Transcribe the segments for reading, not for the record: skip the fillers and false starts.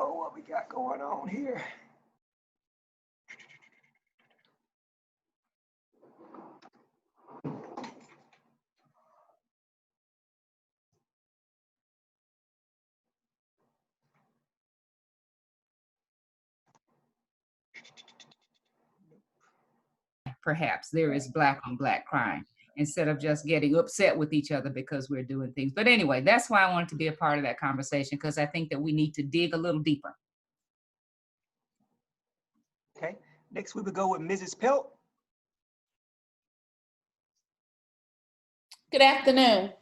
know what we got going on here. Perhaps there is black on black crime instead of just getting upset with each other because we're doing things. But anyway, that's why I wanted to be a part of that conversation, because I think that we need to dig a little deeper. Okay, next we will go with Mrs. Pelt. Good afternoon.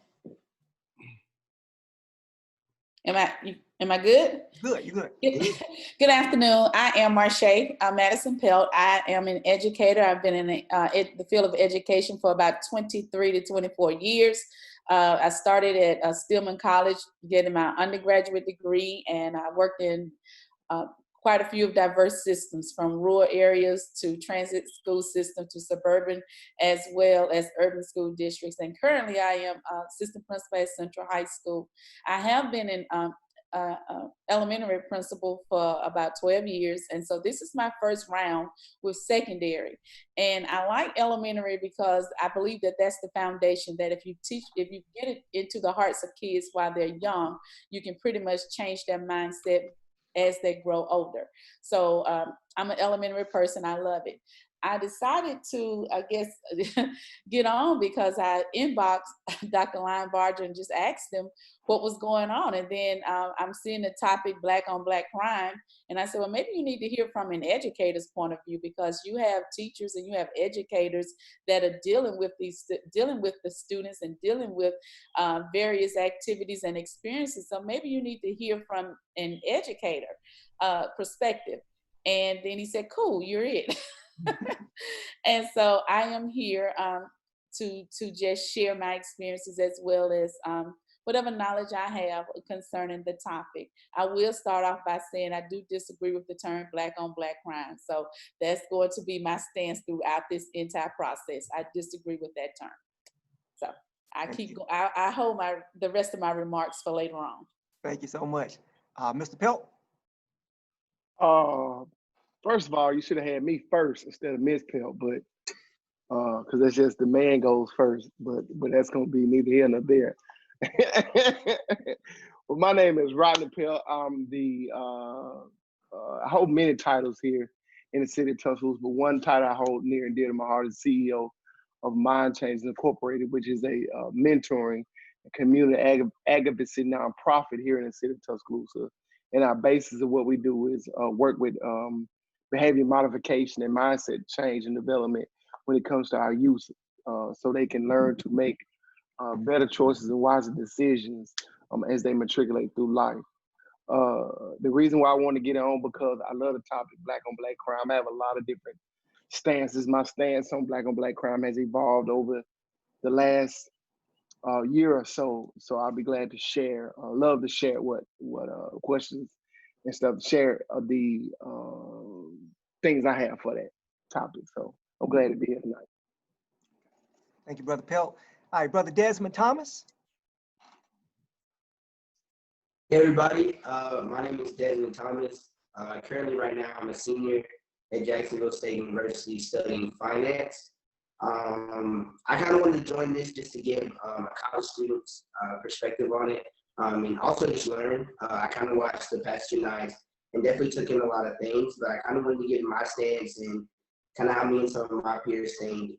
Am I good? Good, you good. Good afternoon. I am Marche Madison Pelt. I am an educator. I've been in the field of education for about 23 to 24 years. I started at Stillman College getting my undergraduate degree, and I worked in quite a few of diverse systems, from rural areas to transit school system to suburban, as well as urban school districts. And currently I am assistant principal at Central High School. I have been in elementary principal for about 12 years. And so this is my first round with secondary. And I like elementary because I believe that that's the foundation, that if you get it into the hearts of kids while they're young, you can pretty much change their mindset as they grow older. So I'm an elementary person. I love it. I decided to, I guess, get on because I inboxed Dr. Linebarger and just asked him what was going on. And then I'm seeing the topic black on black crime. And I said, well, maybe you need to hear from an educator's point of view, because you have teachers and you have educators that are dealing with the students and dealing with various activities and experiences. So maybe you need to hear from an educator perspective. And then he said, cool, you're it. And so I am here to just share my experiences, as well as whatever knowledge I have concerning the topic. I will start off by saying I do disagree with the term black on black crime. So that's going to be my stance throughout this entire process. I disagree with that term. So I hold the rest of my remarks for later on. Thank you so much. Mr. Pelt? First of all, you should have had me first instead of Miss Pelt, but because that's just the man goes first, but that's gonna be neither here nor there. Well, my name is Rodney Pelt. I'm I hold many titles here in the city of Tuscaloosa, but one title I hold near and dear to my heart is CEO of Mind Change Incorporated, which is a mentoring and community advocacy nonprofit here in the city of Tuscaloosa. And our basis of what we do is work with behavior modification and mindset change and development when it comes to our youth, so they can learn to make better choices and wiser decisions as they matriculate through life. The reason why I want to get on, because I love the topic black on black crime. I have a lot of different stances. My stance on black crime has evolved over the last year or so. So I'll be glad to share, love to share what questions and stuff, share the things I have for that topic. So I'm glad to be here tonight. Thank you, Brother Pelt. All right, Brother Desmond Thomas. Hey everybody, my name is Desmond Thomas. Currently right now I'm a senior at Jacksonville State University studying finance. I kind of wanted to join this just to give a college students perspective on it, and also just learn. I kind of watched the past 2 nights and definitely took in a lot of things, but I kind of wanted to get my stance and kind of how me and some of my peers think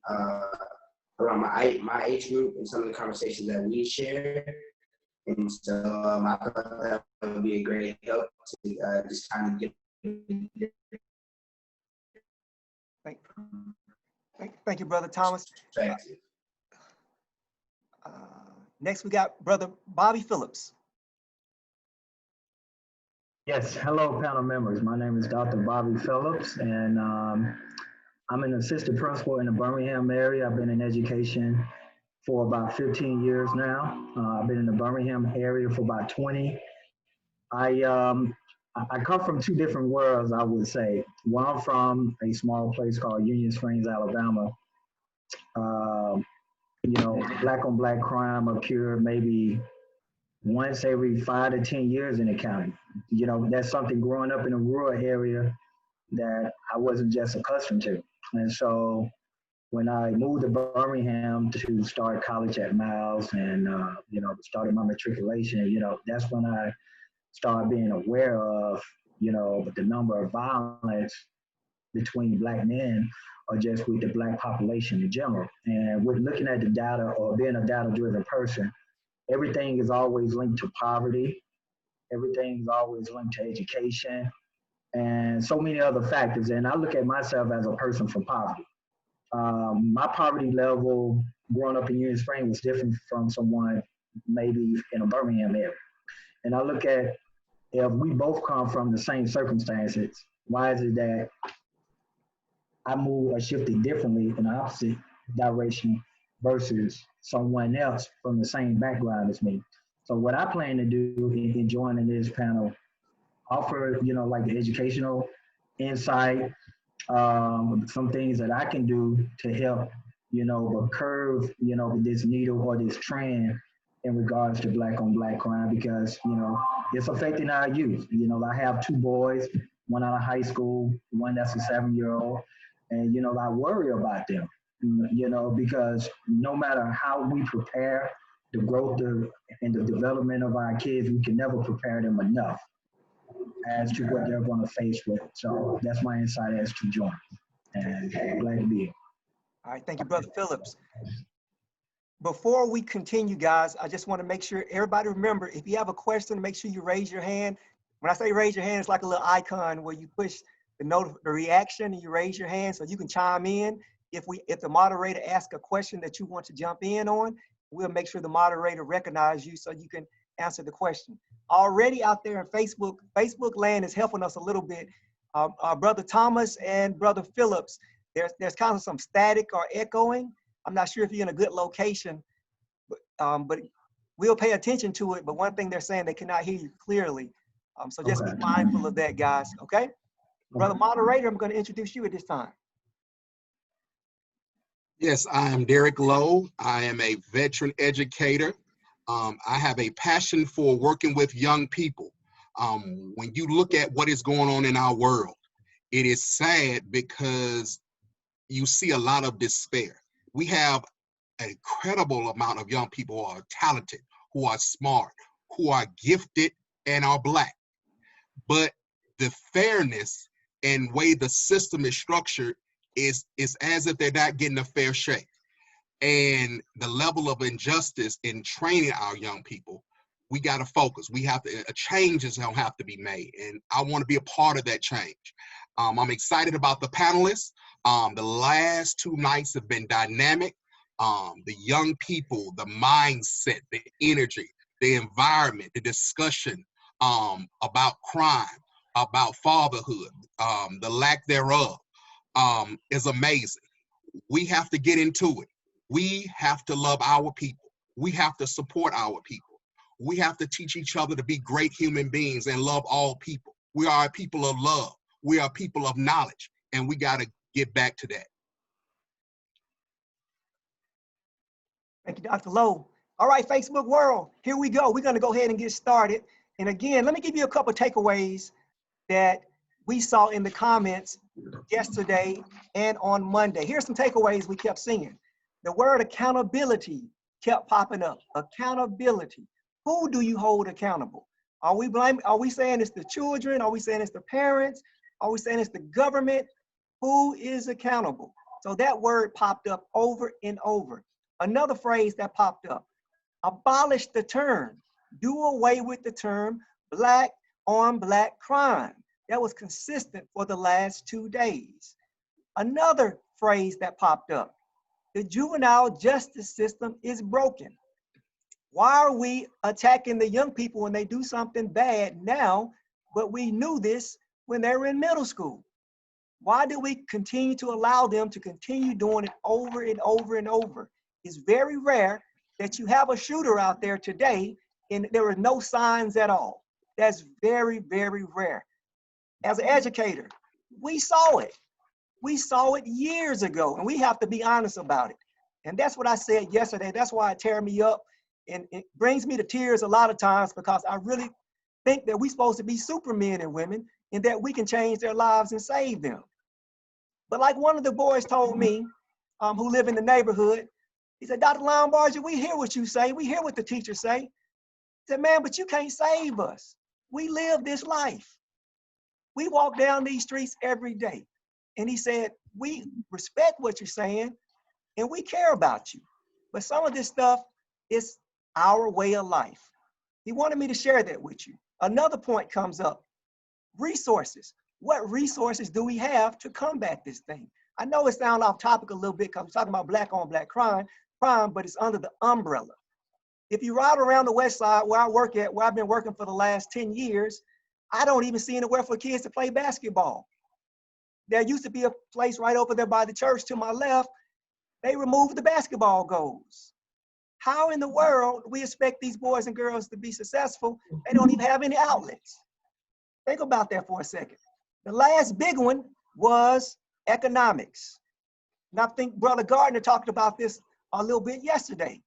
around my age group and some of the conversations that we share. And so I thought that would be a great help to just kind of get. Thank you, Brother Thomas. Next, we got Brother Bobby Phillips. Yes, hello, panel members. My name is Dr. Bobby Phillips, and I'm an assistant principal in the Birmingham area. I've been in education for about 15 years now. I've been in the Birmingham area for about 20. I come from 2 different worlds, I would say. One, I'm from a small place called Union Springs, Alabama. You know, black on black crime occurred maybe once every 5 to 10 years in the county. You know, that's something growing up in a rural area that I wasn't just accustomed to. And so when I moved to Birmingham to start college at Miles and, you know, started my matriculation, you know, that's when I started being aware of, you know, the number of violence between Black men or just with the Black population in general. And with looking at the data or being a data-driven person, everything is always linked to poverty. Everything is always linked to education and so many other factors. And I look at myself as a person from poverty. My poverty level growing up in Union Spring was different from someone maybe in a Birmingham area. And I look at if we both come from the same circumstances, why is it that I move or shifted differently in the opposite direction versus someone else from the same background as me? So what I plan to do in joining this panel, offer, you know, like the educational insight, some things that I can do to help, you know, curve, you know, this needle or this trend in regards to Black on Black crime, because, you know, it's affecting our youth. You know, I have 2 boys, one out of high school, one that's a 7-year-old, and, you know, I worry about them, you know, because no matter how we prepare the growth and the development of our kids, we can never prepare them enough as to what they're going to face with. So that's my insight as to join. And glad to be here. All right, thank you, Brother Phillips. Before we continue, guys, I just want to make sure everybody remember, if you have a question, make sure you raise your hand. When I say raise your hand, it's like a little icon where you push the reaction and you raise your hand so you can chime in. If the moderator asks a question that you want to jump in on, we'll make sure the moderator recognizes you so you can answer the question. Already out there in Facebook land is helping us a little bit. Brother Thomas and Brother Phillips, there's kind of some static or echoing. I'm not sure if you're in a good location, but we'll pay attention to it. But one thing they're saying, they cannot hear you clearly. So just be mindful of that, guys, okay? Brother Moderator, I'm going to introduce you at this time. Yes, I am Derek Lowe. I am a veteran educator. I have a passion for working with young people. When you look at what is going on in our world, it is sad because you see a lot of despair. We have an incredible amount of young people who are talented, who are smart, who are gifted, and are Black. But the fairness and way the system is structured is as if they're not getting a fair shake. And the level of injustice in training our young people, we got to focus. We have to, changes don't have to be made. And I want to be a part of that change. I'm excited about the panelists. The last 2 nights have been dynamic. The young people, the mindset, the energy, the environment, the discussion about crime, about fatherhood, the lack thereof is amazing. We have to get into it. We have to love our people. We have to support our people. We have to teach each other to be great human beings and love all people. We are a people of love. We are people of knowledge, and we got to get back to that. Thank you, Dr. Lowe. All right, Facebook world, here we go. We're going to go ahead and get started. And again, let me give you a couple of takeaways that we saw in the comments yesterday and on Monday. Here's some takeaways we kept seeing. The word accountability kept popping up. Accountability. Who do you hold accountable? Are we saying it's the children? Are we saying it's the parents? Are we saying it's the government? Who is accountable? So that word popped up over and over. Another phrase that popped up, abolish the term. Do away with the term Black on Black crime. That was consistent for the last 2 days. Another phrase that popped up, the juvenile justice system is broken. Why are we attacking the young people when they do something bad now, but we knew this when they were in middle school? Why do we continue to allow them to continue doing it over and over and over? It's very rare that you have a shooter out there today and there are no signs at all. That's very, very rare. As an educator, we saw it. We saw it years ago, and we have to be honest about it. And that's what I said yesterday. That's why it tear me up. And it brings me to tears a lot of times because I really think that we're supposed to be supermen and women and that we can change their lives and save them. But like one of the boys told me, who live in the neighborhood, he said, Dr. Lombard, we hear what you say. We hear what the teachers say. He said, man, but you can't save us. We live this life. We walk down these streets every day. And he said, we respect what you're saying and we care about you. But some of this stuff is our way of life. He wanted me to share that with you. Another point comes up, resources. What resources do we have to combat this thing? I know it sounds off topic a little bit because I'm talking about black on black crime, but it's under the umbrella. If you ride around the West Side where I work at, where I've been working for the last 10 years, I don't even see anywhere for kids to play basketball. There used to be a place right over there by the church to my left. They removed the basketball goals. How in the world do we expect these boys and girls to be successful? They don't even have any outlets. Think about that for a second. The last big one was economics. And I think Brother Gardner talked about this a little bit yesterday.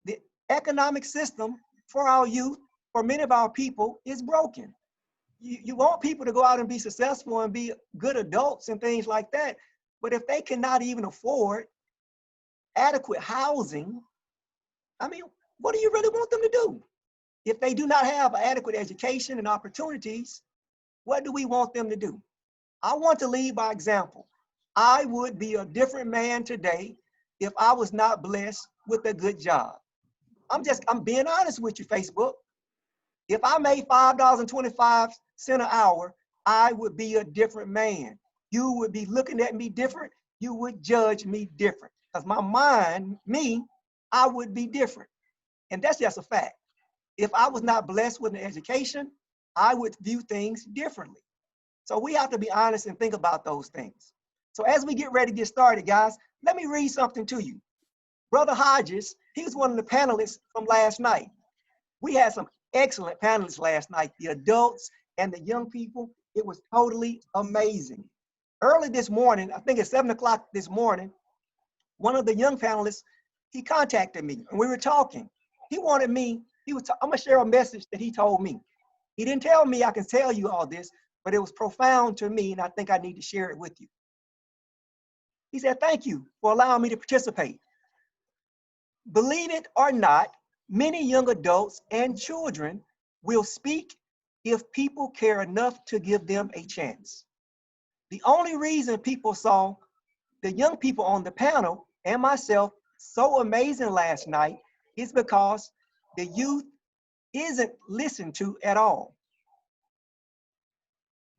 The economic system for our youth, for many of our people, is broken. You want people to go out and be successful and be good adults and things like that. But if they cannot even afford adequate housing, I mean, what do you really want them to do? If they do not have adequate education and opportunities, what do we want them to do? I want to lead by example. I would be a different man today if I was not blessed with a good job. I'm being honest with you, Facebook. If I made $5.25 an hour, I would be a different man. You would be looking at me different. You would judge me different. Because my mind, I would be different. And that's just a fact. If I was not blessed with an education, I would view things differently. So we have to be honest and think about those things. So as we get ready to get started, guys, let me read something to you. Brother Hodges, he was one of the panelists from last night. We had some excellent panelists last night, the adults and the young people. It was totally amazing. Early this morning, I think at 7 o'clock this morning, one of the young panelists, he contacted me and we were talking. He wanted me, I'm gonna share a message that he told me. He didn't tell me I can tell you all this, but it was profound to me and I think I need to share it with you. He said, thank you for allowing me to participate. Believe it or not, many young adults and children will speak if people care enough to give them a chance. The only reason people saw the young people on the panel and myself so amazing last night is because the youth isn't listened to at all.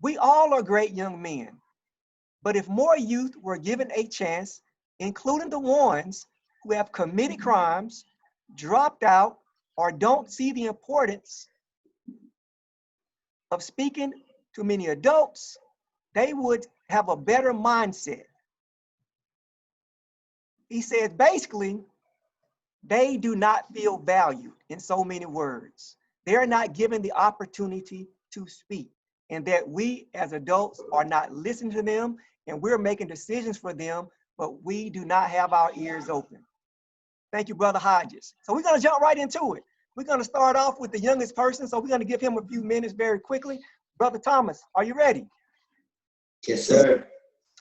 We all are great young men, but if more youth were given a chance, including the ones who have committed crimes, dropped out, or don't see the importance of speaking to many adults, they would have a better mindset. He said, basically, they do not feel valued in so many words. They're not given the opportunity to speak, and that we as adults are not listening to them, and we're making decisions for them, but we do not have our ears open. Thank you, Brother Hodges. So we're gonna jump right into it. We're gonna start off with the youngest person, so we're gonna give him a few minutes very quickly. Brother Thomas, are you ready? Yes, sir.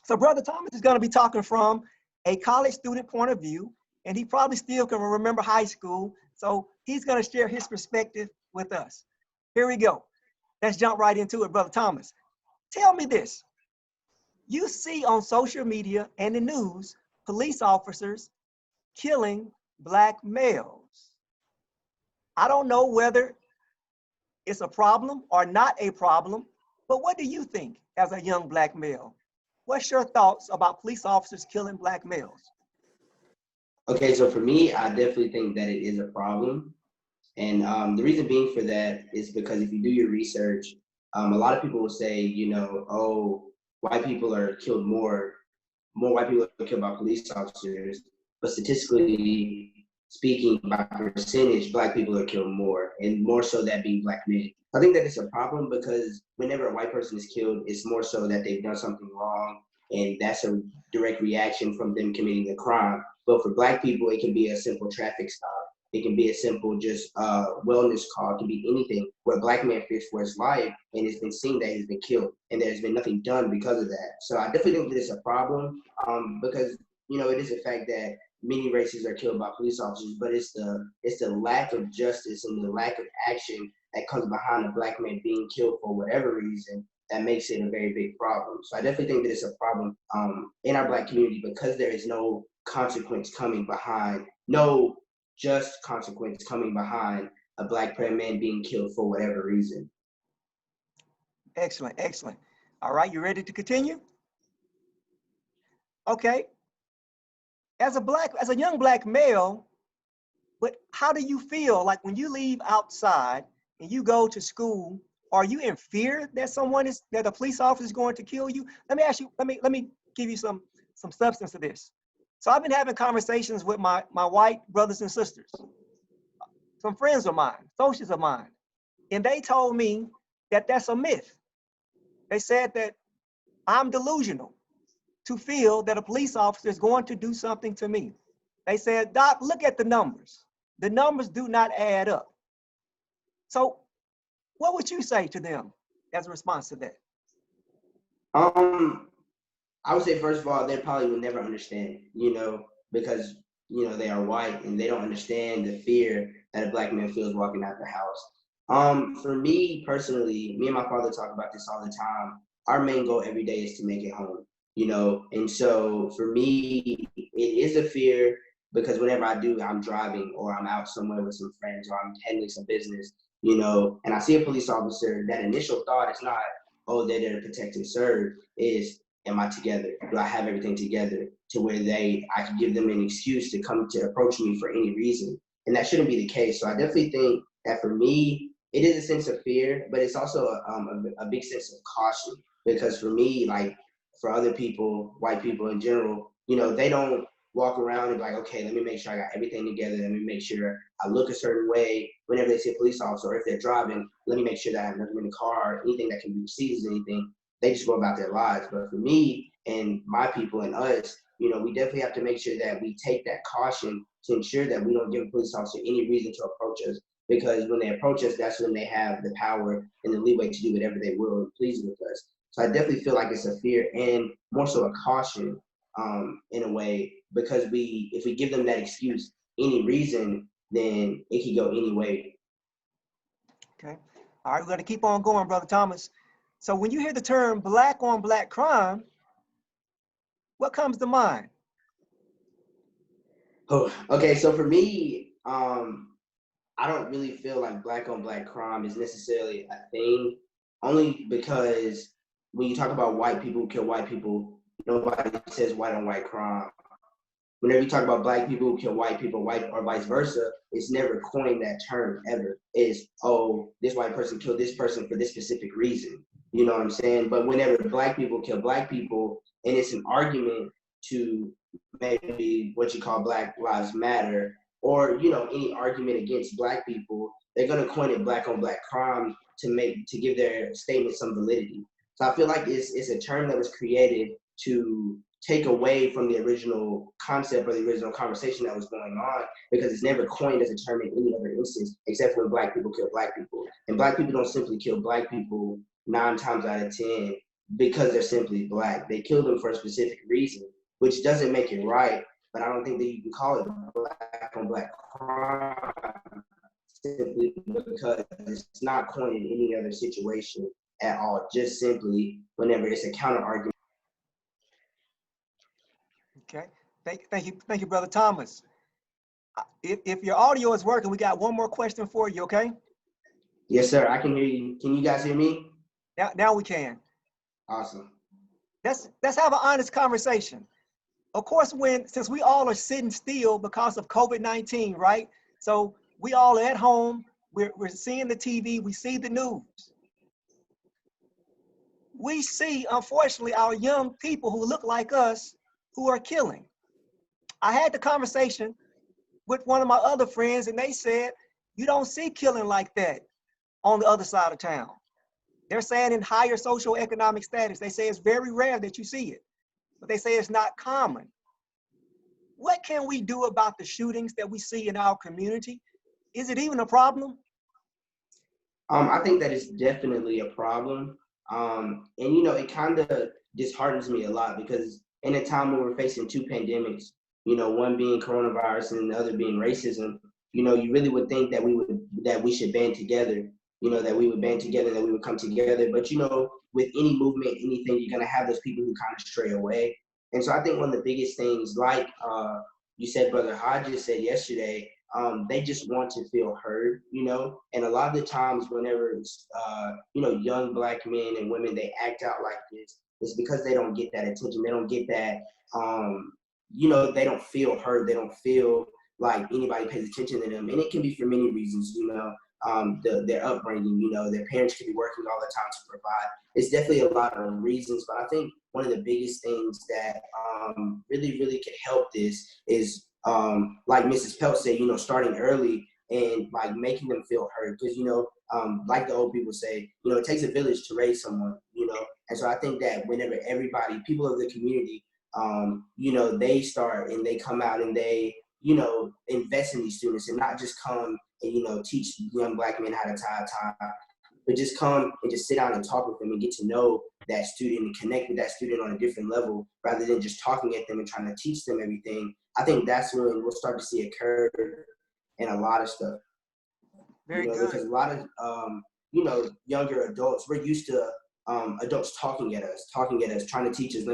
So Brother Thomas is gonna be talking from a college student point of view, and he probably still can remember high school, so he's gonna share his perspective with us. Here we go. Let's jump right into it, Brother Thomas. Tell me this. You see on social media and the news, police officers killing Black males. I don't know whether it's a problem or not a problem, but what do you think as a young Black male? What's your thoughts about police officers killing Black males? Okay, so for me, I definitely think that it is a problem. And the reason being for that is because if you do your research, a lot of people will say, you know, oh, white people are killed more white people are killed by police officers, but statistically speaking, by percentage, Black people are killed more, and more so that being Black men. I think that it's a problem because whenever a white person is killed, it's more so that they've done something wrong, and that's a direct reaction from them committing a crime. But for Black people, it can be a simple traffic stop. It can be a simple just wellness call. It can be anything where a Black man fears for his life, and it's been seen that he's been killed, and there's been nothing done because of that. So I definitely think that it's a problem because, you know, it is a fact that many races are killed by police officers, but it's the lack of justice and the lack of action that comes behind a Black man being killed for whatever reason that makes it a very big problem. So I definitely think that it's a problem in our Black community because there is no consequence coming behind, no just consequence coming behind a Black man being killed for whatever reason. Excellent, excellent. All right, you ready to continue? Okay. As a young Black male, but how do you feel like when you leave outside and you go to school? Are you in fear that a police officer is going to kill you? Let me ask you. Let me give you some substance to this. So I've been having conversations with my white brothers and sisters, some friends of mine, associates of mine, and they told me that that's a myth. They said that I'm delusional to feel that a police officer is going to do something to me. They said, Doc, look at the numbers. The numbers do not add up. So what would you say to them as a response to that? I would say, first of all, they probably would never understand, you know, because, you know, they are white and they don't understand the fear that a Black man feels walking out the house. For me personally, me and my father talk about this all the time. Our main goal every day is to make it home, you know? And so for me, it is a fear because whenever I do, I'm driving or I'm out somewhere with some friends or I'm handling some business, you know, and I see a police officer, that initial thought is not, oh, they're there to protect and serve, is, am I together? Do I have everything together to where I can give them an excuse to come to approach me for any reason? And that shouldn't be the case. So I definitely think that for me, it is a sense of fear, but it's also a big sense of caution. Because for me, like for other people, white people in general, you know, they don't walk around and be like, okay, let me make sure I got everything together. Let me make sure I look a certain way whenever they see a police officer, or if they're driving, let me make sure that I have nothing in the car, anything that can be seized, anything. They just go about their lives. But for me and my people and us, you know, we definitely have to make sure that we take that caution to ensure that we don't give a police officer any reason to approach us. Because when they approach us, that's when they have the power and the leeway to do whatever they will and please with us. So I definitely feel like it's a fear and more so a caution in a way, because if we give them that excuse, any reason, then it can go any way. Okay. All right, we're going to keep on going, Brother Thomas. So when you hear the term Black on Black crime, what comes to mind? Oh, okay, so for me, I don't really feel like Black on Black crime is necessarily a thing, only because when you talk about white people who kill white people, nobody says white on white crime. Whenever you talk about Black people who kill white people, white or vice versa, it's never coined that term ever. It's, oh, this white person killed this person for this specific reason. You know what I'm saying? But whenever Black people kill Black people, and it's an argument to maybe what you call Black Lives Matter, or, you know, any argument against Black people, they're gonna coin it Black on Black crime to give their statement some validity. So I feel like it's a term that was created to take away from the original concept or the original conversation that was going on, because it's never coined as a term in any other instance except when Black people kill Black people. And Black people don't simply kill Black people 9 times out of 10 because they're simply Black. They kill them for a specific reason, which doesn't make it right, but I don't think that you can call it Black on Black crime simply because it's not coined in any other situation at all, just simply whenever it's a counter argument. Okay. Thank you, Brother Thomas. If your audio is working, we got one more question for you, okay? Yes, sir, I can hear you. Can you guys hear me? Now we can. Awesome. Let's have an honest conversation. Of course, since we all are sitting still because of COVID-19, right? So we all are at home, we're seeing the TV, we see the news. We see, unfortunately, our young people who look like us who are killing. I had the conversation with one of my other friends, and they said, you don't see killing like that on the other side of town. They're saying in higher social economic status, they say it's very rare that you see it, but they say it's not common. what can we do about the shootings that we see in our community? Is it even a problem? I think that is definitely a problem. And you know, it kind of disheartens me a lot because in a time when we're facing two pandemics, you know, one being coronavirus and the other being racism, you know, you really would think that we should band together, you know, that we would band together, that we would come together. But you know, with any movement, anything, you're gonna have those people who kind of stray away. And so I think one of the biggest things, like you said, Brother Hodges said yesterday, they just want to feel heard, you know. And a lot of the times, whenever you know, young Black men and women, they act out like this, it's because they don't get that attention. They don't get that, you know, they don't feel heard. They don't feel like anybody pays attention to them, and it can be for many reasons, you know. Their upbringing, you know, their parents could be working all the time to provide. It's definitely a lot of reasons, but I think one of the biggest things that really could help this is like Mrs. Pelt said, you know, starting early and like making them feel heard. Because, you know, like the old people say, you know, it takes a village to raise someone, you know. And so I think that whenever everybody, people of the community, you know, they start and they come out and they, you know, invest in these students and not just come and, you know, teach young Black men how to tie a tie, but just come and just sit down and talk with them and get to know that student and connect with that student on a different level rather than just talking at them and trying to teach them everything. I think that's when we'll start to see a curve in a lot of stuff. Very you know, good. because a lot of you know, younger adults, we're used to adults talking at us, trying to teach us.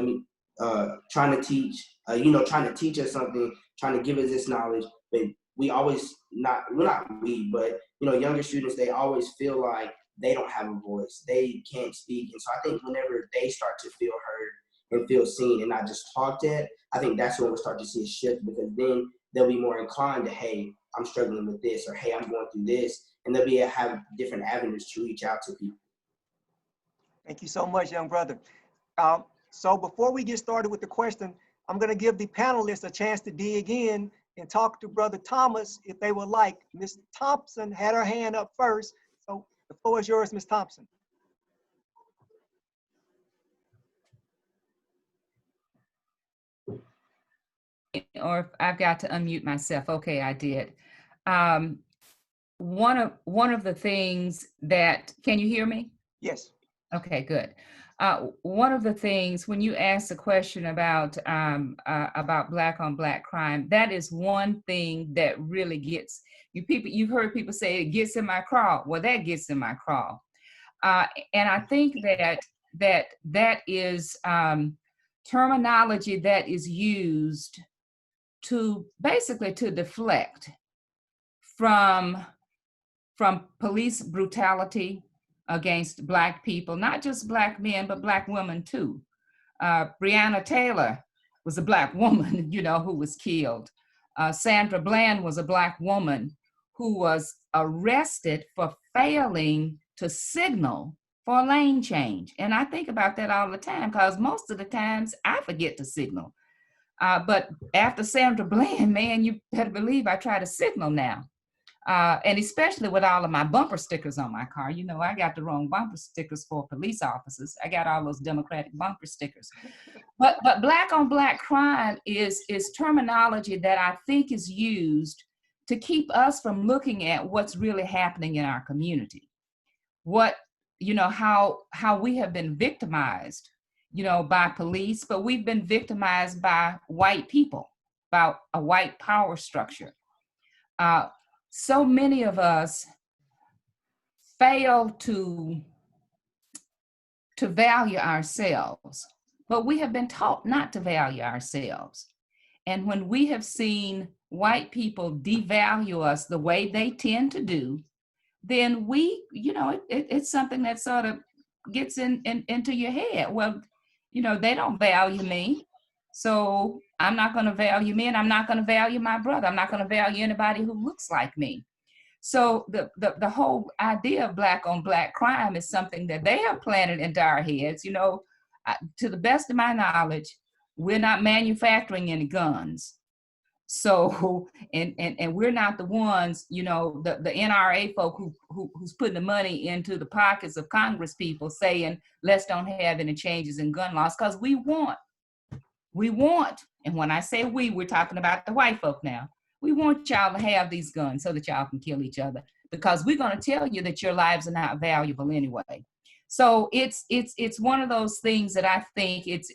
Trying to teach, you know, trying to teach us something, trying to give us this knowledge. But we always but you know, younger students, they always feel like they don't have a voice, they can't speak. And so I think whenever they start to feel heard and feel seen and not just talked at, I think that's when we'll start to see a shift, because then they'll be more inclined to, hey, I'm struggling with this, or hey, I'm going through this, and they'll have different avenues to reach out to people. Thank you so much, young brother. So before we get started with the question, I'm going to give the panelists a chance to dig in and talk to Brother Thomas if they would like. Ms. Thompson had her hand up first, so the floor is yours, Ms. Thompson. Or if I've got to unmute myself. Okay, I did. One of the things that, can you hear me? Yes. Okay, good. One of the things, when you ask the question about Black on Black crime, that is one thing that really gets you people. You've heard people say it gets in my craw. Well, that gets in my craw, and I think that is terminology that is used to basically to deflect from police brutality against Black people, not just Black men, but Black women too. Breonna Taylor was a Black woman, you know, who was killed. Sandra Bland was a Black woman who was arrested for failing to signal for a lane change. And I think about that all the time, because most of the times I forget to signal. But after Sandra Bland, man, you better believe I try to signal now. And especially with all of my bumper stickers on my car. You know, I got the wrong bumper stickers for police officers. I got all those Democratic bumper stickers. But Black on Black crime is terminology that I think is used to keep us from looking at what's really happening in our community. What, you know, how we have been victimized, you know, by police, but we've been victimized by white people, by a white power structure. So many of us fail to value ourselves, but we have been taught not to value ourselves. And when we have seen white people devalue us the way they tend to do, then we, you know, it's something that sort of gets into your head. Well, you know, they don't value me, so I'm not going to value me, and I'm not going to value my brother. I'm not going to value anybody who looks like me. So the whole idea of Black on Black crime is something that they have planted into our heads. You know, to the best of my knowledge, we're not manufacturing any guns. So, and we're not the ones, you know, the NRA folk who's putting the money into the pockets of Congress people saying, let's don't have any changes in gun laws, because we want We want, and when I say we, we're talking about the white folk now. We want y'all to have these guns so that y'all can kill each other, because we're going to tell you that your lives are not valuable anyway. So it's one of those things that I think it's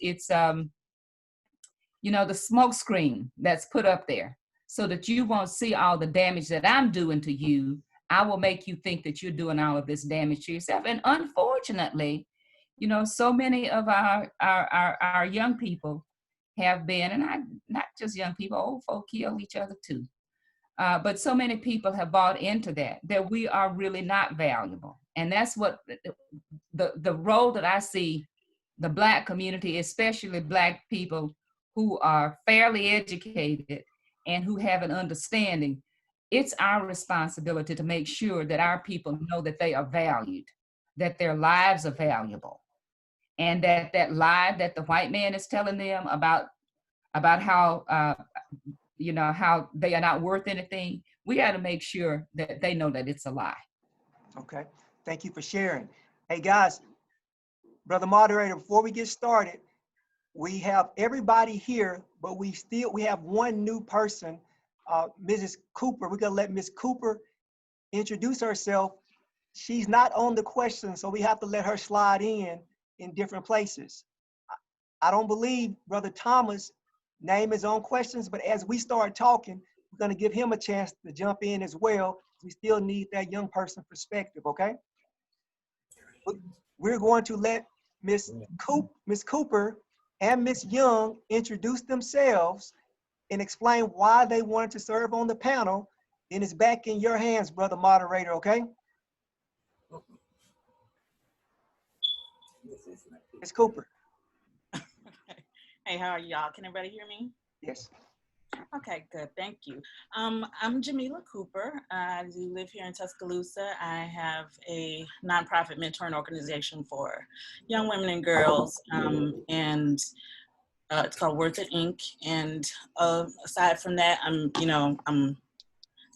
you know, the smoke screen that's put up there so that you won't see all the damage that I'm doing to you. I will make you think that you're doing all of this damage to yourself. And unfortunately, you know, so many of our young people have been, and not just young people, old folk kill each other too. But so many people have bought into that we are really not valuable. And that's what the role that I see the Black community, especially Black people who are fairly educated and who have an understanding. It's our responsibility to make sure that our people know that they are valued, that their lives are valuable, and that lie that the white man is telling them about how you know, how they are not worth anything. We got to make sure that they know that it's a lie. Okay, thank you for sharing. Hey guys, brother moderator, before we get started, we have everybody here, but we have one new person, Mrs. Cooper. We're gonna let Ms. Cooper introduce herself. She's not on the question, so we have to let her slide in different places. I don't believe Brother Thomas' name is on questions, but as we start talking, we're gonna give him a chance to jump in as well. We still need that young person perspective, okay? We're going to let Miss Cooper and Miss Young introduce themselves and explain why they wanted to serve on the panel. Then it's back in your hands, brother moderator, okay? Miss Cooper. Hey, how are y'all? Can everybody hear me? Yes. Okay, good, thank you. I'm Jamila Cooper. I do live here in Tuscaloosa. I have a nonprofit mentoring organization for young women and girls, and it's called Worth It Inc. And aside from that, I'm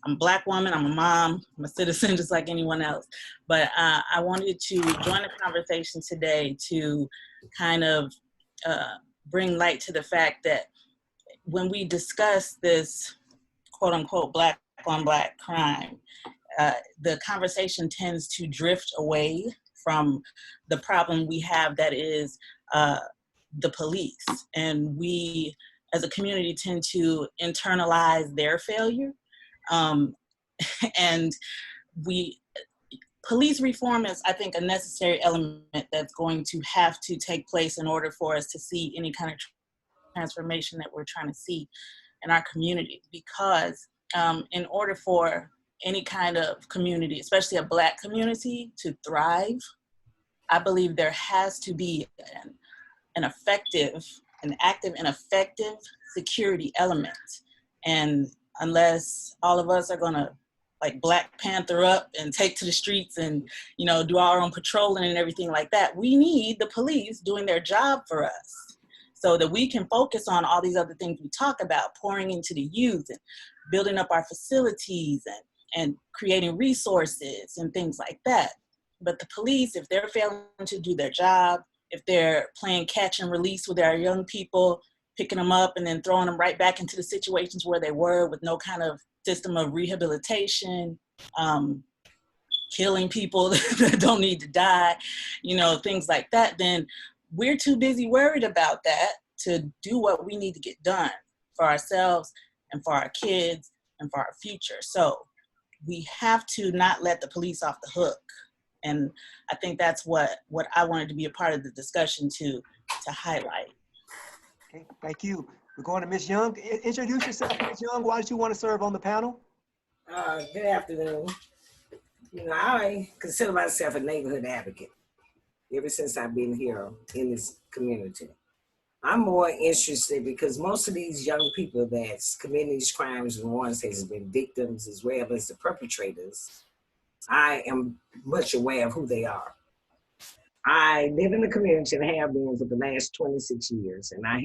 a Black woman, I'm a mom, I'm a citizen just like anyone else. But I wanted to join the conversation today to kind of bring light to the fact that when we discuss this quote unquote Black on Black crime, the conversation tends to drift away from the problem we have, that is the police. And we as a community tend to internalize their failure. And police reform is, I think, a necessary element that's going to have to take place in order for us to see any kind of transformation that we're trying to see in our community. Because in order for any kind of community, especially a Black community, to thrive, I believe there has to be an active and effective security element. And unless all of us are gonna like Black Panther up and take to the streets and, you know, do our own patrolling and everything like that, we need the police doing their job for us so that we can focus on all these other things we talk about, pouring into the youth and building up our facilities and creating resources and things like that. But the police, if they're failing to do their job, if they're playing catch and release with our young people, picking them up and then throwing them right back into the situations where they were with no kind of system of rehabilitation, killing people that don't need to die, you know, things like that, then we're too busy worried about that to do what we need to get done for ourselves and for our kids and for our future. So we have to not let the police off the hook. And I think that's what I wanted to be a part of the discussion to highlight. Okay, thank you. We're going to Ms. Young. Introduce yourself, Ms. Young. Why did you want to serve on the panel? Good afternoon. You know, I consider myself a neighborhood advocate ever since I've been here in this community. I'm more interested because most of these young people that's committing these crimes and ones that has been victims as well as the perpetrators, I am much aware of who they are. I live in the community and have been for the last 26 years, and I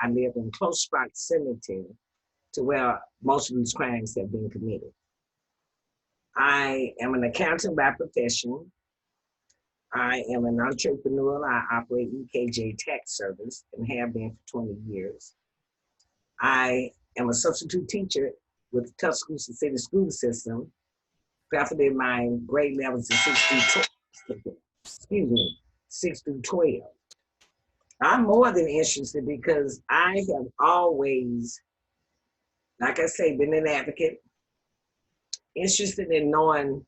live in close proximity to where most of these crimes have been committed. I am an accountant by profession. I am an entrepreneur. I operate EKJ Tax Service and have been for 20 years. I am a substitute teacher with the Tuscaloosa City School System, preferably in my grade levels of 6 through 12. I'm more than interested because I have always, like I say, been an advocate, interested in knowing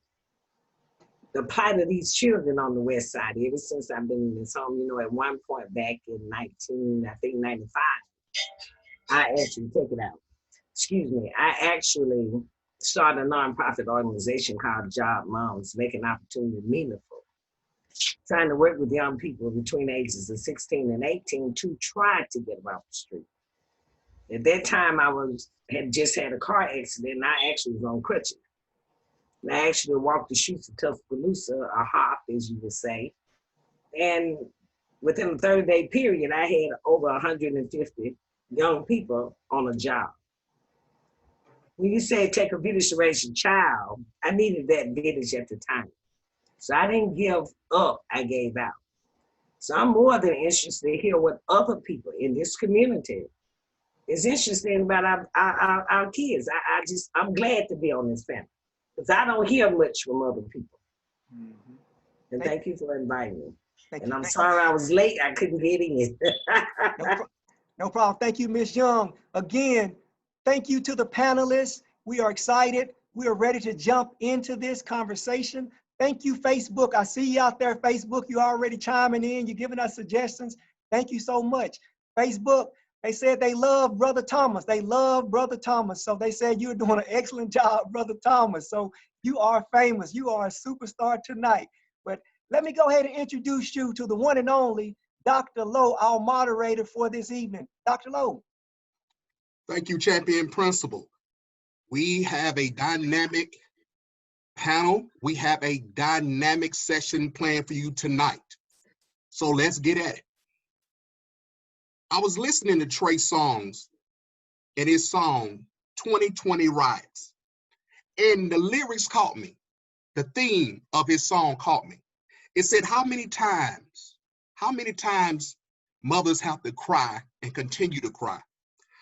the plight of these children on the West Side ever since I've been in this home. You know, at one point back in 95, I actually take it out. Excuse me. I actually started a nonprofit organization called Job Moms, making opportunity meaningful, trying to work with young people between ages of 16 and 18 to try to get them off the street. At that time, had just had a car accident, and I actually was on crutches. And I actually walked the streets of Tuscaloosa, a hop, as you would say. And within a 30-day period, I had over 150 young people on a job. When you say take a village to raise a child, I needed that village at the time. So I didn't give up, I gave out. So I'm more than interested to hear what other people in this community is interested about our kids. I'm glad to be on this panel because I don't hear much from other people. Mm-hmm. And thank you for inviting me. And I'm sorry I was late. I couldn't get in. No problem. Thank you, Ms. Young. Again, thank you to the panelists. We are excited. We are ready to jump into this conversation. Thank you, Facebook. I see you out there, Facebook. You're already chiming in. You're giving us suggestions. Thank you so much. Facebook, they said they love Brother Thomas. They love Brother Thomas. So they said you're doing an excellent job, Brother Thomas. So you are famous. You are a superstar tonight. But let me go ahead and introduce you to the one and only Dr. Lowe, our moderator for this evening. Dr. Lowe. Thank you, Champion Principal. We have a dynamic panel. We have a dynamic session planned for you tonight. So let's get at it. I was listening to Trey Songz and his song, 2020 Riots. And the lyrics caught me. The theme of his song caught me. It said, how many times mothers have to cry and continue to cry?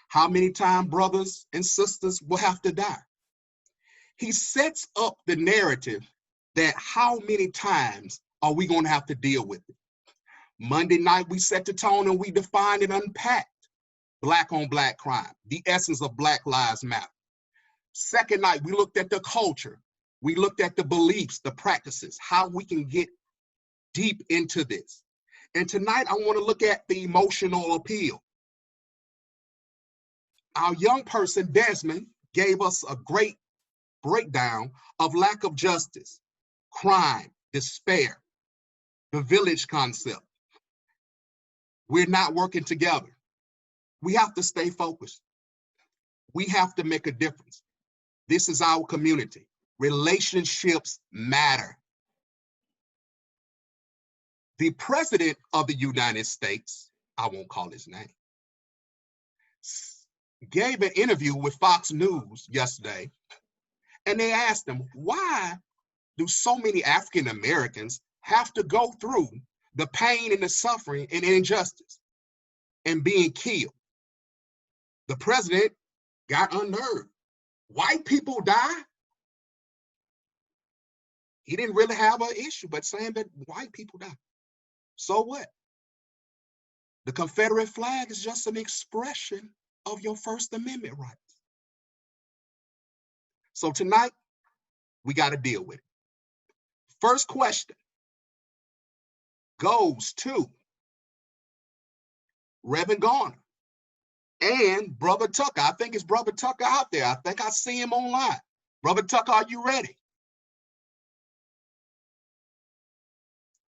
How many times brothers and sisters will have to die? He sets up the narrative that how many times are we going to have to deal with it? Monday night, we set the tone and we defined and unpacked Black on Black crime, the essence of Black Lives Matter. Second night, we looked at the culture. We looked at the beliefs, the practices, how we can get deep into this. And tonight, I want to look at the emotional appeal. Our young person, Desmond, gave us a great breakdown of lack of justice, crime, despair, the village concept. We're not working together. We have to stay focused. We have to make a difference. This is our community. Relationships matter. The President of the United States, I won't call his name, gave an interview with Fox News yesterday, and they asked him, why do so many African Americans have to go through the pain and the suffering and injustice and being killed? The president got unnerved. White people die? He didn't really have an issue, but saying that white people die. So what? The Confederate flag is just an expression of your First Amendment rights. So tonight, we got to deal with it. First question goes to Reverend Garner and Brother Tucker. I think it's Brother Tucker out there. I think I see him online. Brother Tucker, are you ready?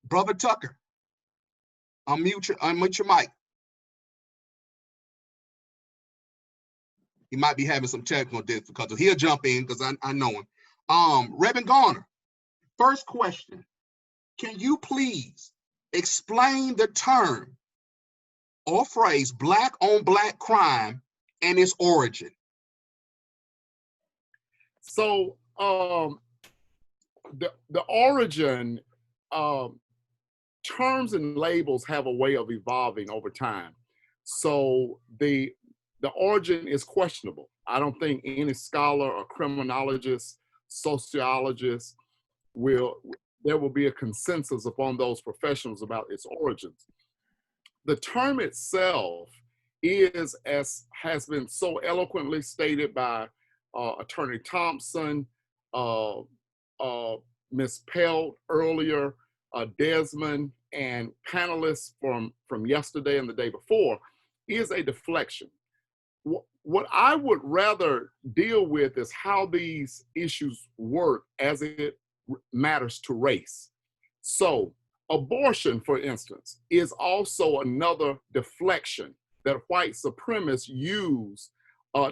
Brother Tucker, unmute your mic. He might be having some technical difficulties. He'll jump in because I know him. Reverend Garner, first question. Can you please explain the term or phrase Black on Black crime and its origin? So the origin terms and labels have a way of evolving over time. So the origin is questionable. I don't think any scholar or criminologist, sociologist there will be a consensus upon those professionals about its origins. The term itself is, as has been so eloquently stated by Attorney Thompson, Ms. Pelt earlier, Desmond, and panelists from yesterday and the day before, is a deflection. What I would rather deal with is how these issues work as it matters to race. So abortion, for instance, is also another deflection that white supremacists use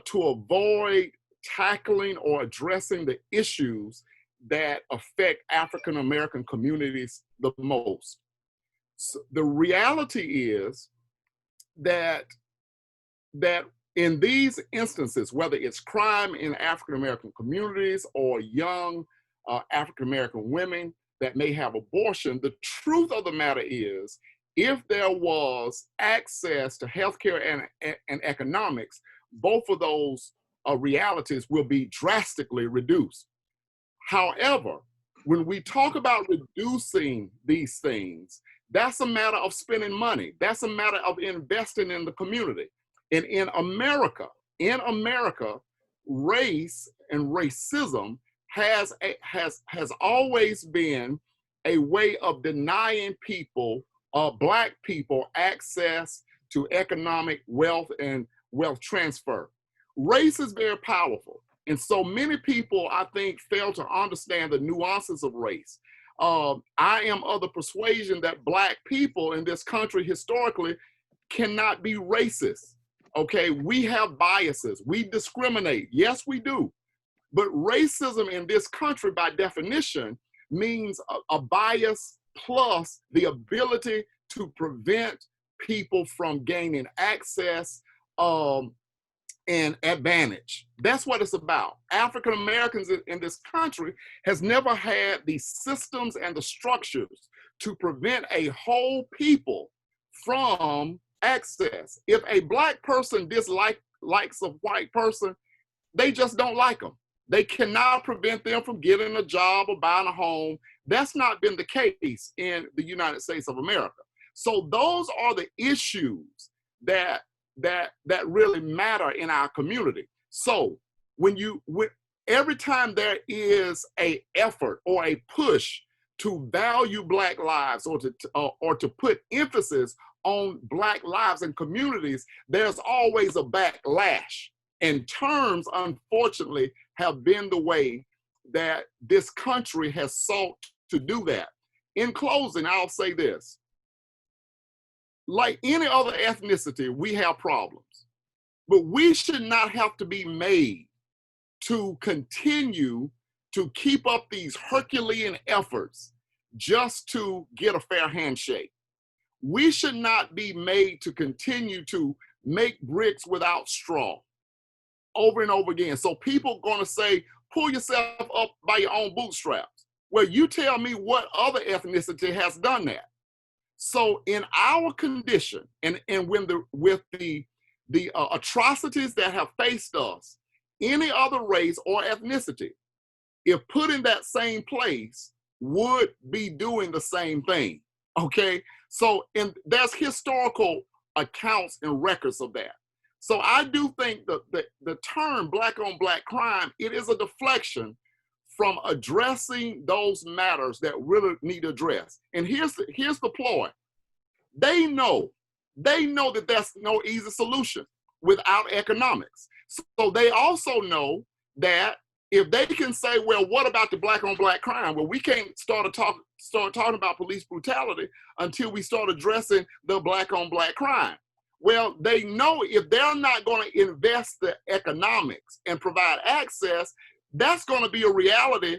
to avoid tackling or addressing the issues that affect African American communities the most. So the reality is that in these instances, whether it's crime in African American communities or young African American women that may have abortion, the truth of the matter is, if there was access to healthcare and economics, both of those realities will be drastically reduced. However, when we talk about reducing these things, that's a matter of spending money. That's a matter of investing in the community. And in America, race and racism has always been a way of denying people, Black people, access to economic wealth and wealth transfer. Race is very powerful. And so many people, I think, fail to understand the nuances of race. I am of the persuasion that Black people in this country historically cannot be racist. Okay, we have biases, we discriminate, yes we do. But racism in this country by definition means a bias plus the ability to prevent people from gaining access and advantage. That's what it's about. African Americans in this country has never had the systems and the structures to prevent a whole people from access. If a Black person likes a white person, they just don't like them. They cannot prevent them from getting a job or buying a home. That's not been the case in the United States of America. So those are the issues that really matter in our community. So every time there is an effort or a push to value Black lives or to put emphasis on Black lives and communities, there's always a backlash. And terms, unfortunately, have been the way that this country has sought to do that. In closing, I'll say this. Like any other ethnicity, we have problems, but we should not have to be made to continue to keep up these Herculean efforts just to get a fair handshake. We should not be made to continue to make bricks without straw over and over again. So people are going to say, pull yourself up by your own bootstraps. Well, you tell me what other ethnicity has done that. So in our condition, and with the atrocities that have faced us, any other race or ethnicity, if put in that same place, would be doing the same thing. Okay, so there's historical accounts and records of that. So I do think that the term Black on Black crime, it is a deflection from addressing those matters that really need addressed. And here's the ploy. They know that there's no easy solution without economics. So they also know that if they can say, well, what about the Black on Black crime? Well, we can't start talking about police brutality until we start addressing the Black on Black crime. Well, they know if they're not going to invest the economics and provide access, that's going to be a reality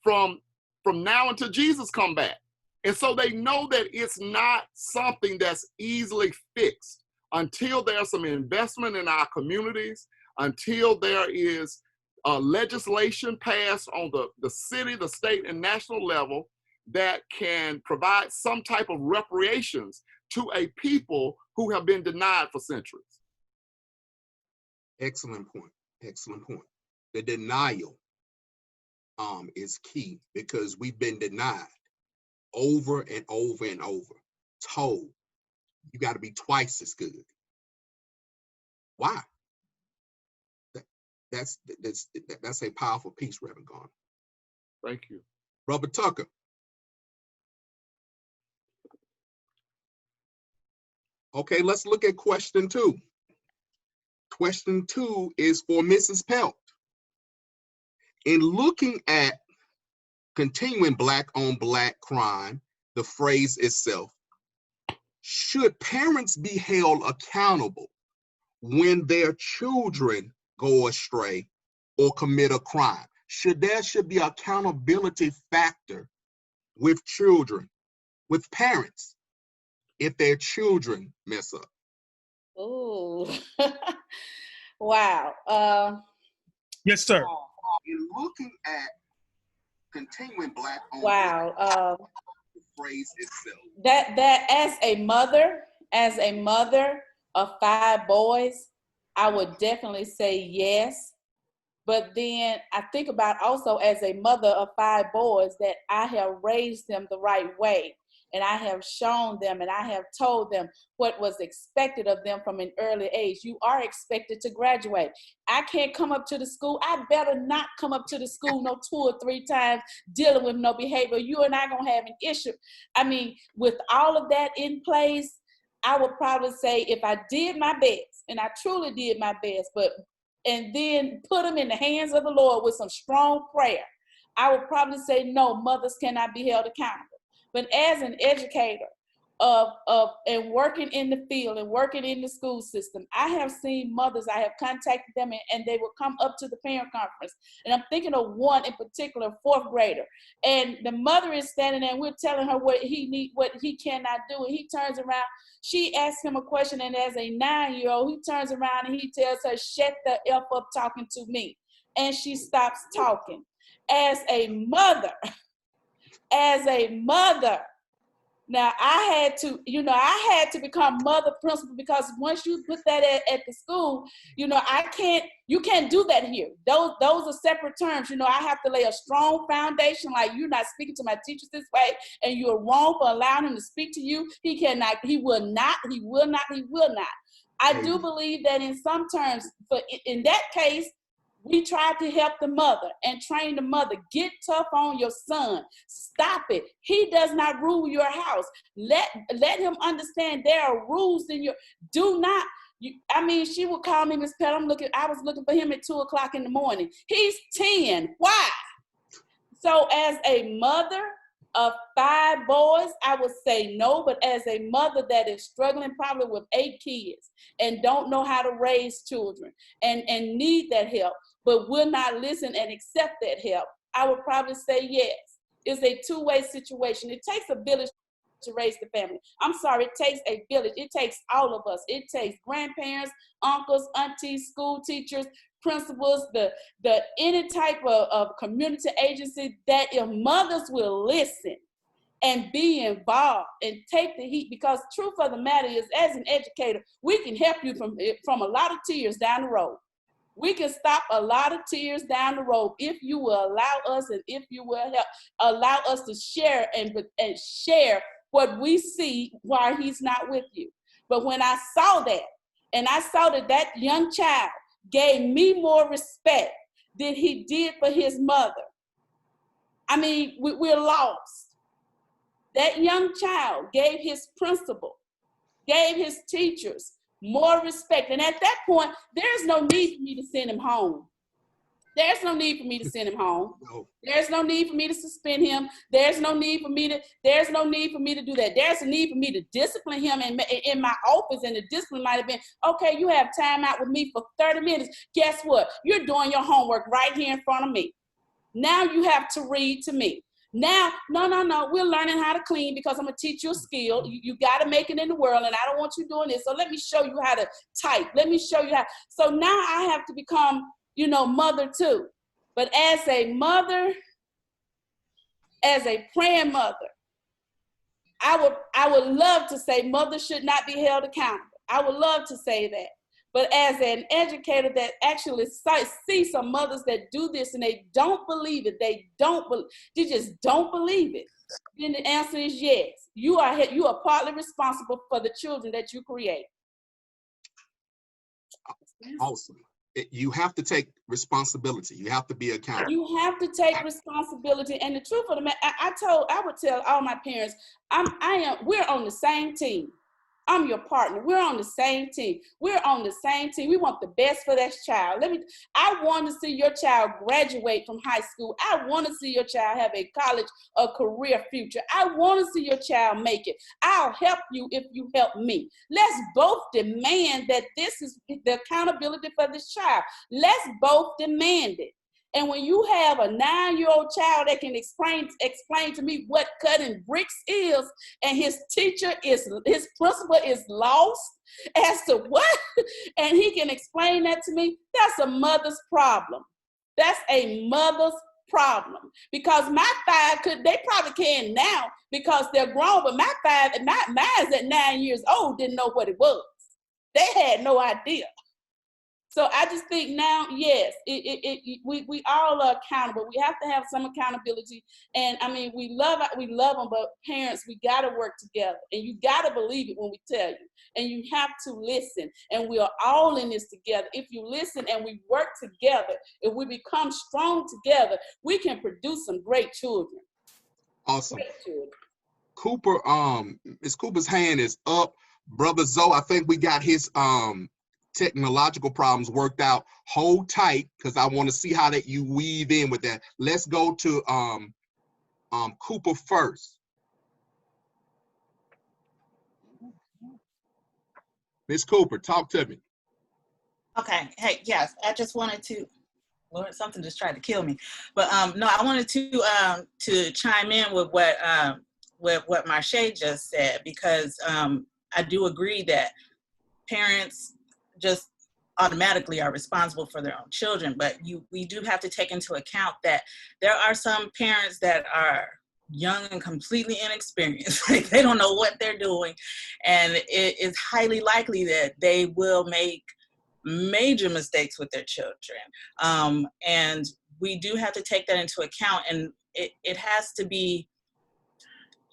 from now until Jesus come back. And so they know that it's not something that's easily fixed until there's some investment in our communities, until there is legislation passed on the city, the state, and national level that can provide some type of reparations to a people who have been denied for centuries. Excellent point. Excellent point. The denial is key because we've been denied over and over and over, told you got to be twice as good. Why? That's a powerful piece, Reverend Garner. Thank you. Robert Tucker. Okay, let's look at question 2. Question 2 is for Mrs. Pelt. In looking at continuing Black on Black crime, the phrase itself, should parents be held accountable when their children go astray or commit a crime? There should be accountability factor with children, with parents, if their children mess up? Ooh. Wow. Yes, sir. In looking at continuing Black on Wow. Black, the phrase itself. That as a mother of 5 boys, I would definitely say yes. But then I think about also as a mother of 5 boys that I have raised them the right way. And I have shown them and I have told them what was expected of them from an early age. You are expected to graduate. I can't come up to the school. I better not come up to the school no 2 or 3 times dealing with no behavior. You and I gonna have an issue. I mean, with all of that in place, I would probably say if I did my best, and I truly did my best, and then put them in the hands of the Lord with some strong prayer, I would probably say no, mothers cannot be held accountable. But as an educator and working in the field and working in the school system, I have seen mothers, I have contacted them and they will come up to the parent conference. And I'm thinking of one in particular, 4th grader. And the mother is standing there and we're telling her what he cannot do. And he turns around, she asks him a question, and as a 9-year-old, he turns around and he tells her, shut the F up talking to me. And she stops talking. As a mother, now I had to become mother principal, because once you put that at the school, you can't do that here. Those are separate terms. I have to lay a strong foundation, like you're not speaking to my teachers this way and you're wrong for allowing him to speak to you. He cannot, he will not. I do believe that in some terms, but in that case, we tried to help the mother and train the mother. Get tough on your son. Stop it. He does not rule your house. Let him understand there are rules in your, she would call me Miss Pell. I was looking for him at 2:00 in the morning. He's 10. Why? So as a mother of 5 boys, I would say no, but as a mother that is struggling probably with 8 kids and don't know how to raise children and need that help, but will not listen and accept that help, I would probably say yes. It's a 2-way situation. It takes a village to raise the family. I'm sorry, it takes a village. It takes all of us. It takes grandparents, uncles, aunties, school teachers, principals, the any type of community agency, that if mothers will listen and be involved and take the heat, because truth of the matter is, as an educator, we can help you from a lot of tears down the road. We can stop a lot of tears down the road if you will allow us, and if you will allow us to share and share what we see while he's not with you. But when I saw that, and I saw that young child gave me more respect than he did for his mother, I mean, we're lost. That young child gave his principal, gave his teachers more respect. And at that point, there's no need for me to send him home. There's no need for me to send him home. No. There's no need for me to suspend him. There's no need for me to do that. There's a need for me to discipline him in my office, and the discipline might have been, okay, you have time out with me for 30 minutes. Guess what? You're doing your homework right here in front of me. Now you have to read to me. Now, no, we're learning how to clean because I'm going to teach you a skill. You got to make it in the world, and I don't want you doing this. So let me show you how to type. Let me show you how. So now I have to become, mother too. But as a mother, as a praying mother, I would love to say mothers should not be held accountable. I would love to say that. But as an educator that actually see some mothers that do this and they don't believe it, they just don't believe it, then the answer is yes. You are partly responsible for the children that you create. Awesome. You have to take responsibility. You have to be accountable. You have to take responsibility. And the truth of the matter, I would tell all my parents, we're on the same team. I'm your partner. We're on the same team. We're on the same team. We want the best for that child. I want to see your child graduate from high school. I want to see your child have a college or career future. I want to see your child make it. I'll help you if you help me. Let's both demand that this is the accountability for this child. Let's both demand it. And when you have a 9-year-old child that can explain to me what cutting bricks is, and his principal is lost as to what, and he can explain that to me, that's a mother's problem. That's a mother's problem. Because my 5 they probably can now because they're grown, but mine's at 9 years old didn't know what it was. They had no idea. So I just think now, yes, we all are accountable. We have to have some accountability. And I mean, we love them, but parents, we got to work together. And you got to believe it when we tell you. And you have to listen. And we are all in this together. If you listen and we work together, if we become strong together, we can produce some great children. Awesome. Great children. Cooper, Ms. Cooper's hand is up. Brother Zoe, I think we got his technological problems worked out. Hold tight, because I want to see how that you weave in with that. Let's go to Cooper first. Ms. Cooper, talk to me. Okay. Hey, yes, I just wanted to, Lord, something just tried to kill me. But no, I wanted to chime in with what Marche just said, because I do agree that parents just automatically are responsible for their own children, but we do have to take into account that there are some parents that are young and completely inexperienced. Like, they don't know what they're doing, and it is highly likely that they will make major mistakes with their children. And we do have to take that into account, and it has to be,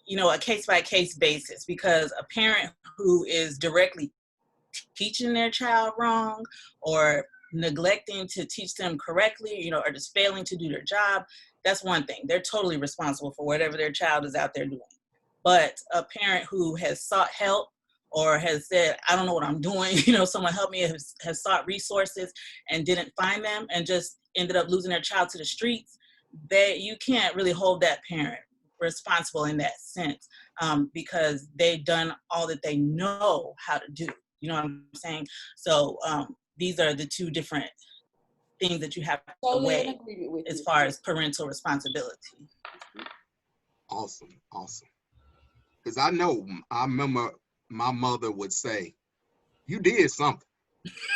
a case-by-case basis, because a parent who is directly teaching their child wrong or neglecting to teach them correctly, or just failing to do their job, that's one thing. They're totally responsible for whatever their child is out there doing. But a parent who has sought help or has said, I don't know what I'm doing, someone help me, has sought resources and didn't find them and just ended up losing their child to the streets, you can't really hold that parent responsible in that sense, because they've done all that they know how to do. You know what I'm saying? So these are the two different things that you have to weigh as far as parental responsibility. Awesome. Because I remember my mother would say, you did something.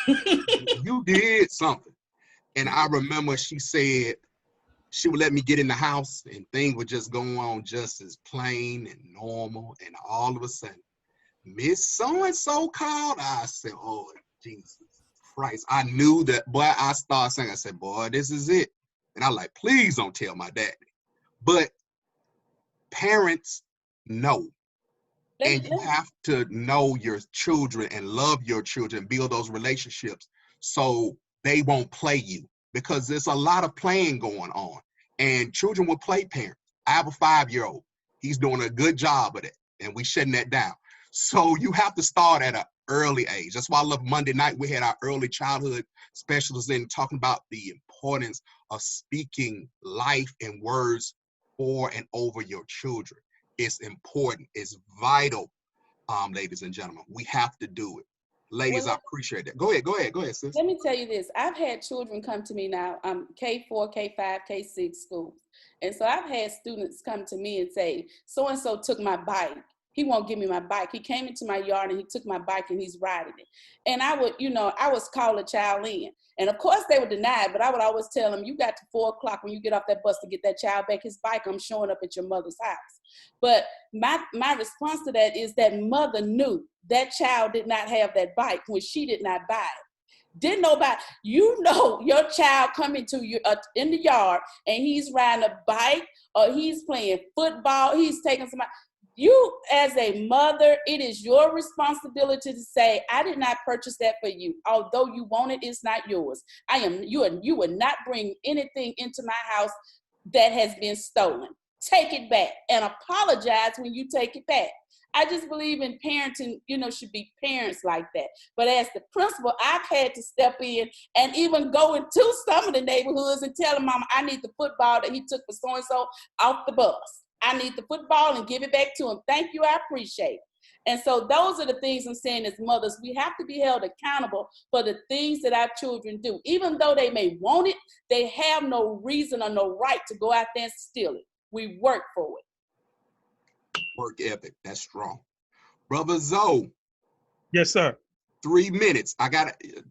You did something. And I remember she said, she would let me get in the house and things would just go on just as plain and normal. And all of a sudden, Miss So-and-so called. I said, oh, Jesus Christ. I knew that, boy, I started saying, I said, boy, this is it. And I like, please don't tell my daddy. But parents know. And you have to know your children and love your children, build those relationships so they won't play you, because there's a lot of playing going on. And children will play parents. I have a 5-year-old. He's doing a good job of it, and we shutting that down. So you have to start at an early age. That's why I love Monday night. We had our early childhood specialists in talking about the importance of speaking life and words for and over your children. It's important. It's vital, ladies and gentlemen. We have to do it. Ladies, I appreciate that. Go ahead, sis. Let me tell you this. I've had children come to me now, K4, K5, K6 schools. And so I've had students come to me and say, so-and-so took my bike He won't give me my bike. He came into my yard and he took my bike and he's riding it. And I would, I was call a child in. And of course they would deny it, but I would always tell them, you got to 4 o'clock when you get off that bus to get that child back his bike. I'm showing up at your mother's house. But my response to that is that mother knew that child did not have that bike when she did not buy it. Didn't nobody, your child coming to you in the yard and he's riding a bike or he's playing football, he's taking somebody. You as a mother, it is your responsibility to say, I did not purchase that for you. Although you want it, it's not yours. You would not bring anything into my house that has been stolen. Take it back and apologize when you take it back. I just believe in parenting, should be parents like that. But as the principal, I've had to step in and even go into some of the neighborhoods and tell them, Mama, I need the football that he took for so-and-so off the bus. I need the football and give it back to him. Thank you, I appreciate it. And so those are the things I'm saying as mothers. We have to be held accountable for the things that our children do. Even though they may want it, they have no reason or no right to go out there and steal it. We work for it. Work ethic, that's strong. Brother Zoe. Yes, sir. 3 minutes.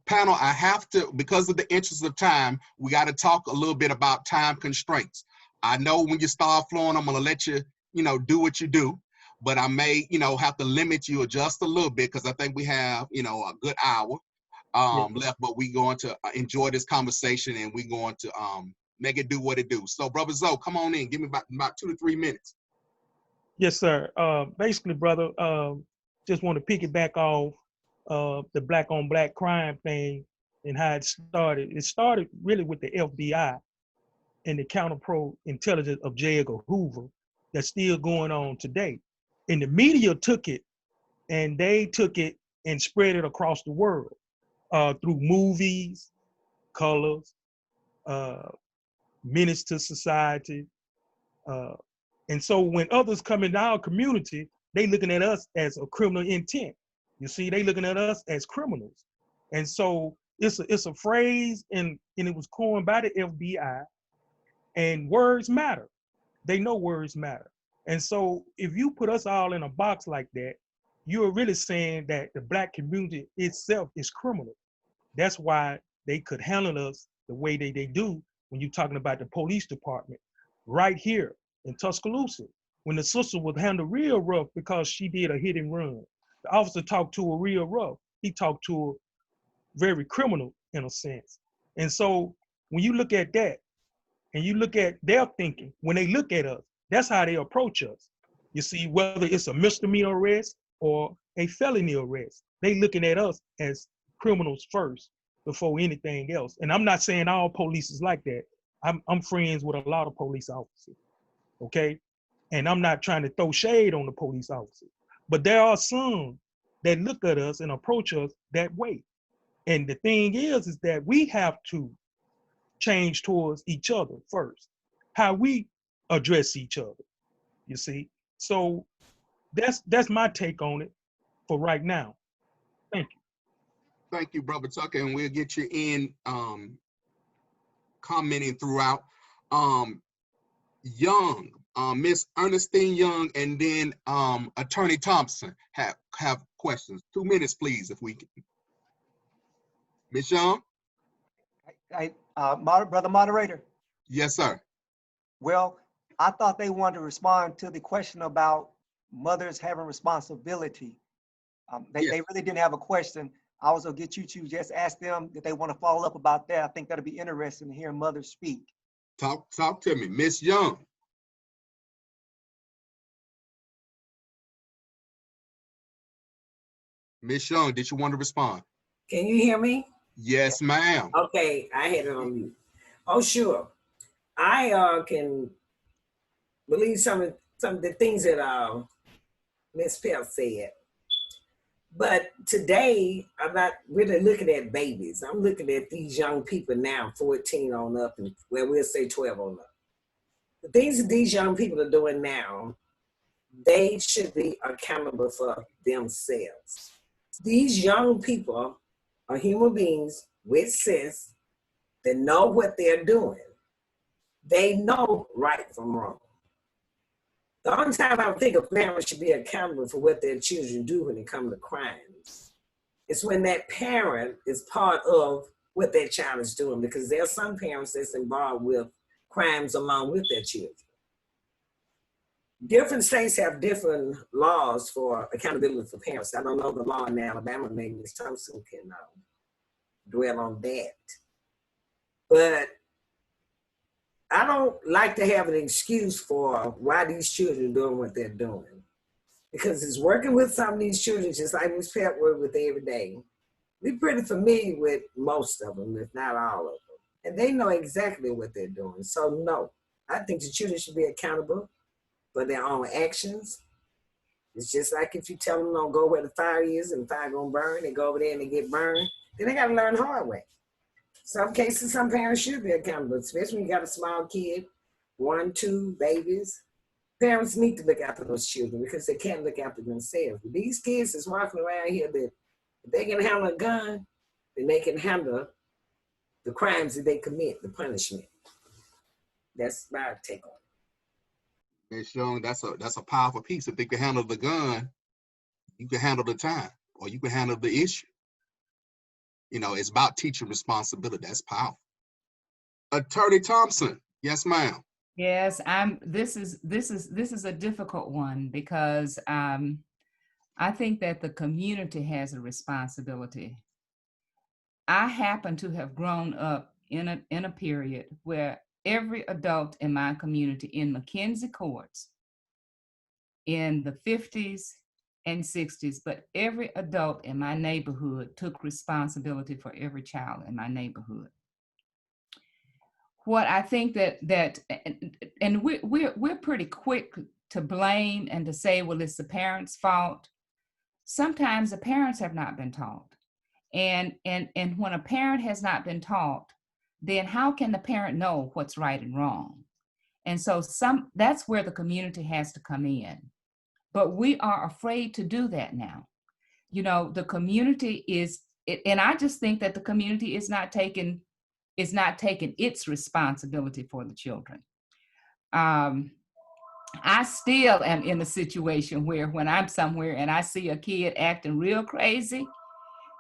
Panel, I have to, because of the interest of time, we got to talk a little bit about time constraints. I know when you start flowing, I'm going to let you, do what you do, but I may, have to limit you just a little bit because I think we have, a good hour left, but we're going to enjoy this conversation and we're going to make it do what it do. So, Brother Zoe, come on in. Give me about 2 to 3 minutes. Yes, sir. Basically, brother, just want to piggyback off the black on black crime thing and how it started. It started really with the FBI and the counter-pro intelligence of J. Edgar Hoover that's still going on today. And the media took it and spread it across the world through movies, colors, menace to society. And so when others come in our community, they looking at us as a criminal intent. You see, they looking at us as criminals. And so it's a phrase and it was coined by the FBI. And words matter. They know words matter. And so if you put us all in a box like that, you're really saying that the black community itself is criminal. That's why they could handle us the way they do when you're talking about the police department. Right here in Tuscaloosa, when the sister was handled real rough because she did a hit and run. The officer talked to her real rough. He talked to her very criminal in a sense. And so when you look at that, and you look at their thinking, when they look at us, that's how they approach us. You see, whether it's a misdemeanor arrest or a felony arrest, they looking at us as criminals first before anything else. And I'm not saying all police is like that. I'm friends with a lot of police officers, okay? And I'm not trying to throw shade on the police officers, but there are some that look at us and approach us that way. And the thing is that we have to change towards each other first, how we address each other, you see. So that's my take on it for right now. Thank you. Thank you, Brother Tucker, and we'll get you in commenting throughout. Young, Miss Ernestine Young, and then Attorney Thompson have questions. 2 minutes, please, if we can. Miss Young? Brother Moderator. Yes, sir. Well, I thought they wanted to respond to the question about mothers having responsibility. They really didn't have a question. I was gonna get you to just ask them if they want to follow up about that. I think that'll be interesting to hear mothers speak. Talk to me, Miss Young. Miss Young, did you want to respond? Can you hear me? Yes, ma'am. Okay, I had it on mute. Oh, sure. I can believe some of the things that Ms. Pell said. But today, I'm not really looking at babies. I'm looking at these young people now, 14 on up, and we'll say 12 on up. The things that these young people are doing now, they should be accountable for themselves. These young people are human beings with sense that know what they're doing. They know right from wrong. The only time I think a parent should be accountable for what their children do when it comes to crimes is when that parent is part of what their child is doing, because there are some parents that's involved with crimes along with their children. Different states have different laws for accountability for parents. I don't know the law in Alabama. Maybe Ms. Thompson can dwell on that. But I don't like to have an excuse for why these children are doing what they're doing, because it's working with some of these children, just like Ms. Pet work with every day. We're pretty familiar with most of them, if not all of them. And they know exactly what they're doing. So no, I think the children should be accountable for their own actions. It's just like if you tell them don't go where the fire is and the fire gonna burn, they go over there and they get burned, then they gotta learn the hard way. Some cases, some parents should be accountable, especially when you got a small kid, 1, 2 babies. Parents need to look after those children because they can't look after themselves. But these kids is walking around here that if they can handle a gun, then they can handle the crimes that they commit, the punishment. That's my take on it. And Sean, that's a powerful piece. If they can handle the gun, you can handle the time, or you can handle the issue. You know, it's about teaching responsibility. That's powerful. Attorney Thompson, yes, ma'am. Yes, this is a difficult one because I think that the community has a responsibility. I happen to have grown up in a period where every adult in my community in McKenzie courts in the 50s and 60s, but every adult in my neighborhood took responsibility for every child in my neighborhood. What I think that and we're pretty quick to blame and to say, well, it's the parents' fault. Sometimes the parents have not been taught. And when a parent has not been taught, then how can the parent know what's right and wrong? And so that's where the community has to come in. But we are afraid to do that now. You know, the community is, and I just think that the community is not taking its responsibility for the children. I still am in a situation where when I'm somewhere and I see a kid acting real crazy,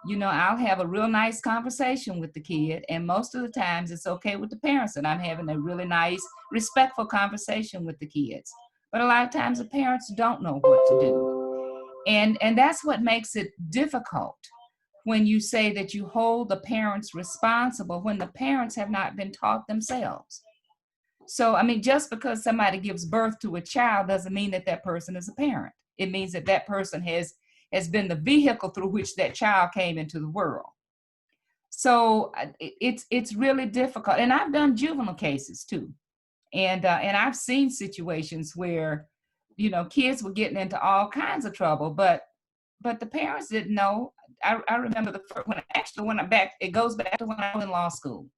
you know, I'll have a real nice conversation with the kid. And most of the times it's okay with the parents and I'm having a really nice, respectful conversation with the kids. But a lot of times the parents don't know what to do. And that's what makes it difficult when you say that you hold the parents responsible when the parents have not been taught themselves. So, I mean, just because somebody gives birth to a child doesn't mean that that person is a parent. It means that that person has been the vehicle through which that child came into the world. So it's really difficult. And I've done juvenile cases too. And I've seen situations where, you know, kids were getting into all kinds of trouble, but the parents didn't know. I remember it goes back to when I was in law school.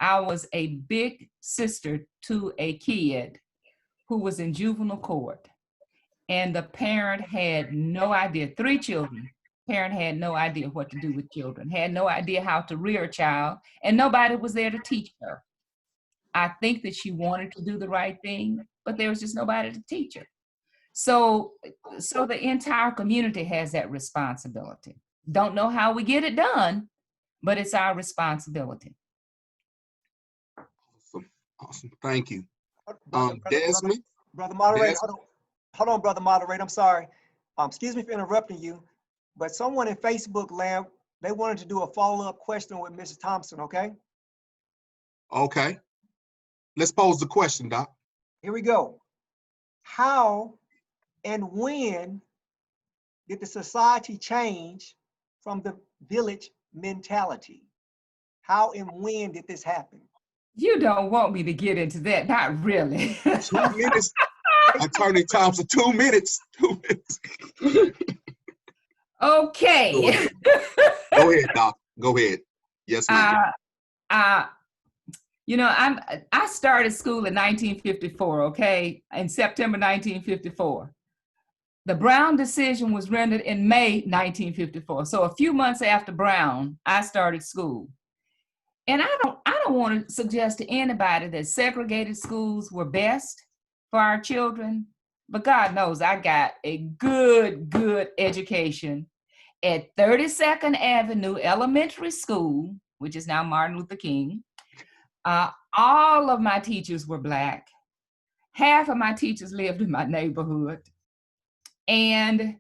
I was a big sister to a kid who was in juvenile court. And the parent had no idea, 3 children. Parent had no idea what to do with children, had no idea how to rear a child, and nobody was there to teach her. I think that she wanted to do the right thing, but there was just nobody to teach her. So the entire community has that responsibility. Don't know how we get it done, but it's our responsibility. Awesome. Thank you. Desmond? Brother Moderator, hold on, Brother Moderator, I'm sorry. Excuse me for interrupting you, but someone in Facebook land, they wanted to do a follow-up question with Mrs. Thompson, okay? Okay. Let's pose the question, Doc. Here we go. How and when did the society change from the village mentality? How and when did this happen? You don't want me to get into that, not really. 2 minutes. Attorney Thompson, 2 minutes. 2 minutes. Okay. Go ahead, Doc. Go ahead. Yes, ma'am. You know, I started school in 1954, okay? In September 1954. The Brown decision was rendered in May 1954. So a few months after Brown, I started school. And I don't want to suggest to anybody that segregated schools were best for our children. But God knows I got a good education at 32nd Avenue Elementary School, which is now Martin Luther King. All of my teachers were Black. Half of my teachers lived in my neighborhood. And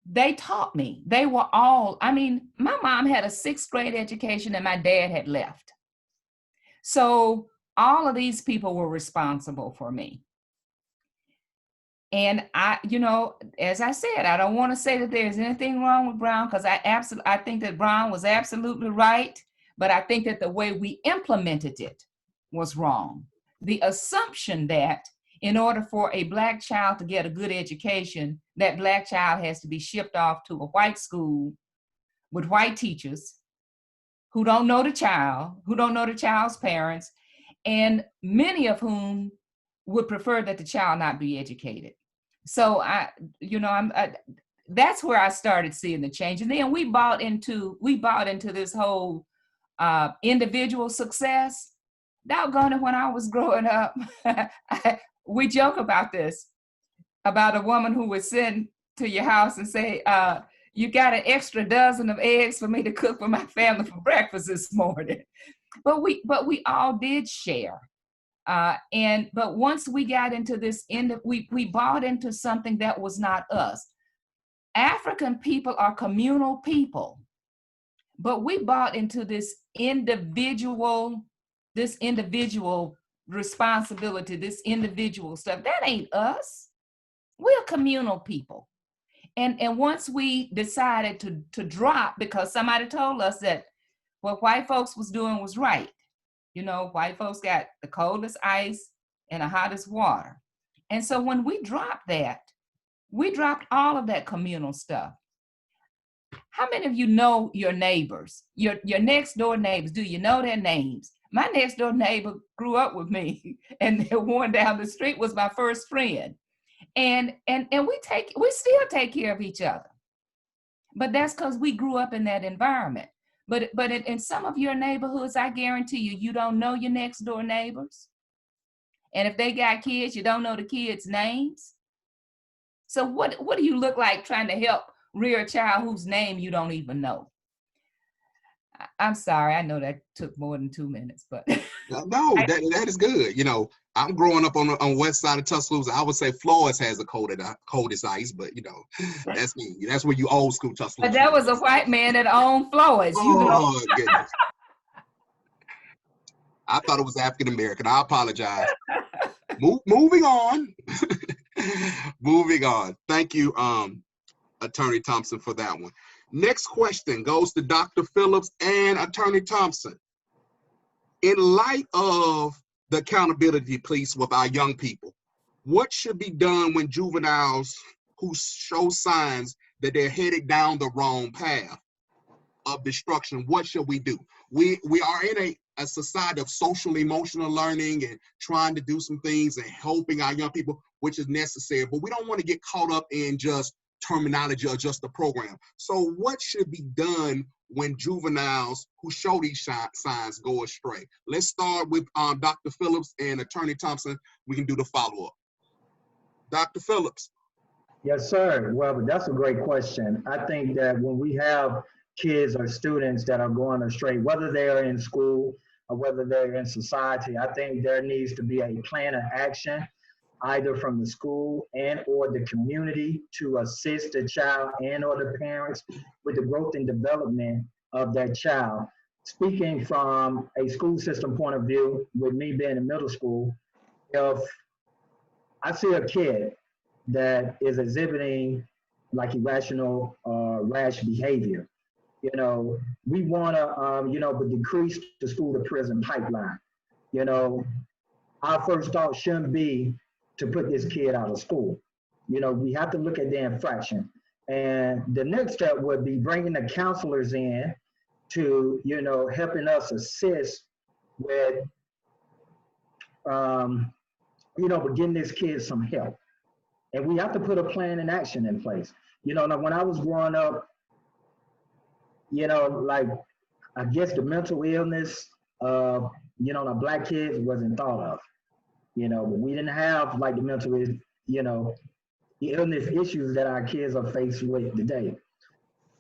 they taught me. They were all, I mean, my mom had a 6th grade education and my dad had left. So all of these people were responsible for me. And I, you know, as I said, I don't want to say that there's anything wrong with Brown, because I think that Brown was absolutely right, but I think that the way we implemented it was wrong. The assumption that in order for a Black child to get a good education, that Black child has to be shipped off to a white school with white teachers who don't know the child, who don't know the child's parents, and many of whom would prefer that the child not be educated. So that's where I started seeing the change. And then we bought into this whole individual success. Doggone it, when I was growing up, we joke about this, about a woman who would send to your house and say, you got an extra dozen of eggs for me to cook for my family for breakfast this morning. But we all did share. But once we got into this we bought into something that was not us. African people are communal people, but we bought into this individual responsibility, this individual stuff. That ain't us. We're communal people. And once we decided to drop, because somebody told us that what white folks was doing was right. You know, white folks got the coldest ice and the hottest water. And so when we dropped that, we dropped all of that communal stuff. How many of you know your neighbors, your next door neighbors? Do you know their names? My next door neighbor grew up with me, and the one down the street was my first friend. And we still take care of each other. But that's because we grew up in that environment. But in some of your neighborhoods, I guarantee you don't know your next door neighbors. And if they got kids, you don't know the kids' names. So what do you look like trying to help rear a child whose name you don't even know? I'm sorry, I know that took more than 2 minutes, but no, that is good. You know, I'm growing up on west side of Tuscaloosa. I would say Flores has the coldest ice, but you know, that's me. That's where you old school Tuscaloosa. But that was a white man that owned Flores. Oh goodness. I thought it was African American. I apologize. Moving on. Moving on. Thank you, Attorney Thompson, for that one. Next question goes to Dr. Phillips and Attorney Thompson. In light of the accountability piece with our young people, what should be done when juveniles who show signs that they're headed down the wrong path of destruction? What should we do? We are in a society of social emotional learning and trying to do some things and helping our young people, which is necessary, but we don't want to get caught up in just terminology or just the program. So what should be done when juveniles who show these signs go astray? Let's start with Dr. Phillips and Attorney Thompson. We can do the follow-up. Dr. Phillips. Yes, sir. Well, that's a great question. I think that when we have kids or students that are going astray, whether they're in school or whether they're in society, I think there needs to be a plan of action, either from the school and or the community, to assist the child and or the parents with the growth and development of that child. Speaking from a school system point of view, with me being in middle school, if I see a kid that is exhibiting like irrational rash behavior, you know, we want to, decrease the school to prison pipeline. You know, our first thought shouldn't be to put this kid out of school. You know, we have to look at the infraction. And the next step would be bringing the counselors in to, helping us assist with, but getting this kid some help. And we have to put a plan and action in place. Now when I was growing up, like, I guess the mental illness the Black kids wasn't thought of. But we didn't have like the mental illness issues that our kids are faced with today.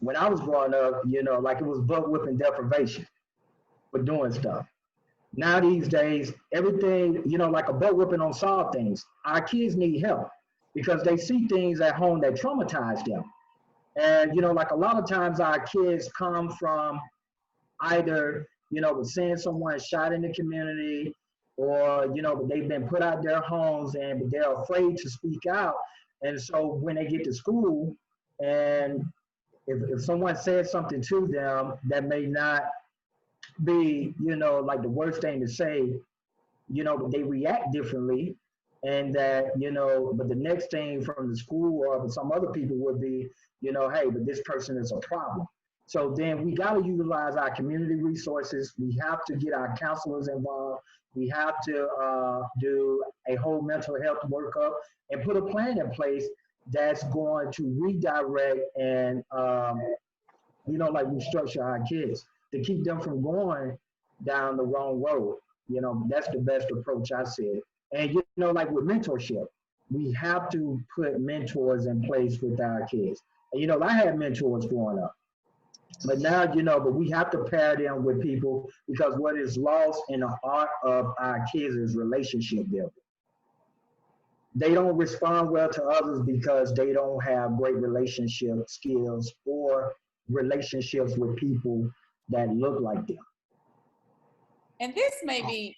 When I was growing up, like it was butt whipping deprivation for doing stuff. Now these days, everything, like a butt whipping don't solve things. Our kids need help because they see things at home that traumatize them. And, like a lot of times our kids come from either, seeing someone shot in the community or, they've been put out their homes and they're afraid to speak out. And so when they get to school and if someone says something to them that may not be, like the worst thing to say, they react differently. And that, but the next thing from the school or some other people would be, hey, but this person is a problem. So then we got to utilize our community resources. We have to get our counselors involved. We have to do a whole mental health workup and put a plan in place that's going to redirect and, like restructure our kids to keep them from going down the wrong road. That's the best approach I said. And, like with mentorship, we have to put mentors in place with our kids. And, I had mentors growing up. But now, but we have to pair them with people because what is lost in the art of our kids is relationship building. They don't respond well to others because they don't have great relationship skills or relationships with people that look like them. And this may be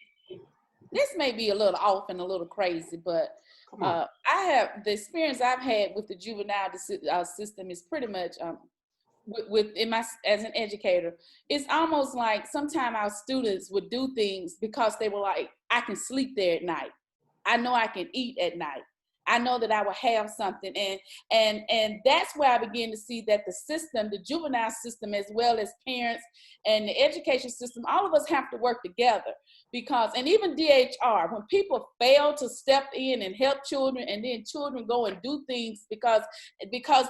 a little off and a little crazy, but I have the experience I've had with the juvenile system is pretty much as an educator. It's almost like sometimes our students would do things because they were like, I can sleep there at night. I know I can eat at night. I know that I will have something. And that's where I begin to see that the system, the juvenile system, as well as parents and the education system, all of us have to work together because, and even DHR, when people fail to step in and help children and then children go and do things because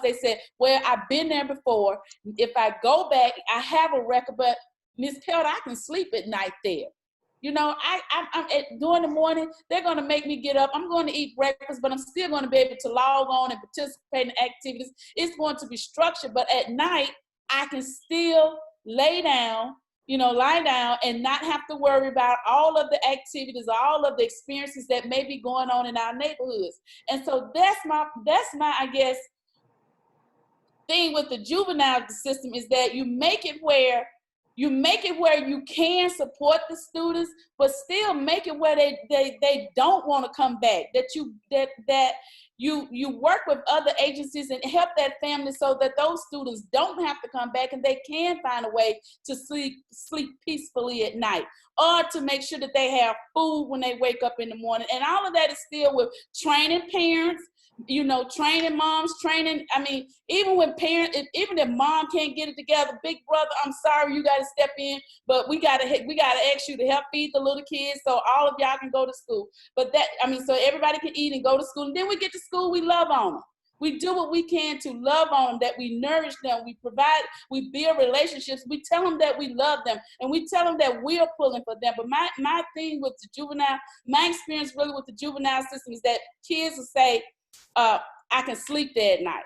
they said, well, I've been there before. If I go back, I have a record, but Ms. Pelt, I can sleep at night there. I'm during the morning, they're going to make me get up. I'm going to eat breakfast, but I'm still going to be able to log on and participate in activities. It's going to be structured, but at night, I can still lie down and not have to worry about all of the activities, all of the experiences that may be going on in our neighborhoods. And so that's my, I guess, thing with the juvenile system is that you make it where you can support the students, but still make it where they don't want to come back. That you work with other agencies and help that family so that those students don't have to come back and they can find a way to sleep peacefully at night, or to make sure that they have food when they wake up in the morning. And all of that is still with training parents, training moms, even when parents, even if mom can't get it together, big brother, I'm sorry, you got to step in, but we got to ask you to help feed the little kids so all of y'all can go to school. But so everybody can eat and go to school. And then we get to school, we love on them. We do what we can to love on them, that we nourish them, we provide, we build relationships, we tell them that we love them, and we tell them that we're pulling for them. But my thing with the juvenile, my experience really with the juvenile system is that kids will say, I can sleep there at night.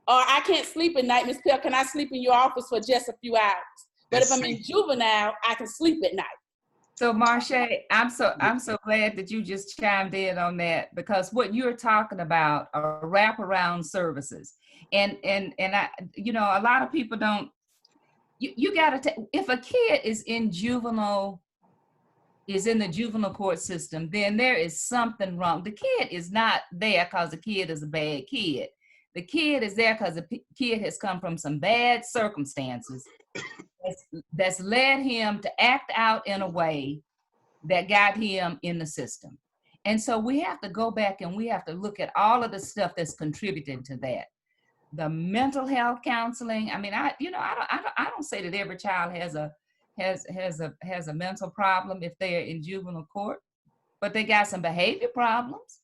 Or I can't sleep at night, Ms. Pell, can I sleep in your office for just a few hours? But if I'm in juvenile, I can sleep at night. So Marsha, I'm so glad that you just chimed in on that, because what you're talking about are wraparound services. And I, a lot of people don't, you gotta if a kid is in the juvenile court system, then there is something wrong. The kid is not there because the kid is a bad kid. The kid is there because the kid has come from some bad circumstances that's led him to act out in a way that got him in the system. And so we have to go back and we have to look at all of the stuff that's contributing to that. The mental health counseling. I don't say that every child has a mental problem if they're in juvenile court, but they got some behavior problems,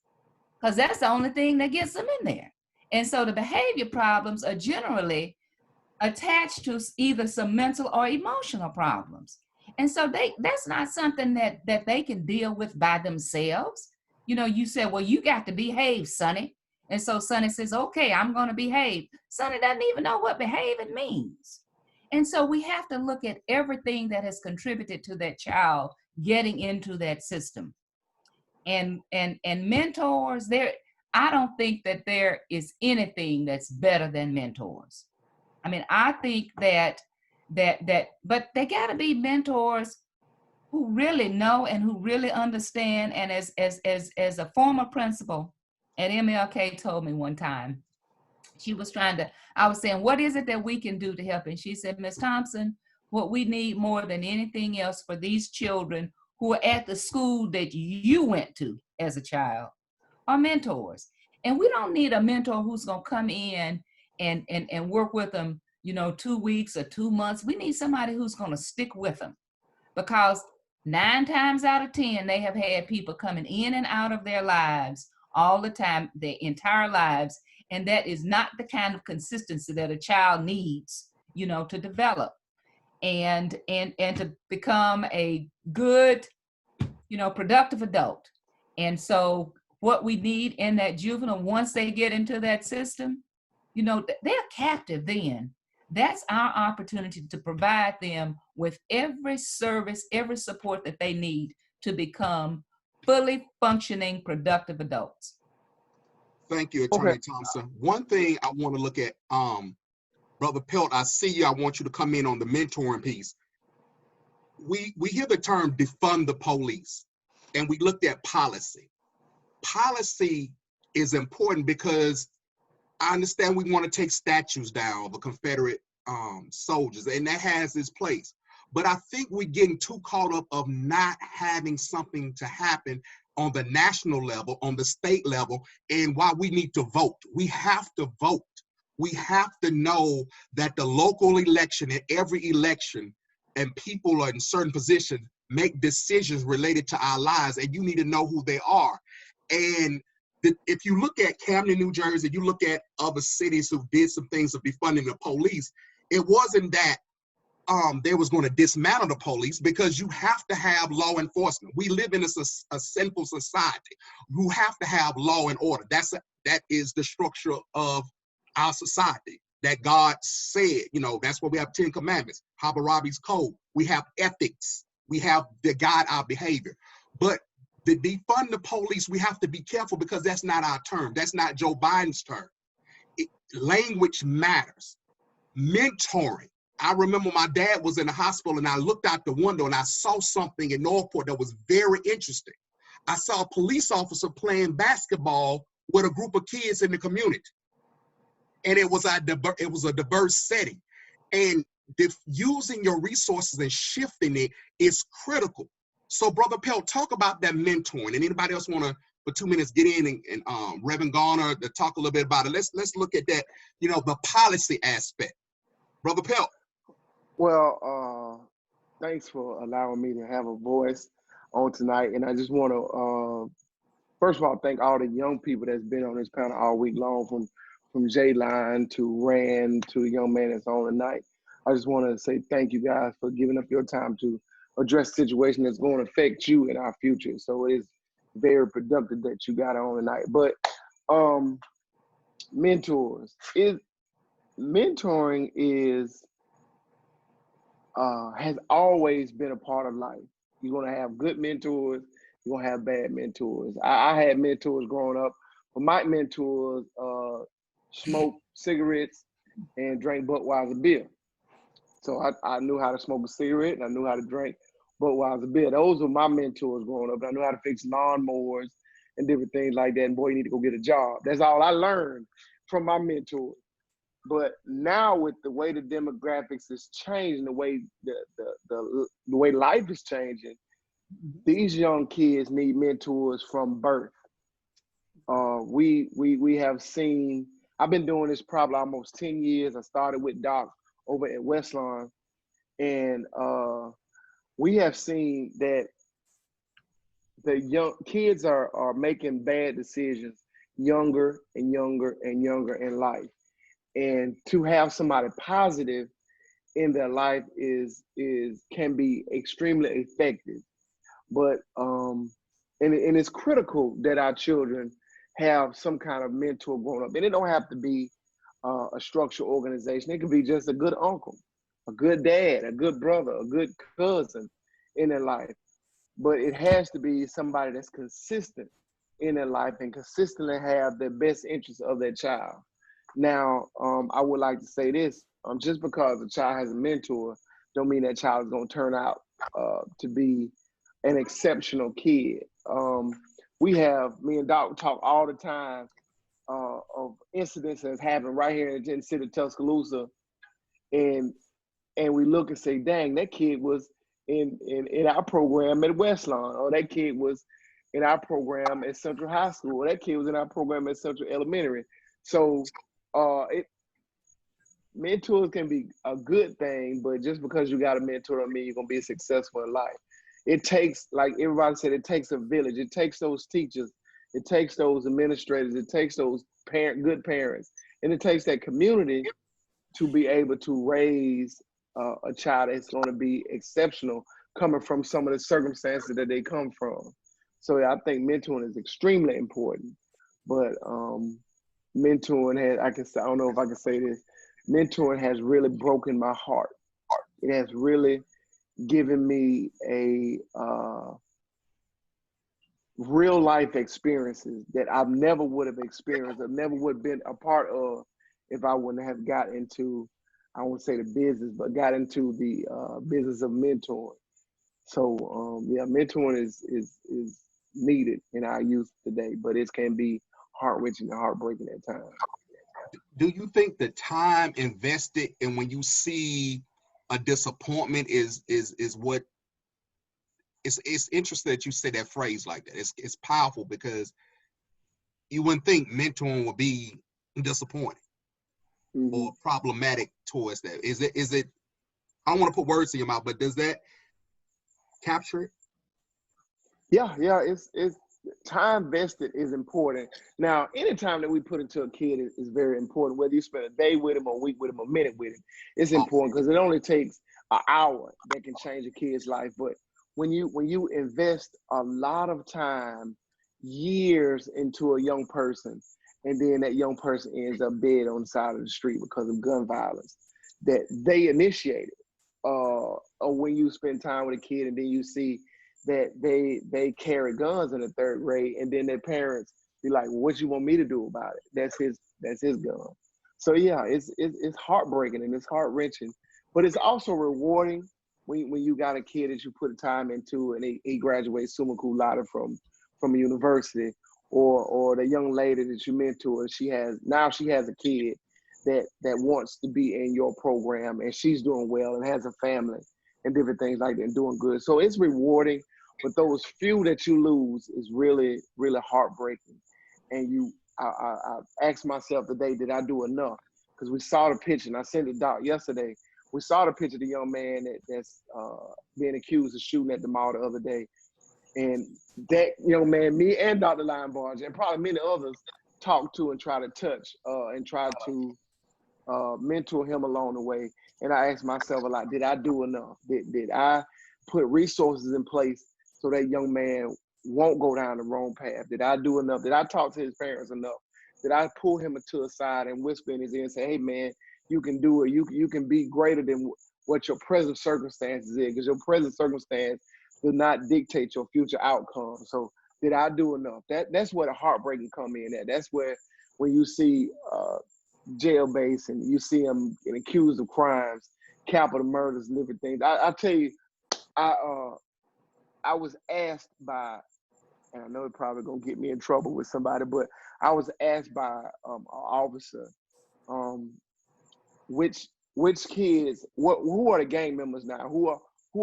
because that's the only thing that gets them in there. And so the behavior problems are generally attached to either some mental or emotional problems. And so that's not something that they can deal with by themselves. you know, you said, well, you got to behave, Sonny. And so Sonny says, okay, I'm going to behave. Sonny doesn't even know what behaving means. And so we have to look at everything that has contributed to that child getting into that system. And mentors, there, I don't think that there is anything that's better than mentors. I mean, I think that but they got to be mentors who really know and who really understand. And as a former principal at MLK told me one time, she was I was saying, what is it that we can do to help? And she said, Miss Thompson, what we need more than anything else for these children who are at the school that you went to as a child are mentors. And we don't need a mentor who's going to come in and work with them, you know, 2 weeks or 2 months. We need somebody who's going to stick with them, because 9 times out of 10, they have had people coming in and out of their lives all the time, their entire lives. And that is not the kind of consistency that a child needs, you know, to develop and to become a good, you know, productive adult. And so what we need in that juvenile, once they get into that system, you know, they're captive then. That's our opportunity to provide them with every service, every support that they need to become fully functioning, productive adults. Thank you, Attorney Thompson. One thing I want to look at, Brother Pelt, I see you. I want you to come in on the mentoring piece. We hear the term defund the police, and we looked at policy. Policy is important because I understand we want to take statues down of the Confederate soldiers, and that has its place. But I think we're getting too caught up of not having something to happen on the national level, on the state level, and why we need to vote. We have to vote. We have to know that the local election and every election and people are in certain positions make decisions related to our lives, and you need to know who they are. And if you look at Camden, New Jersey, you look at other cities who did some things of defunding the police, it wasn't that they was going to dismantle the police, because you have to have law enforcement. We live in a sinful society. You have to have law and order. That is the structure of our society that God said, you know, that's why we have 10 commandments, Hammurabi's code. We have ethics. We have to guide our behavior. But the defund the police, we have to be careful, because that's not our term. That's not Joe Biden's term. Language matters. Mentoring. I remember my dad was in the hospital and I looked out the window and I saw something in Northport that was very interesting. I saw a police officer playing basketball with a group of kids in the community. And it was a diverse setting. And using your resources and shifting it is critical. So Brother Pelt, talk about that mentoring. And anybody else want to, for 2 minutes, get in and Reverend Garner to talk a little bit about it. Let's look at that, you know, the policy aspect. Brother Pelt. Well, thanks for allowing me to have a voice on tonight. And I just want to, first of all, thank all the young people that's been on this panel all week long, from J-Line to Rand to the young man that's on tonight. I just want to say thank you guys for giving up your time to address a situation that's going to affect you in our future. So it is very productive that you got on tonight. But mentoring has always been a part of life. You're going to have good mentors. You're going to have bad mentors. I had mentors growing up, but my mentors smoked cigarettes and drank Budweiser beer. So I knew how to smoke a cigarette and I knew how to drink Budweiser beer. Those were my mentors growing up. I knew how to fix lawnmowers and different things like that. And boy, you need to go get a job. That's all I learned from my mentors. But now with the way the demographics is changing, the way the way life is changing, these young kids need mentors from birth. We have seen, I've been doing this probably almost 10 years. I started with Doc over at Westlawn, and we have seen that the young kids are making bad decisions younger and younger and younger in life. And to have somebody positive in their life can be extremely effective. But And it's critical that our children have some kind of mentor growing up. And it don't have to be a structured organization. It could be just a good uncle, a good dad, a good brother, a good cousin in their life. But it has to be somebody that's consistent in their life and consistently have the best interests of their child. Now, I would like to say this, just because a child has a mentor, don't mean that child is gonna turn out to be an exceptional kid. Me and Doc talk all the time of incidents that's happened right here in the city of Tuscaloosa, and we look and say, dang, that kid was in our program at Westlawn, or that kid was in our program at Central High School, or that kid was in our program at Central Elementary. So mentors can be a good thing, but just because you got a mentor don't mean you're gonna be successful in life. It takes, like everybody said, it takes a village. It takes those teachers, it takes those administrators, it takes those good parents, and it takes that community to be able to raise a child that's going to be exceptional, coming from some of the circumstances that they come from. So yeah, I think mentoring is extremely important. But mentoring I don't know if I can say this, mentoring has really broken my heart. It has really given me a real life experiences that I never would have experienced, or never would have been a part of if I wouldn't have got into, I won't say the business, but got into the business of mentoring. So yeah, mentoring is needed in our youth today, but it can be heart-wrenching and heartbreaking at times. Do you think the time invested and when you see a disappointment is what it's interesting that you say that phrase like that. It's powerful, because you wouldn't think mentoring would be disappointing or problematic towards that. Is it I don't want to put words in your mouth, but does that capture it? Yeah, it's time vested is important. Now, any time that we put into a kid is very important, whether you spend a day with him, or a week with him, a minute with him. It's important because it only takes an hour that can change a kid's life. But when you invest a lot of time, years into a young person, and then that young person ends up dead on the side of the street because of gun violence that they initiated, or when you spend time with a kid and then you see that they carry guns in the third grade, and then their parents be like, well, what you want me to do about it? That's his gun. So yeah, it's heartbreaking and it's heart-wrenching, but it's also rewarding when you got a kid that you put time into and he graduates summa cum laude from a university, or the young lady that you mentor, she has a kid that wants to be in your program, and she's doing well and has a family and different things like that and doing good. So it's rewarding, but those few that you lose is really, really heartbreaking. And I asked myself today, did I do enough? Because we saw the picture, and I sent it Doc yesterday. We saw the picture of the young man that's being accused of shooting at the mall the other day. And that young man, me and Dr. Linebarge, and probably many others, talked to and try to touch and try to mentor him along the way. And I asked myself a lot, did I do enough? Did I put resources in place so that young man won't go down the wrong path? Did I do enough? Did I talk to his parents enough? Did I pull him to a side and whisper in his ear and say, hey man, you can do it. You can be greater than what your present circumstances is, because your present circumstance does not dictate your future outcome. So did I do enough? That's where the heartbreaking come in at. That's where when you see jail-based and you see them getting accused of crimes, capital murders and different things. I tell you, I was asked by, and I know it probably gonna get me in trouble with somebody, but I was asked by an officer, which kids, who are the gang members now? Who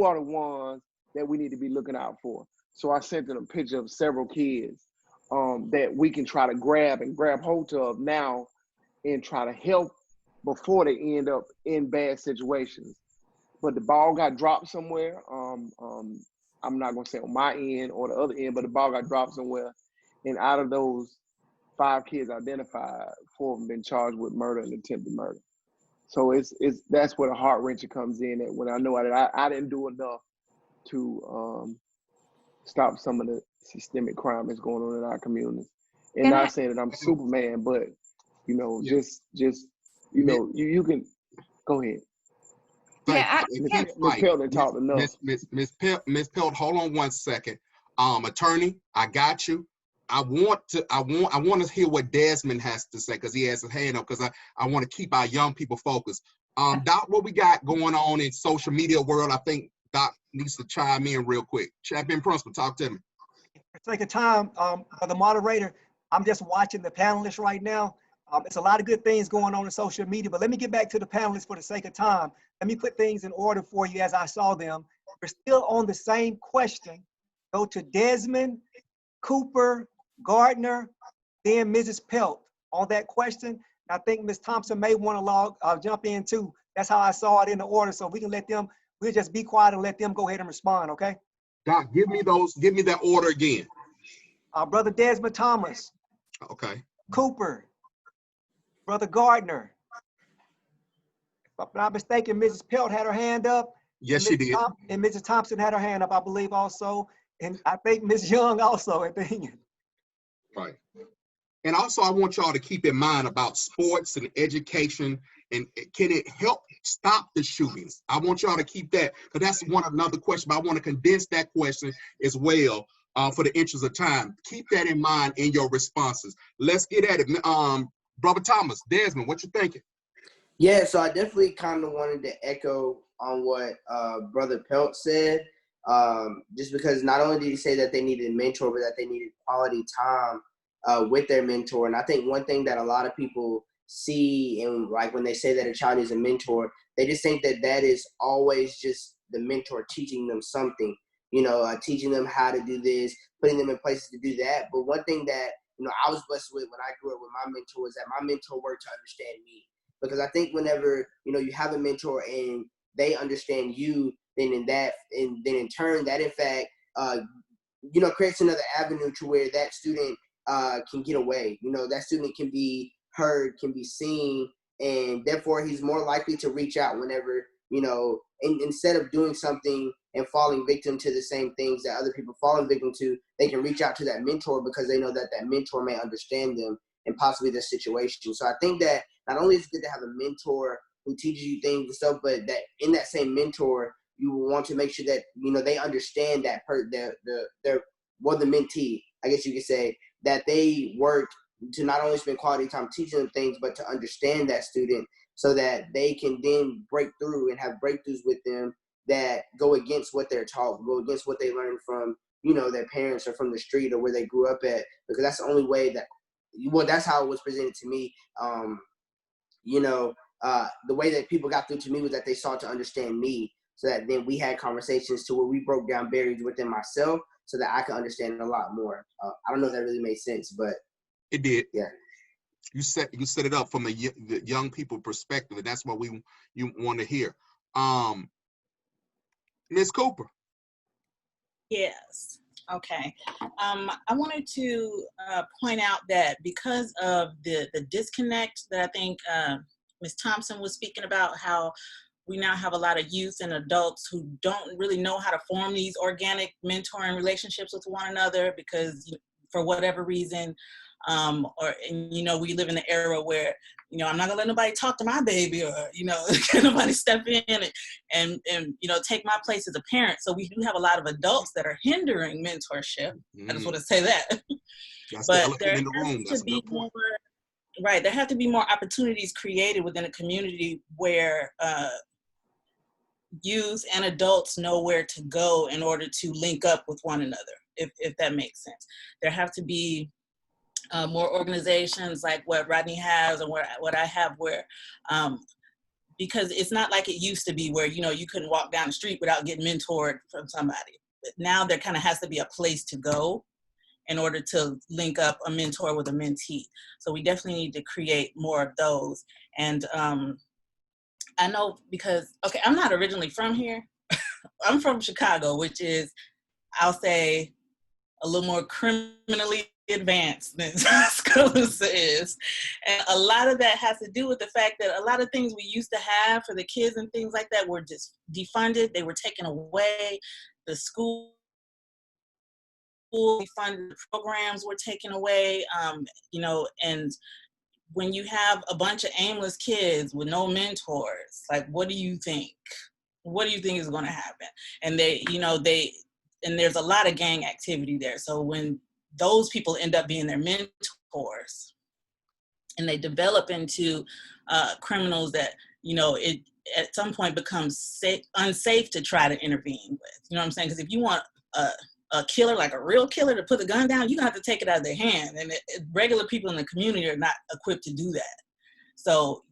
are the ones that we need to be looking out for? So I sent them a picture of several kids that we can try to grab hold of now and try to help before they end up in bad situations. But the ball got dropped somewhere. I'm not gonna say on my end or the other end, but the ball got dropped somewhere. And out of those 5 kids identified, 4 of them been charged with murder and attempted murder. So that's where the heart wrenching comes in. That when I know that I didn't do enough to stop some of the systemic crime that's going on in our community. And Can not I? saying that I'm Superman, but you know, Yeah. just you know, you can go ahead. Thank Yeah, you. And I, keep it Miss light. Pelton talked enough. Miss Pelt, hold on one second. Attorney, I got you. I want to hear what Desmond has to say because he has his hand up because I want to keep our young people focused. Doc, what we got going on in social media world? I think Doc needs to chime in real quick. Champion Principal, talk to me. For sake of time, for the moderator, I'm just watching the panelists right now. It's a lot of good things going on in social media, but let me get back to the panelists for the sake of time. Let me put things in order for you as I saw them. We're still on the same question. Go to Desmond, Cooper, Gardner, then Mrs. Pelt on that question. I think Ms. Thompson may want to jump in too. That's how I saw it in the order. So we can let them, we'll just be quiet and let them go ahead and respond, okay? Doc, give me that order again. Brother Desmond Thomas, Okay. Cooper, Brother Gardner. If I'm not mistaken, Mrs. Pelt had her hand up. Yes, she did. And Mrs. Thompson had her hand up, I believe also. And I think Ms. Young also, I think. Right. And also, I want y'all to keep in mind about sports and education, and can it help stop the shootings? I want y'all to keep that, because that's another question, but I want to condense that question as well for the interest of time. Keep that in mind in your responses. Let's get at it. Brother Thomas, Desmond, what you thinking? Yeah, so I definitely kind of wanted to echo on what Brother Pelt said, just because not only did he say that they needed a mentor, but that they needed quality time with their mentor. And I think one thing that a lot of people see, and like when they say that a child is a mentor, they just think that that is always just the mentor teaching them something, teaching them how to do this, putting them in places to do that. But one thing that, I was blessed with when I grew up with my mentor was that my mentor worked to understand me. Because I think whenever, you have a mentor and they understand you, then in turn, that in fact, creates another avenue to where that student can get away. That student can be heard, can be seen, and therefore he's more likely to reach out whenever, instead of doing something and falling victim to the same things that other people falling victim to, they can reach out to that mentor because they know that that mentor may understand them and possibly their situation. So I think that not only is it good to have a mentor who teaches you things and stuff, but that in that same mentor, you will want to make sure that, they understand that the mentee, I guess you could say, that they work to not only spend quality time teaching them things, but to understand that student so that they can then break through and have breakthroughs with them that go against what they're taught, go against what they learned from, their parents or from the street or where they grew up at, because that's the only way that, that's how it was presented to me. The way that people got through to me was that they sought to understand me, so that then we had conversations to where we broke down barriers within myself so that I could understand a lot more. I don't know if that really made sense, but it did. Yeah. You set it up from the young people perspective, and that's what you want to hear. Ms. Cooper. Yes. Okay. I wanted to point out that because of the disconnect that I think Ms. Thompson was speaking about, how we now have a lot of youth and adults who don't really know how to form these organic mentoring relationships with one another because for whatever reason, we live in an era where, I'm not gonna let nobody talk to my baby or, can nobody step in and take my place as a parent. So we do have a lot of adults that are hindering mentorship. I just want to say that. That's but the there elephant in the room. has to be more, right, there have to be more opportunities created within a community where youth and adults know where to go in order to link up with one another, if that makes sense. There have to be more organizations like what Rodney has and what I have, where because it's not like it used to be where you couldn't walk down the street without getting mentored from somebody. But now there kind of has to be a place to go in order to link up a mentor with a mentee. So we definitely need to create more of those. And I know because, okay, I'm not originally from here. I'm from Chicago, which is, I'll say, a little more criminally advanced than Tuscaloosa is. And a lot of that has to do with the fact that a lot of things we used to have for the kids and things like that were just defunded. They were taken away. The school funded programs were taken away, you know, and when you have a bunch of aimless kids with no mentors, like, what do you think? What do you think is going to happen? And and there's a lot of gang activity there. So when those people end up being their mentors and they develop into criminals that, you know, it at some point becomes unsafe to try to intervene with. You know what I'm saying? Because if you want a killer, like a real killer, to put the gun down, you have to take it out of their hand. And regular people in the community are not equipped to do that. So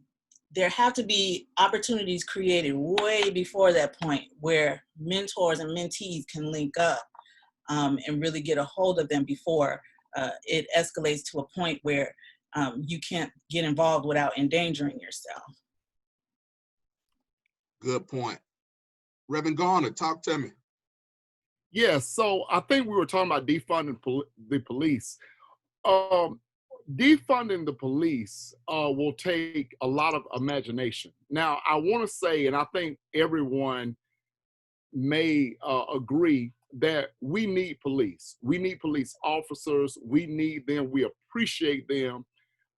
there have to be opportunities created way before that point where mentors and mentees can link up and really get a hold of them before it escalates to a point where you can't get involved without endangering yourself. Good point. Reverend Garner, talk to me. Yeah, so I think we were talking about defunding the police. Defunding the police will take a lot of imagination. Now, I want to say, and I think everyone may agree, that we need police. We need police officers. We need them. We appreciate them.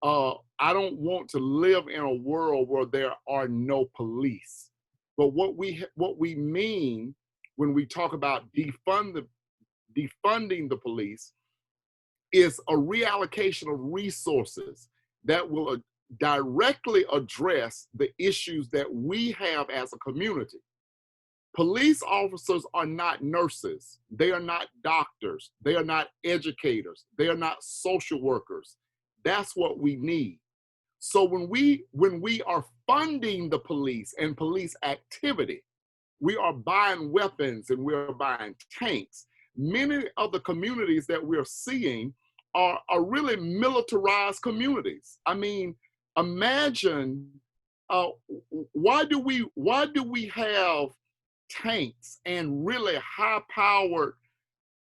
I don't want to live in a world where there are no police. But what we mean when we talk about defunding the police is a reallocation of resources that will directly address the issues that we have as a community. Police officers are not nurses. They are not doctors. They are not educators. They are not social workers. That's what we need. So when we are funding the police and police activity, we are buying weapons and we're buying tanks. Many of the communities that we're seeing are really militarized communities. I mean, imagine why do we have tanks and really high-powered,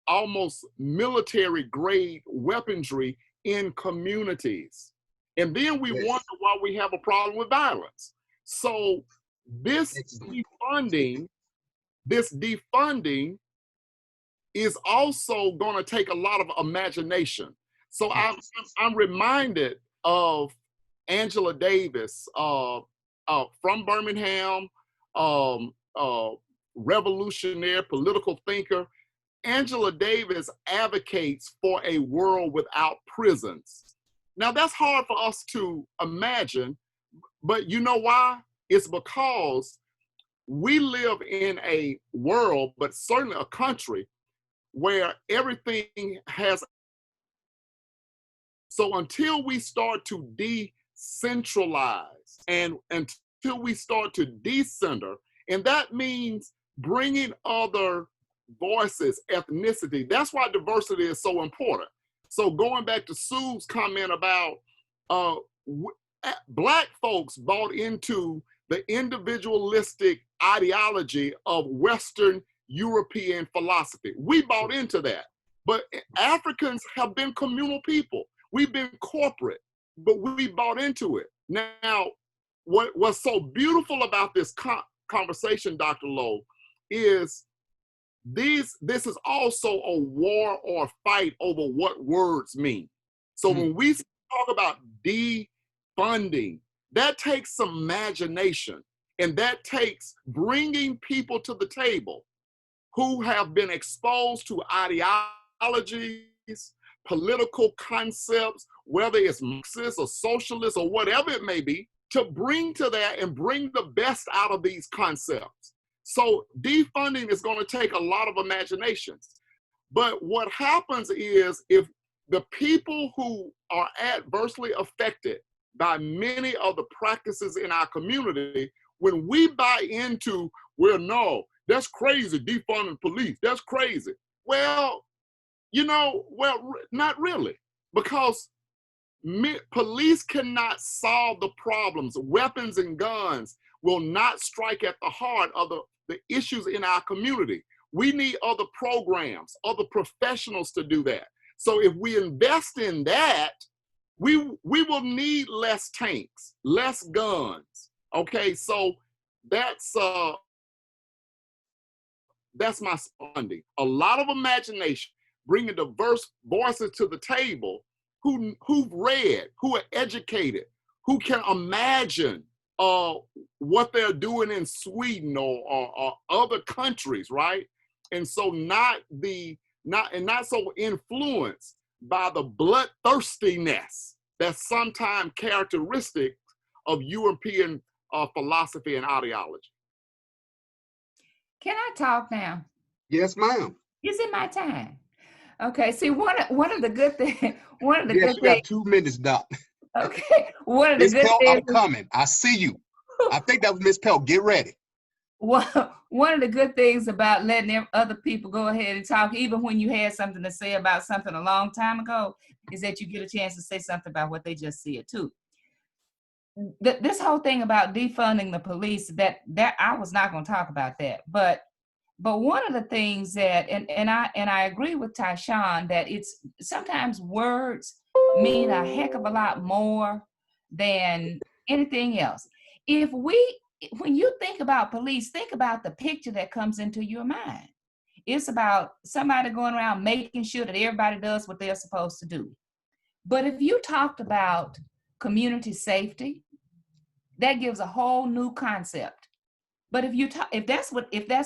almost military-grade weaponry in communities? And then we wonder why we have a problem with violence. So this defunding is also going to take a lot of imagination. So I'm reminded of Angela Davis from Birmingham, revolutionary political thinker. Angela Davis advocates for a world without prisons. Now that's hard for us to imagine, but you know why? It's because we live in a world, but certainly a country, where everything has. So until we start to decentralize and until we start to decenter, and that means bringing other voices, ethnicity. That's why diversity is so important. So going back to Sue's comment about Black folks bought into the individualistic ideology of Western European philosophy. We bought into that. But Africans have been communal people. We've been corporate, but we bought into it. Now, what's so beautiful about this conversation, Dr. Lowe, is this is also a war or a fight over what words mean. So when we talk about defunding, that takes some imagination, and that takes bringing people to the table who have been exposed to ideologies, political concepts, whether it's Marxist or socialist or whatever it may be, to bring to that and bring the best out of these concepts. So defunding is going to take a lot of imaginations. But what happens is, if the people who are adversely affected by many of the practices in our community, when we buy into, well, no, that's crazy, defunding police, that's crazy. Well, not really, because police cannot solve the problems. Weapons and guns will not strike at the heart of the issues in our community. We need other programs, other professionals to do that. So if we invest in that, we will need less tanks, less guns. Okay, so that's my funding. A lot of imagination. bringing diverse voices to the table who've read, who are educated, who can imagine what they're doing in Sweden or other countries, right? And so not so influenced by the bloodthirstiness that's sometimes characteristic of European philosophy and ideology. Can I talk now? Yes, ma'am. Is it my time? Okay. See, one of the good things. One of the Yes, good you things. got 2 minutes, Doc. Okay. One of the Miss good Pelt, things. I'm coming. I see you. I think that was Miss Pelt. Get ready. One of the good things about letting other people go ahead and talk, even when you had something to say about something a long time ago, is that you get a chance to say something about what they just said too. This whole thing about defunding the police, that I was not going to talk about that, but one of the things that, and I agree with Tyshawn that it's sometimes words mean a heck of a lot more than anything else. When you think about police, think about the picture that comes into your mind. It's about somebody going around making sure that everybody does what they're supposed to do. But if you talked about community safety, that gives a whole new concept. But if that's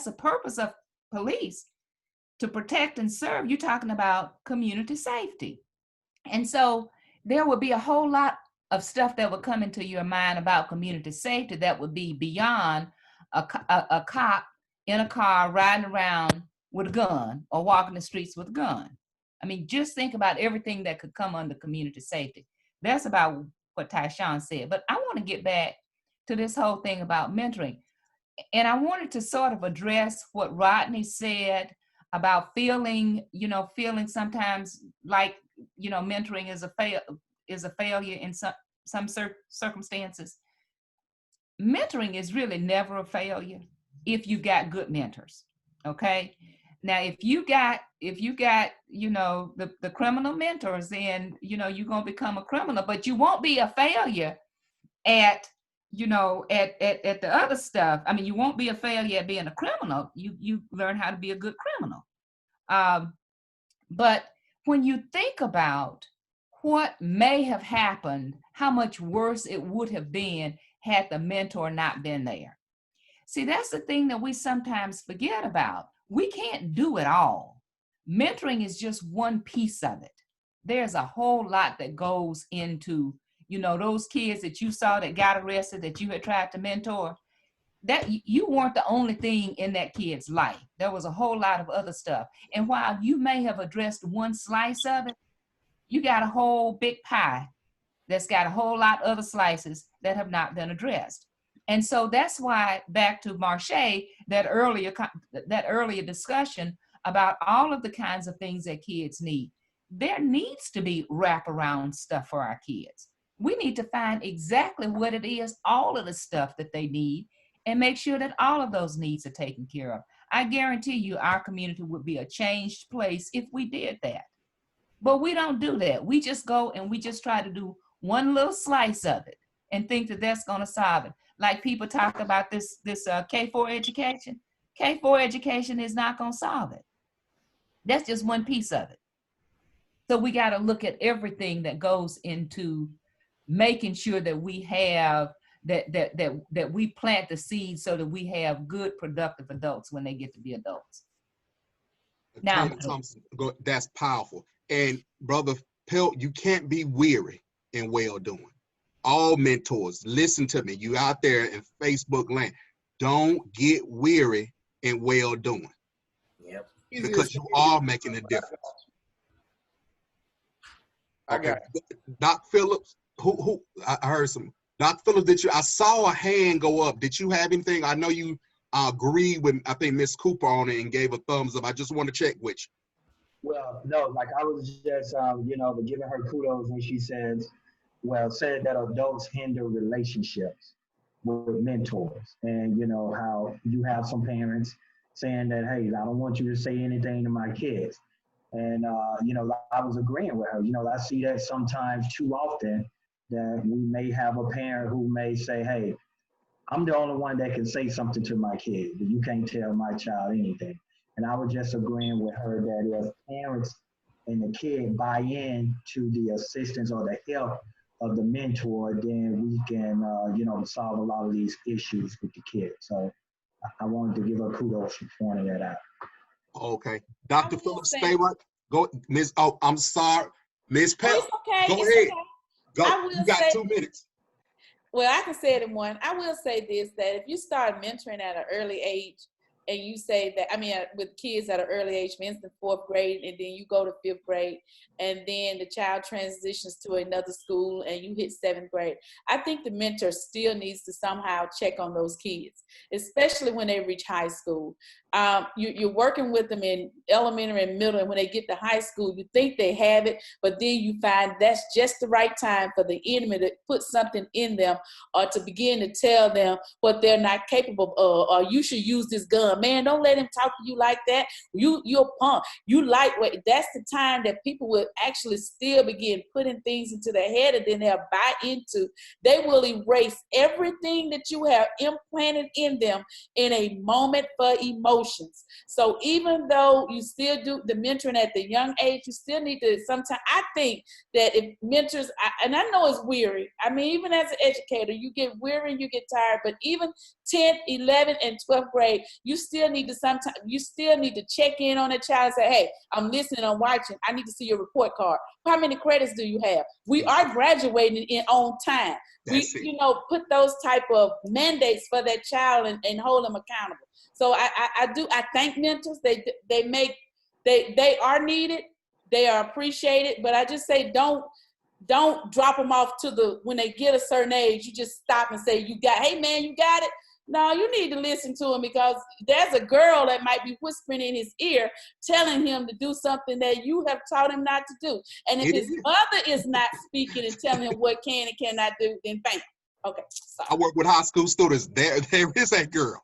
the purpose of police, to protect and serve, you're talking about community safety. And so there would be a whole lot of stuff that would come into your mind about community safety that would be beyond a cop in a car riding around with a gun or walking the streets with a gun. I mean, just think about everything that could come under community safety. That's about what Tyshawn said. But I want to get back to this whole thing about mentoring. And I wanted to sort of address what Rodney said about feeling sometimes like, mentoring is a failure in some circumstances. Mentoring is really never a failure if you got good mentors. Okay. Now, if you got, the criminal mentors, then, you're going to become a criminal, but you won't be a failure at the other stuff. I mean, you won't be a failure at being a criminal. You learn how to be a good criminal. But when you think about what may have happened, how much worse it would have been had the mentor not been there. See, that's the thing that we sometimes forget about. We can't do it all. Mentoring is just one piece of it. There's a whole lot that goes into, those kids that you saw that got arrested that you had tried to mentor, that you weren't the only thing in that kid's life. There was a whole lot of other stuff. And while you may have addressed one slice of it, you got a whole big pie that's got a whole lot of other slices that have not been addressed. And so that's why, back to Marche, that earlier discussion about all of the kinds of things that kids need. There needs to be wraparound stuff for our kids. We need to find exactly what it is, all of the stuff that they need, and make sure that all of those needs are taken care of. I guarantee you our community would be a changed place if we did that. But we don't do that. We just go and we just try to do one little slice of it and think that that's going to solve it. Like people talk about this K-4 education. K-4 education is not going to solve it. That's just one piece of it. So we got to look at everything that goes into making sure that we have that we plant the seeds so that we have good, productive adults when they get to be adults. Now, Thompson, that's powerful. And Brother Pelt, you can't be weary in well-doing. All mentors, listen to me. You out there in Facebook land, don't get weary in well-doing. Yep. Because you are making a difference. Okay. Doc Phillips, who I heard some. Doc Phillips, I saw a hand go up. Did you have anything? I know you agreed with, I think, Miss Cooper on it and gave a thumbs up. I just want to check with you. Well, no, like I was just, giving her kudos when she said that adults hinder relationships with mentors. And, how you have some parents saying that, hey, I don't want you to say anything to my kids. And, I was agreeing with her. I see that sometimes too often that we may have a parent who may say, hey, I'm the only one that can say something to my kid, but you can't tell my child anything. And I was just agreeing with her that if parents and the kid buy in to the assistance or the help of the mentor, then we can, solve a lot of these issues with the kid. So I wanted to give her kudos for pointing that out. Okay. Dr. Phillips, stay right. Go, Ms. Oh, I'm sorry. Ms. Pell, It's okay. go It's ahead. okay. Go. I will You got say, 2 minutes. well, I can say it in one. I will say this, that if you start mentoring at an early age, and you say that, with kids at an early age, for instance, 4th grade, and then you go to 5th grade, and then the child transitions to another school and you hit 7th grade, I think the mentor still needs to somehow check on those kids, especially when they reach high school. You're working with them in elementary and middle, and when they get to high school, you think they have it, but then you find that's just the right time for the enemy to put something in them, or to begin to tell them what they're not capable of, or you should use this gun. Man, don't let him talk to you like that. You're a punk. You lightweight. That's the time that people will actually still begin putting things into their head, and then they'll buy into. They will erase everything that you have implanted in them in a moment for emotions. So even though you still do the mentoring at the young age, you still need to sometimes, I think that if mentors, and I know it's weary. Even as an educator, you get weary and you get tired, but even 10th, 11th, and 12th grade, you still need to check in on a child and say, hey, I'm listening, I'm watching, I need to see your report card. How many credits do you have? We are graduating on time. Put those type of mandates for that child and hold them accountable. So I thank mentors. They are needed. They are appreciated, but I just say don't drop them off when they get a certain age, you just stop and say, hey man, you got it? No, you need to listen to him, because there's a girl that might be whispering in his ear, telling him to do something that you have taught him not to do. And if his mother is not speaking and telling him what can and cannot do, then bam. Okay, sorry. I work with high school students. There is a girl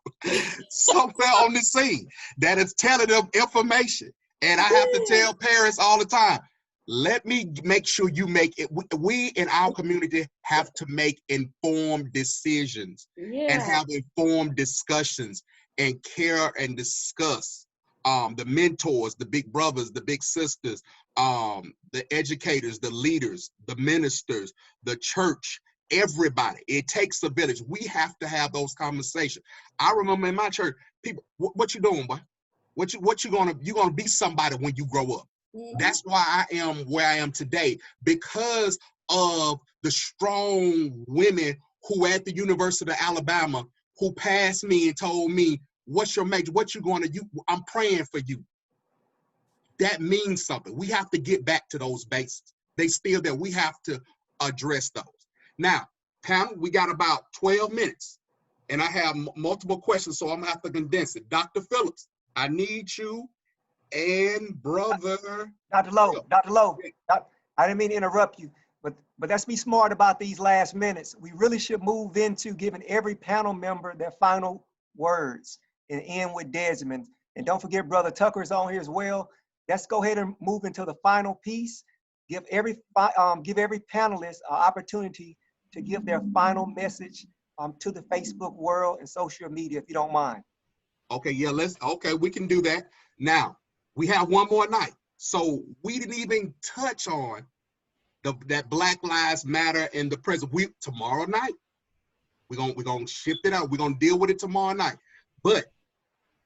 somewhere on the scene that is telling them information. And I have to tell parents all the time, let me make sure you make it. We in our community have to make informed decisions and have informed discussions and care and discuss the mentors, the big brothers, the big sisters, the educators, the leaders, the ministers, the church, everybody. It takes a village. We have to have those conversations. I remember in my church, people, what you doing, boy? You're gonna be somebody when you grow up. Mm-hmm. That's why I am where I am today, because of the strong women who at the University of Alabama who passed me and told me, what's your major? What you going to do? I'm praying for you. That means something. We have to get back to those basics. They still there. We have to address those. Now, panel, we got about 12 minutes, and I have multiple questions, so I'm gonna have to condense it. Dr. Phillips, I need you and brother. Dr. Lowe, I didn't mean to interrupt you, but let's be smart about these last minutes. We really should move into giving every panel member their final words and end with Desmond. And don't forget, Brother Tucker is on here as well. Let's go ahead and move into the final piece. Give every panelist an opportunity to give their final message to the Facebook world and social media, if you don't mind. Okay, yeah, we can do that. Now, we have one more night. So we didn't even touch on that Black Lives Matter in the present. Tomorrow night, we're gonna shift it out. We're gonna deal with it tomorrow night. But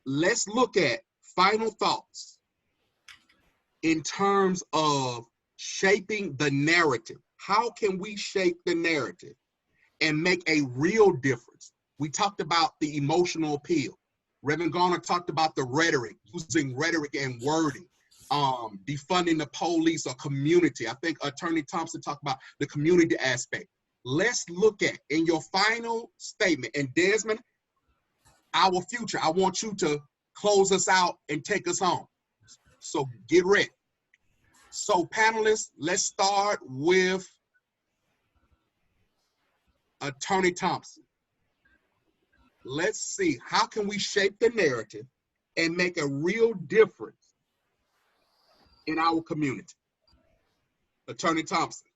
let's look at final thoughts in terms of shaping the narrative. How can we shape the narrative and make a real difference? We talked about the emotional appeal. Reverend Garner talked about the rhetoric, using rhetoric and wording, defunding the police or community. I think Attorney Thompson talked about the community aspect. Let's look at, in your final statement, and Desmond, our future, I want you to close us out and take us home. So get ready. So panelists, let's start with Attorney Thompson. Let's see, how can we shape the narrative and make a real difference in our community? Attorney Thompson.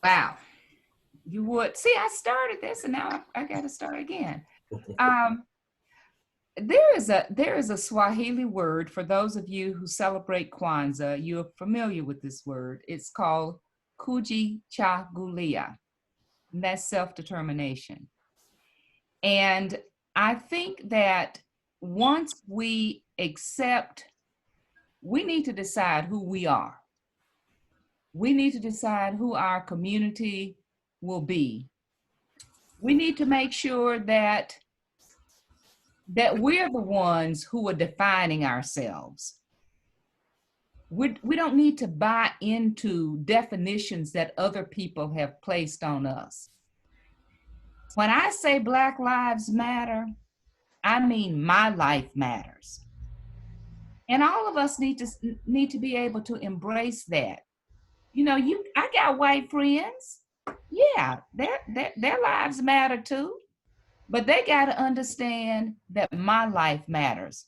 Wow. You would see, I started this and now I got to start again. There is a Swahili word for those of you who celebrate Kwanzaa. You're familiar with this word. It's called kujichagulia. And that's self-determination. And I think that once we accept, we need to decide who we are. We need to decide who our community will be. We need to make sure that we're the ones who are defining ourselves. We don't need to buy into definitions that other people have placed on us. When I say Black Lives Matter, I mean my life matters. And all of us need to be able to embrace that. You know, I got white friends. Yeah, their lives matter too. But they got to understand that my life matters.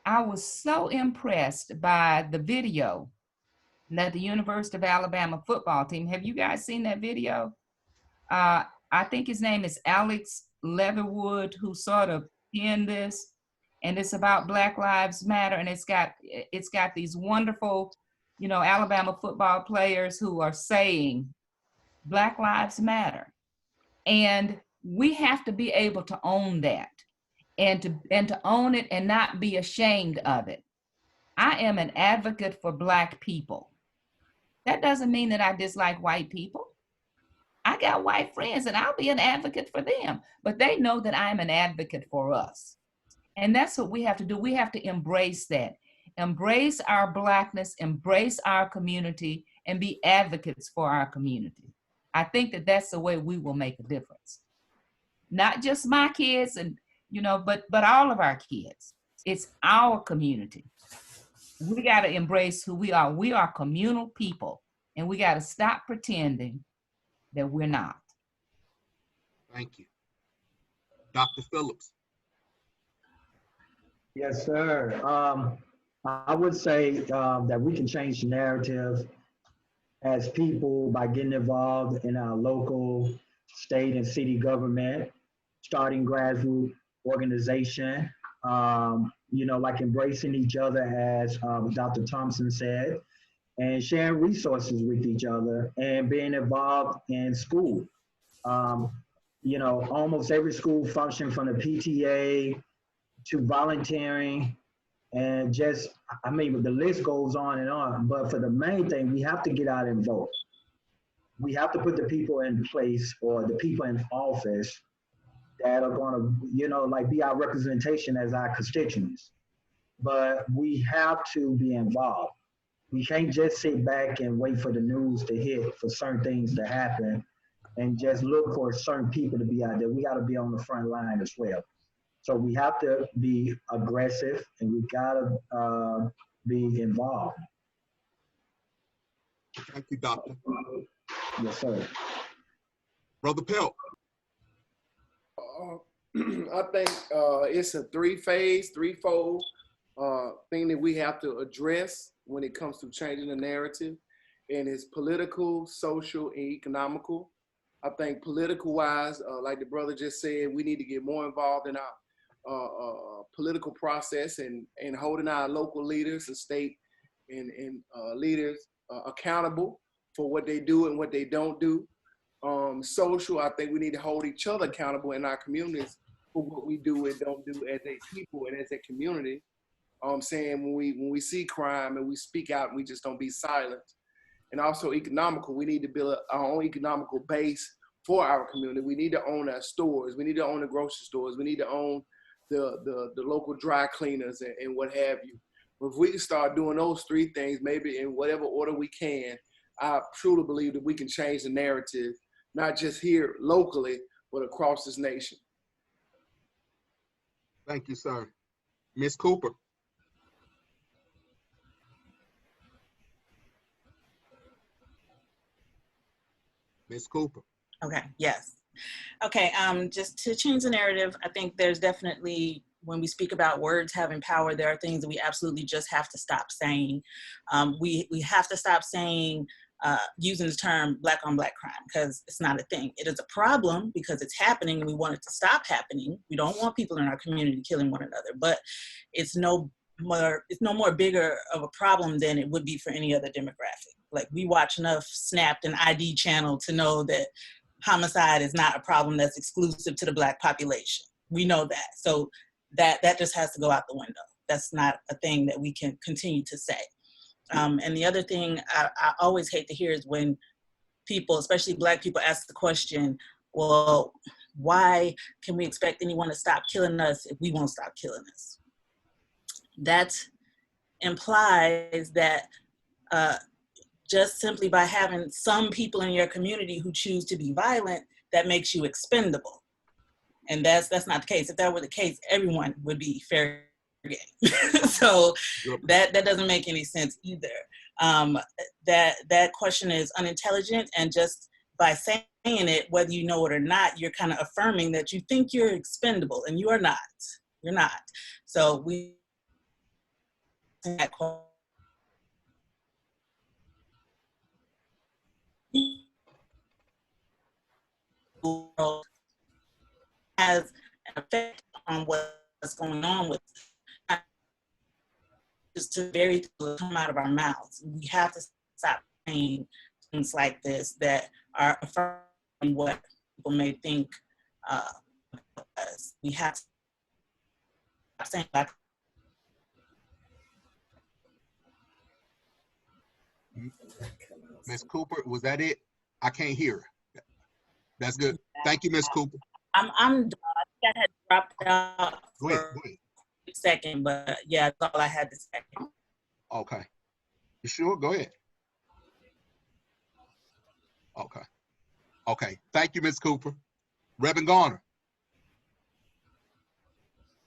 I was so impressed by the video that the University of Alabama football team, have you guys seen that video? I think his name is Alex Leatherwood, who sort of penned this, and it's about Black Lives Matter, and it's got these wonderful, you know, Alabama football players who are saying Black Lives Matter. And we have to be able to own that and to own it and not be ashamed of it. I am an advocate for Black people. That doesn't mean that I dislike white people. I got white friends and I'll be an advocate for them, but they know that I'm an advocate for us. And that's what we have to do. We have to embrace that. Embrace our Blackness, embrace our community, and be advocates for our community. I think that that's the way we will make a difference. Not just my kids and, you know, but all of our kids. It's our community. We got to embrace who we are. We are communal people, and we got to stop pretending that we're not. Thank you. Dr. Phillips. Yes, sir. I would say that we can change the narrative as people by getting involved in our local, state, and city government, starting grassroots organization, you know, like embracing each other, as Dr. Thompson said, and sharing resources with each other and being involved in school. You know, almost every school function, from the PTA to volunteering, and just, I mean, the list goes on and on. But for the main thing, we have to get out and vote. We have to put the people in place, or the people in office, that are going to, you know, like, be our representation as our constituents. But we have to be involved. We can't just sit back and wait for the news to hit, for certain things to happen, and just look for certain people to be out there. We got to be on the front line as well. So we have to be aggressive, and we got to be involved. Thank you, Doctor. Yes, sir. Brother Pelt. I think it's a threefold thing that we have to address when it comes to changing the narrative, and it's political, social, and economical. I think political-wise, like the brother just said, we need to get more involved in our political process and holding our local leaders and state and leaders accountable for what they do and what they don't do. Social, I think we need to hold each other accountable in our communities for what we do and don't do as a people and as a community. Saying when we see crime and we speak out and we just don't be silent. And also economical, we need to build our own economical base for our community. We need to own our stores. We need to own the grocery stores. We need to own the local dry cleaners and what have you. But if we can start doing those three things, maybe in whatever order we can, I truly believe that we can change the narrative, not just here locally, but across this nation. Thank you, sir. Ms. Cooper. Ms. Cooper. Okay, yes. Okay, just to change the narrative, I think there's definitely, when we speak about words having power, there are things that we absolutely just have to stop saying. We have to stop saying using the term black on black crime, because it's not a thing. It is a problem because it's happening and we want it to stop happening. We don't want people in our community killing one another, but it's no more bigger of a problem than it would be for any other demographic. Like, we watch enough Snapped and ID channel to know that homicide is not a problem that's exclusive to the Black population. We know that. So that just has to go out the window. That's not a thing that we can continue to say. And the other thing I always hate to hear is when people, especially Black people, ask the question, well, why can we expect anyone to stop killing us if we won't stop killing us? That implies that just simply by having some people in your community who choose to be violent, that makes you expendable. And that's not the case. If that were the case, everyone would be fair game. So that doesn't make any sense either. That question is unintelligent, and just by saying it, whether you know it or not, you're kind of affirming that you think you're expendable, and you are not. You're not. So we has an effect on what's going on with just to very come out of our mouths. We have to stop saying things like this that are affirming what people may think of us. We have to stop saying that. Ms. Cooper, was that it? I can't hear. That's good. Thank you, Ms. Cooper. I'm done. I had dropped out Go ahead. a second, but yeah, that's all I had to say. Okay. You sure? Go ahead. Okay. Okay. Thank you, Ms. Cooper. Reverend Garner.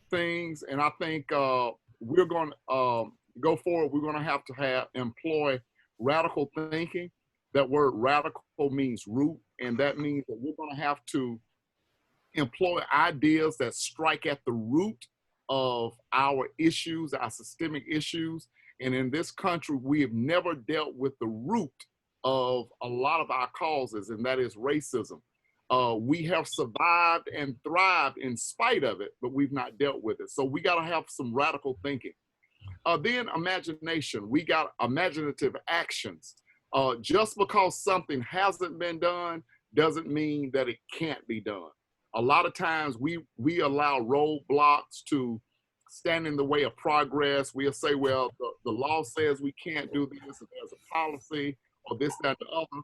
Things, and I think we're going to go forward. We're going to have employ radical thinking. That word radical means root, and that means that we're going to have to employ ideas that strike at the root of our issues, our systemic issues. And in this country, we have never dealt with the root of a lot of our causes, and that is racism. We have survived and thrived in spite of it, but we've not dealt with it. So we got to have some radical thinking. Then imagination. We got imaginative actions. Just because something hasn't been done doesn't mean that it can't be done. A lot of times we allow roadblocks to stand in the way of progress. We'll say, well, the law says we can't do this, and there's a policy, or this, that, the other.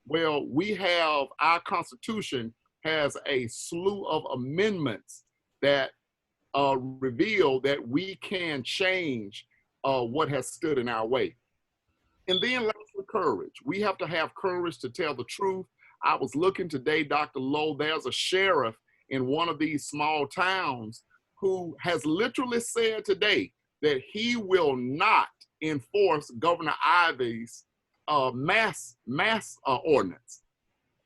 Well, we have, our Constitution has a slew of amendments that reveal that we can change what has stood in our way. And then lastly, courage. We have to have courage to tell the truth. I was looking today, Dr. Lowe, there's a sheriff in one of these small towns who has literally said today that he will not enforce Governor Ivey's mass ordinance.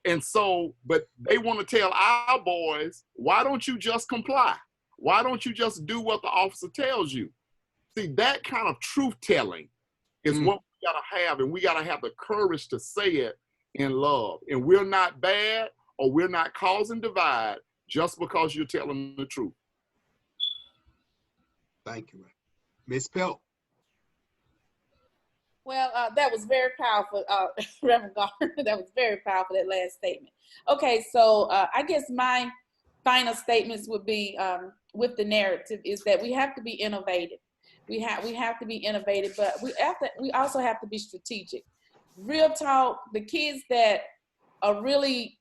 And so, but they want to tell our boys, why don't you just comply? Why don't you just do what the officer tells you? See, that kind of truth telling is what we got to have, and we got to have the courage to say it in love. And we're not bad, or we're not causing divide just because you're telling the truth. Thank you, Ms. Pelt. Well, that was very powerful, Reverend Garner. That was very powerful, that last statement. Okay, so I guess my final statements would be with the narrative is that we have to be innovative. We have to be innovative, but we also have to be strategic. Real talk, the kids that are really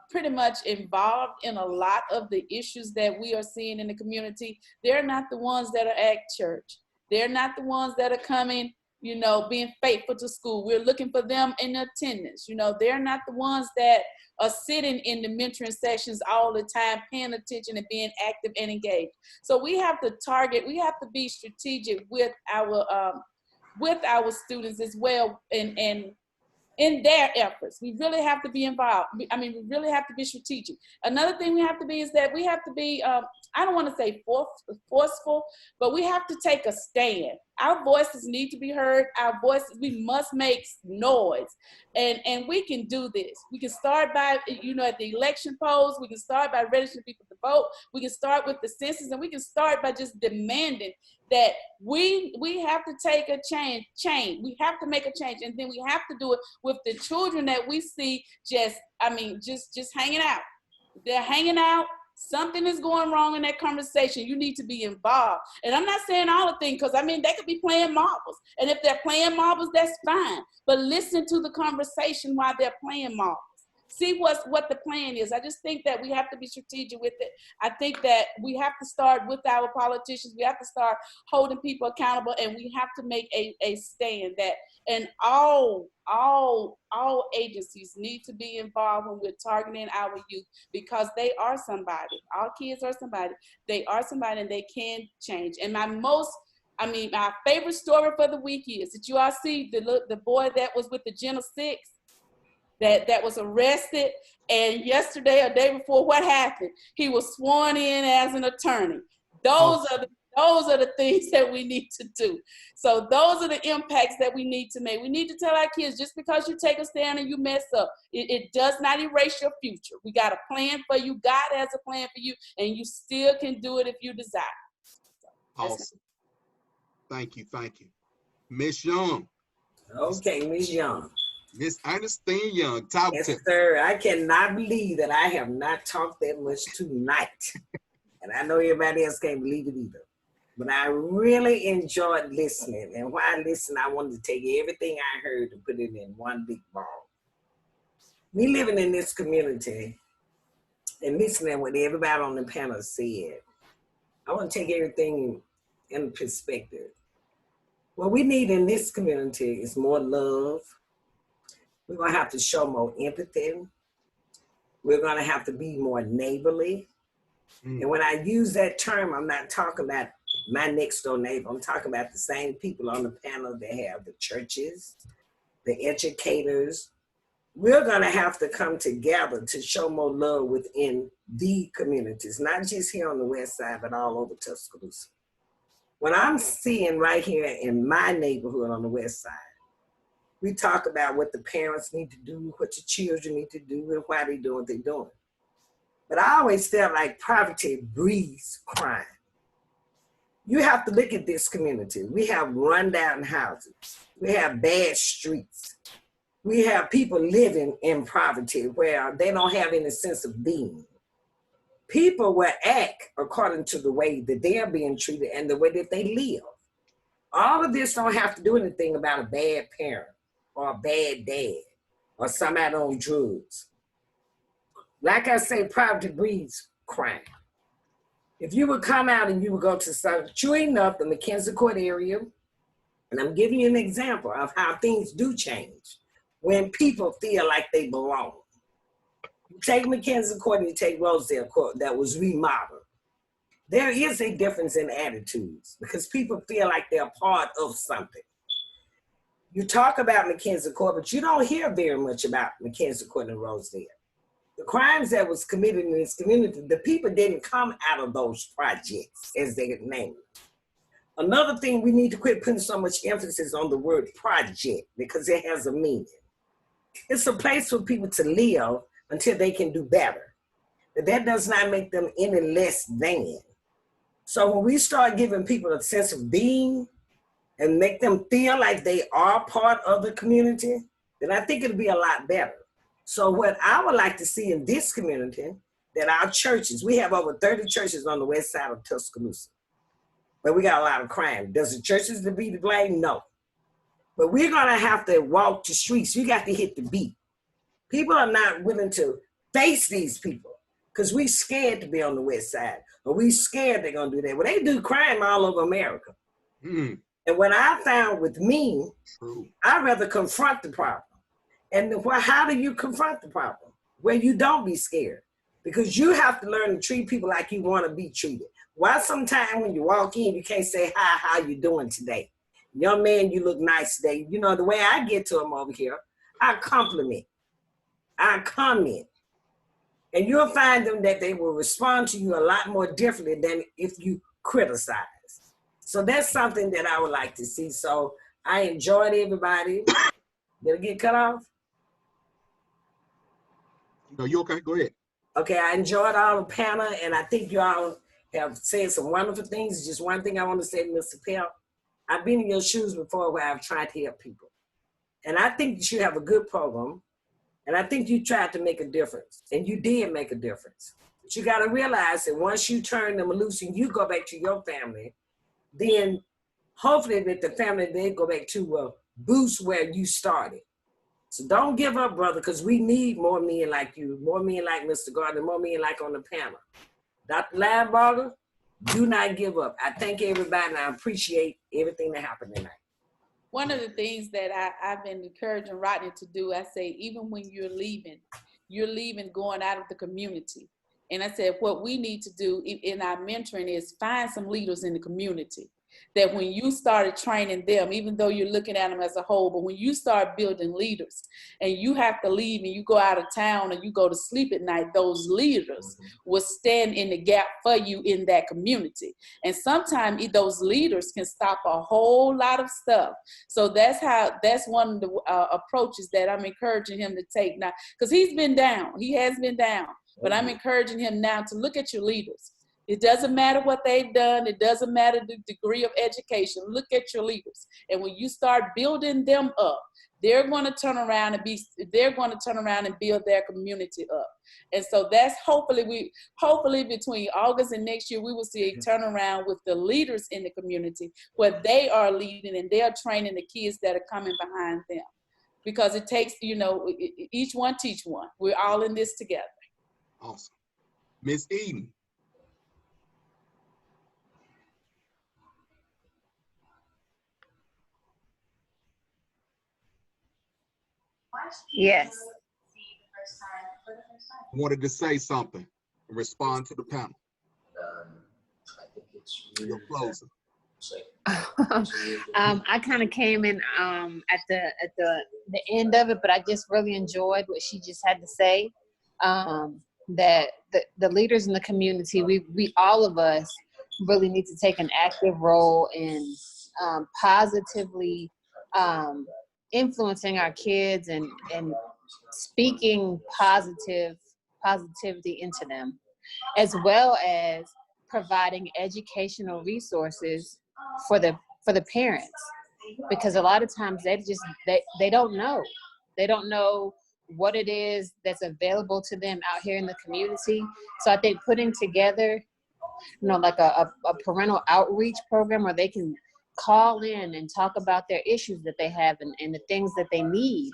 pretty much involved in a lot of the issues that we are seeing in the community, they're not the ones that are at church. They're not the ones that are coming, you know, being faithful to school. We're looking for them in attendance. You know, they're not the ones that are sitting in the mentoring sessions all the time, paying attention and being active and engaged. So we have to target, we have to be strategic with our students as well, and in their efforts. We really have to be involved. I mean, we really have to be strategic. Another thing we have to be is that we have to be, I don't want to say forceful, but we have to take a stand. Our voices need to be heard. Our voices, we must make noise. And we can do this. We can start by, at the election polls. We can start by registering people to vote. We can start with the census, and we can start by just demanding that we have to take a change. We have to make a change. And then we have to do it with the children that we see just hanging out. They're hanging out. Something is going wrong in that conversation. You need to be involved. And I'm not saying all the things, because they could be playing marbles. And if they're playing marbles, that's fine. But listen to the conversation while they're playing marbles. See what the plan is. I just think that we have to be strategic with it. I think that we have to start with our politicians. We have to start holding people accountable, and we have to make a stand that, and all agencies need to be involved when we're targeting our youth, because they are somebody. All kids are somebody. They are somebody, and they can change. And my favorite story for the week is, did you all see the boy that was with the Gen 6? That was arrested, and yesterday or day before, what happened? He was sworn in as an attorney. Those are the things that we need to do. So those are the impacts that we need to make. We need to tell our kids, just because you take a stand and you mess up, it does not erase your future. We got a plan for you. God has a plan for you, and you still can do it if you desire. Awesome. Thank you. Miss Young. Okay, Miss Young. Miss Ernestine Young, talk to Yes, sir. I cannot believe that I have not talked that much tonight. And I know everybody else can't believe it either. But I really enjoyed listening. And while I listened, I wanted to take everything I heard and put it in one big ball. Me living in this community and listening to what everybody on the panel said, I want to take everything in perspective. What we need in this community is more love. We're going to have to show more empathy. We're going to have to be more neighborly. And when I use that term, I'm not talking about my next door neighbor. I'm talking about the same people on the panel that have the churches, the educators. We're going to have to come together to show more love within the communities, not just here on the west side, but all over Tuscaloosa. What I'm seeing right here in my neighborhood on the west side, we talk about what the parents need to do, what the children need to do, and why they're doing what they're doing. But I always felt like poverty breeds crime. You have to look at this community. We have rundown houses. We have bad streets. We have people living in poverty where they don't have any sense of being. People will act according to the way that they're being treated and the way that they live. All of this don't have to do anything about a bad parent or a bad dad or somebody on drugs. Like I say, poverty breeds crime. If you would come out and you would go to some, true enough, the McKenzie Court area, and I'm giving you an example of how things do change when people feel like they belong. You take McKenzie Court and you take Rosedale Court that was remodeled. There is a difference in attitudes because people feel like they're part of something. You talk about McKenzie Court, but you don't hear very much about McKenzie Court and Rosedale. The crimes that was committed in this community, the people didn't come out of those projects, as they name it. Another thing, we need to quit putting so much emphasis on the word project because it has a meaning. It's a place for people to live until they can do better. But that does not make them any less than. So when we start giving people a sense of being and make them feel like they are part of the community, then I think it'll be a lot better. So what I would like to see in this community, that our churches, we have over 30 churches on the west side of Tuscaloosa, but we got a lot of crime. Does the churches be to blame? No. But we're gonna have to walk the streets. You got to hit the beat. People are not willing to face these people because we scared to be on the west side, or we scared they're gonna do that. Well, they do crime all over America. And what I found with me, I'd rather confront the problem. And how do you confront the problem? Well, you don't be scared because you have to learn to treat people like you want to be treated. Why sometimes when you walk in, you can't say, hi, how you doing today? Young man, you look nice today. You know, the way I get to them over here, I compliment, I comment. And you'll find them that they will respond to you a lot more differently than if you criticize. So that's something that I would like to see. So I enjoyed everybody. Did I get cut off? No, you okay? Go ahead. Okay, I enjoyed all the panel, and I think you all have said some wonderful things. Just one thing I want to say, Mr. Pell, I've been in your shoes before where I've tried to help people. And I think that you have a good program, and I think you tried to make a difference, and you did make a difference. But you got to realize that once you turn them loose and you go back to your family, then hopefully that the family then go back to boost where you started. So don't give up, brother, because we need more men like you, more men like Mr. Gardner, more men like on the panel. Dr. Linebarger, do not give up. I thank everybody, and I appreciate everything that happened tonight. One of the things that I've been encouraging Rodney to do, I say, even when you're leaving going out of the community. And I said, what we need to do in our mentoring is find some leaders in the community that when you started training them, even though you're looking at them as a whole, but when you start building leaders and you have to leave and you go out of town and you go to sleep at night, those leaders will stand in the gap for you in that community. And sometimes those leaders can stop a whole lot of stuff. So that's one of the approaches that I'm encouraging him to take now, because he has been down, but I'm encouraging him now to look at your leaders. It doesn't matter what they've done. It doesn't matter the degree of education. Look at your leaders. And when you start building them up, they're going to turn around and build their community up. And so that's hopefully between August and next year, we will see a turnaround with the leaders in the community where they are leading and they are training the kids that are coming behind them. Because it takes, each one teach one. We're all in this together. Awesome. Miss Eden. Yes. Wanted to say something and respond to the panel. I think it's really Your closer. I kind of came in at the end of it, but I just really enjoyed what she just had to say. That the leaders in the community, we all of us really need to take an active role in positively influencing our kids and speaking positivity into them, as well as providing educational resources for the parents, because a lot of times they don't know what it is that's available to them out here in the community. So I think putting together like a parental outreach program where they can call in and talk about their issues that they have and the things that they need.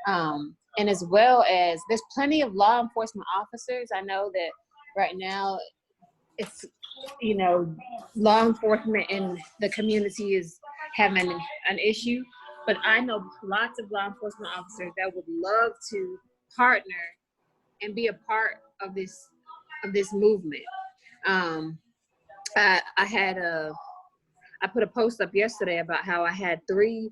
And as well as there's plenty of law enforcement officers. I know that right now it's, law enforcement in the community is having an issue, but I know lots of law enforcement officers that would love to partner and be a part of this movement. I put a post up yesterday about how I had 3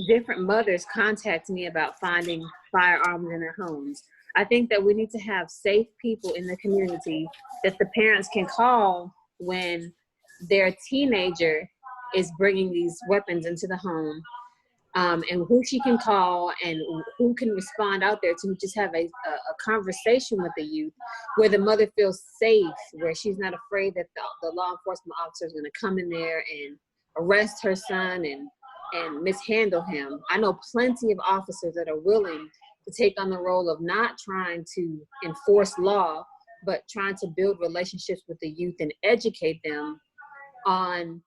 different mothers contact me about finding firearms in their homes. I think that we need to have safe people in the community that the parents can call when their teenager is bringing these weapons into the home, and who she can call and who can respond out there to just have a conversation with the youth where the mother feels safe, where she's not afraid that the law enforcement officer is going to come in there and arrest her son and mishandle him. I know plenty of officers that are willing to take on the role of not trying to enforce law, but trying to build relationships with the youth and educate them on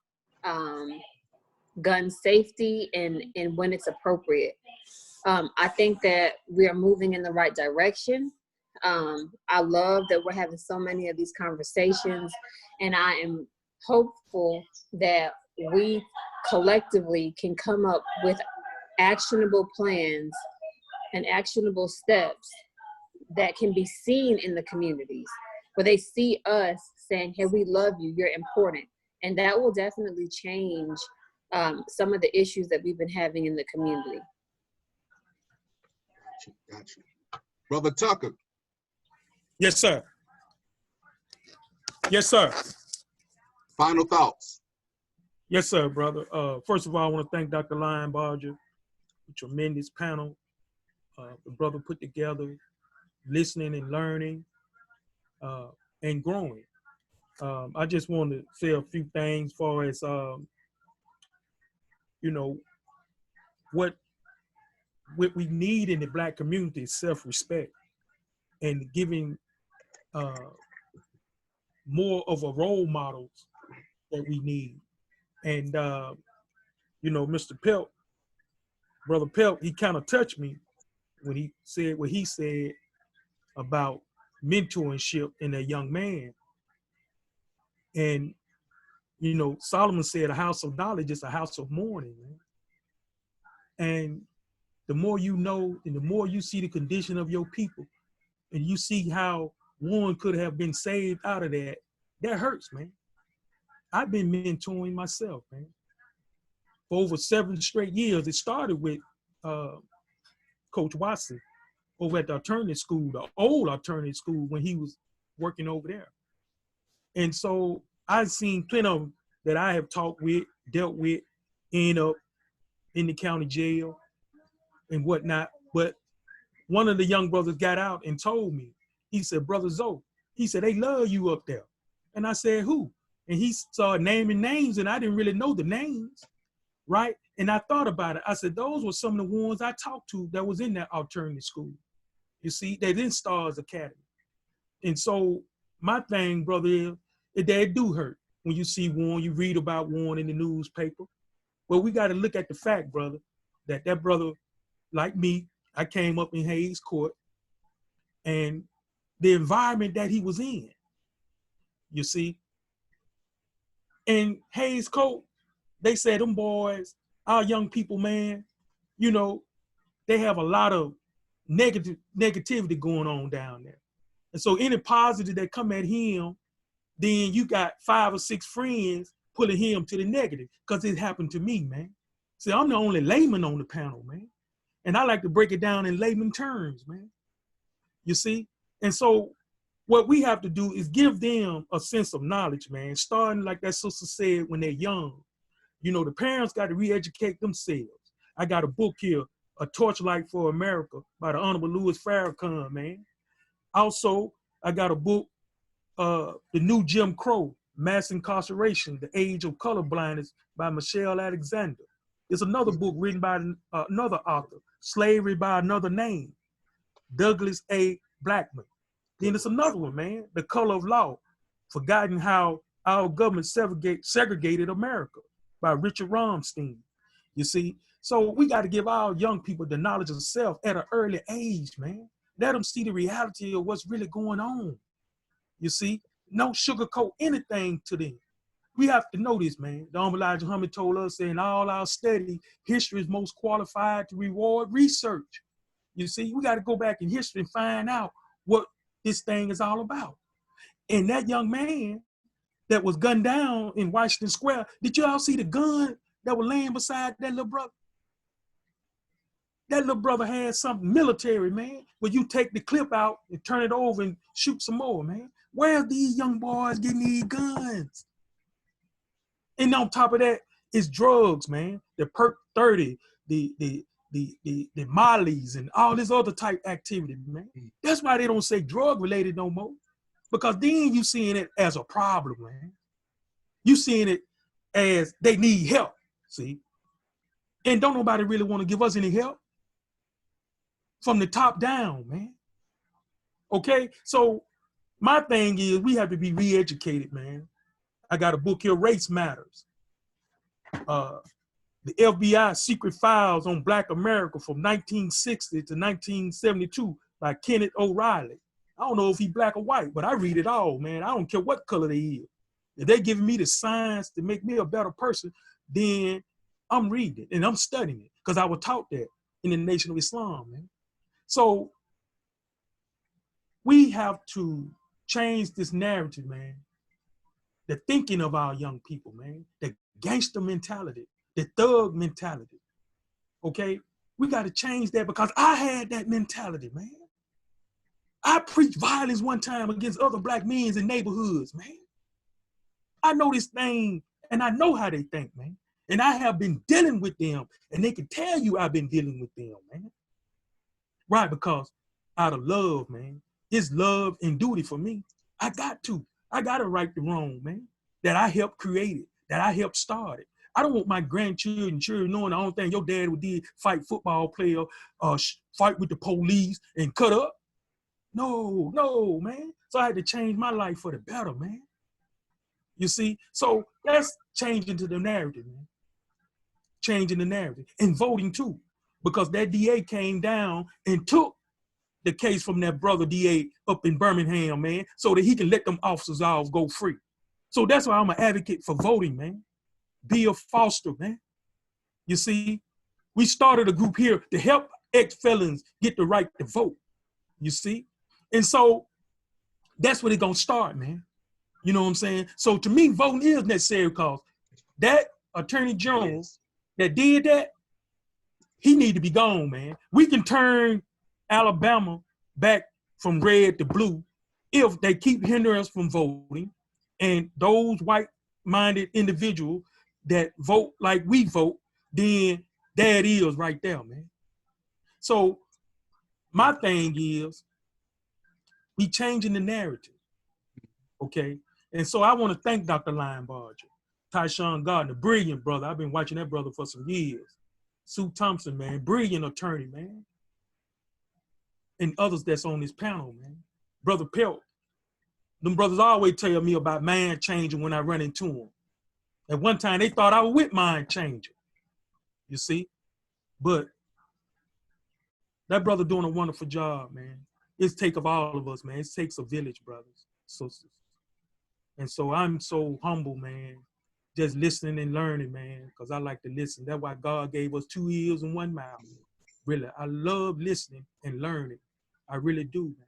gun safety and when it's appropriate. I think that we are moving in the right direction. I love that we're having so many of these conversations, and I am hopeful that we collectively can come up with actionable plans and actionable steps that can be seen in the communities, where they see us saying, hey, we love you, you're important. And that will definitely change some of the issues that we've been having in the community. Gotcha. Brother Tucker. Yes, sir. Yes, sir. Final thoughts. Yes, sir, brother. First of all, I want to thank Dr. Lion Barger, a tremendous panel. The brother put together, listening and learning and growing. I just want to say a few things as far as, you know, what we need in the Black community is self-respect and giving more of a role models that we need. And, you know, Mr. Pelt, Brother Pelt, he kind of touched me when he said what he said about mentorship in a young man. And, you know, Solomon said a house of knowledge is a house of mourning, man. And the more you know and the more you see the condition of your people and you see how one could have been saved out of that, that hurts, man. I've been mentoring myself, man. For over 7 straight years, it started with Coach Watson over at the alternative school, the old alternative school when he was working over there. And so I've seen plenty of them that I have talked with, dealt with, end up in the county jail and whatnot. But one of the young brothers got out and told me, he said, Brother Zoe, he said, they love you up there. And I said, who? And he started naming names and I didn't really know the names, right? And I thought about it. I said, those were some of the ones I talked to that was in that alternative school. You see, they're in Stars Academy. And so my thing, brother, is that do hurt when you see one, you read about one in the newspaper. But we got to look at the fact, brother, that brother, like me, I came up in Hayes Court and the environment that he was in, you see. And Hayes Court, they said them boys, our young people, man, you know, they have a lot of negativity going on down there. And so any positive that come at him, then you got 5 or 6 friends pulling him to the negative, because it happened to me, man. See, I'm the only layman on the panel, man. And I like to break it down in layman terms, man. You see? And so what we have to do is give them a sense of knowledge, man, starting like that sister said when they're young. You know, the parents got to re-educate themselves. I got a book here, A Torchlight for America by the Honorable Louis Farrakhan, man. Also, I got a book, The New Jim Crow, Mass Incarceration, The Age of Colorblindness by Michelle Alexander. There's another book written by another author, Slavery by Another Name, Douglas A. Blackman. Then there's another one, man, The Color of Law, Forgotten How Our Government Segregated America by Richard Romstein. You see? So we got to give our young people the knowledge of self at an early age, man. Let them see the reality of what's really going on. You see? No sugarcoat anything to them. We have to know this, man. The Honorable Elijah Muhammad told us in all our study, history is most qualified to reward research. You see, we got to go back in history and find out what this thing is all about. And that young man that was gunned down in Washington Square, did you all see the gun that was laying beside that little brother? That little brother had something military, man, where you take the clip out and turn it over and shoot some more, man. Where are these young boys getting these guns? And on top of that, it's drugs, man. The Perk 30, the Mollies, and all this other type activity, man. That's why they don't say drug related no more. Because then you seeing it as a problem, man. You seeing it as they need help, see? And don't nobody really want to give us any help from the top down, man. Okay? So my thing is we have to be re-educated, man. I got a book here, Race Matters. The FBI Secret Files on Black America from 1960 to 1972 by Kenneth O'Reilly. I don't know if he's black or white, but I read it all, man. I don't care what color they is. If they're giving me the science to make me a better person, then I'm reading it and I'm studying it because I was taught that in the Nation of Islam, man. So we have to change this narrative, man. The thinking of our young people, man. The gangster mentality, the thug mentality, okay? We got to change that because I had that mentality, man. I preached violence one time against other black men in neighborhoods, man. I know this thing And I know how they think, man. And I have been dealing with them, and they can tell you I've been dealing with them, man. Right, because out of love, man, it's love and duty for me. I got to right the wrong, man, that I helped create it, that I helped start it. I don't want my grandchildren, children knowing the only thing your dad would did, fight football player, fight with the police and cut up. No, man. So I had to change my life for the better, man. You see? So that's changing to the narrative, man. Changing the narrative and voting too, because that DA came down and took the case from that brother DA up in Birmingham, man, so that he can let them officers all go free. So that's why I'm an advocate for voting, man. Bill Foster, man. You see, we started a group here to help ex-felons get the right to vote, you see? And so that's where they're gonna start, man. You know what I'm saying? So to me, voting is necessary because that Attorney Jones that did that, he need to be gone, man. We can turn Alabama back from red to blue if they keep hindering us from voting, and those white-minded individuals that vote like we vote, then there it is right there, man. So my thing is, we changing the narrative, okay? And so I want to thank Dr. Linebarger, Tyshawn Gardner, brilliant brother. I've been watching that brother for some years. Sue Thompson, man, brilliant attorney, man. And others that's on this panel, man. Brother Pelt, them brothers always tell me about mind changing when I run into them. At one time, they thought I was with mind changing, you see? But that brother doing a wonderful job, man. It's take of all of us, man. It takes a village, brothers, sisters. And so I'm so humble, man, just listening and learning, man, because I like to listen. That's why God gave us 2 ears and 1 mouth. Really, I love listening and learning. I really do, man.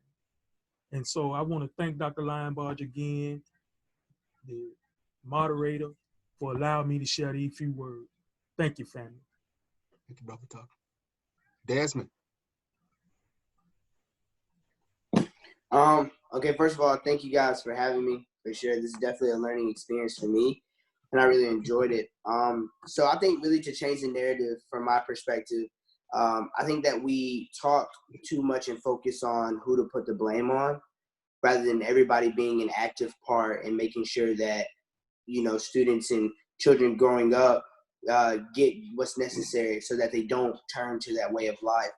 And so I want to thank Dr. Linebarge again, the moderator, for allowing me to share these few words. Thank you, family. Thank you, Brother Tucker. Desmond. Okay, first of all, thank you guys for having me. For sure, this is definitely a learning experience for me, and I really enjoyed it. So I think really to change the narrative from my perspective, I think that we talk too much and focus on who to put the blame on, rather than everybody being an active part and making sure that, you know, students and children growing up get what's necessary so that they don't turn to that way of life.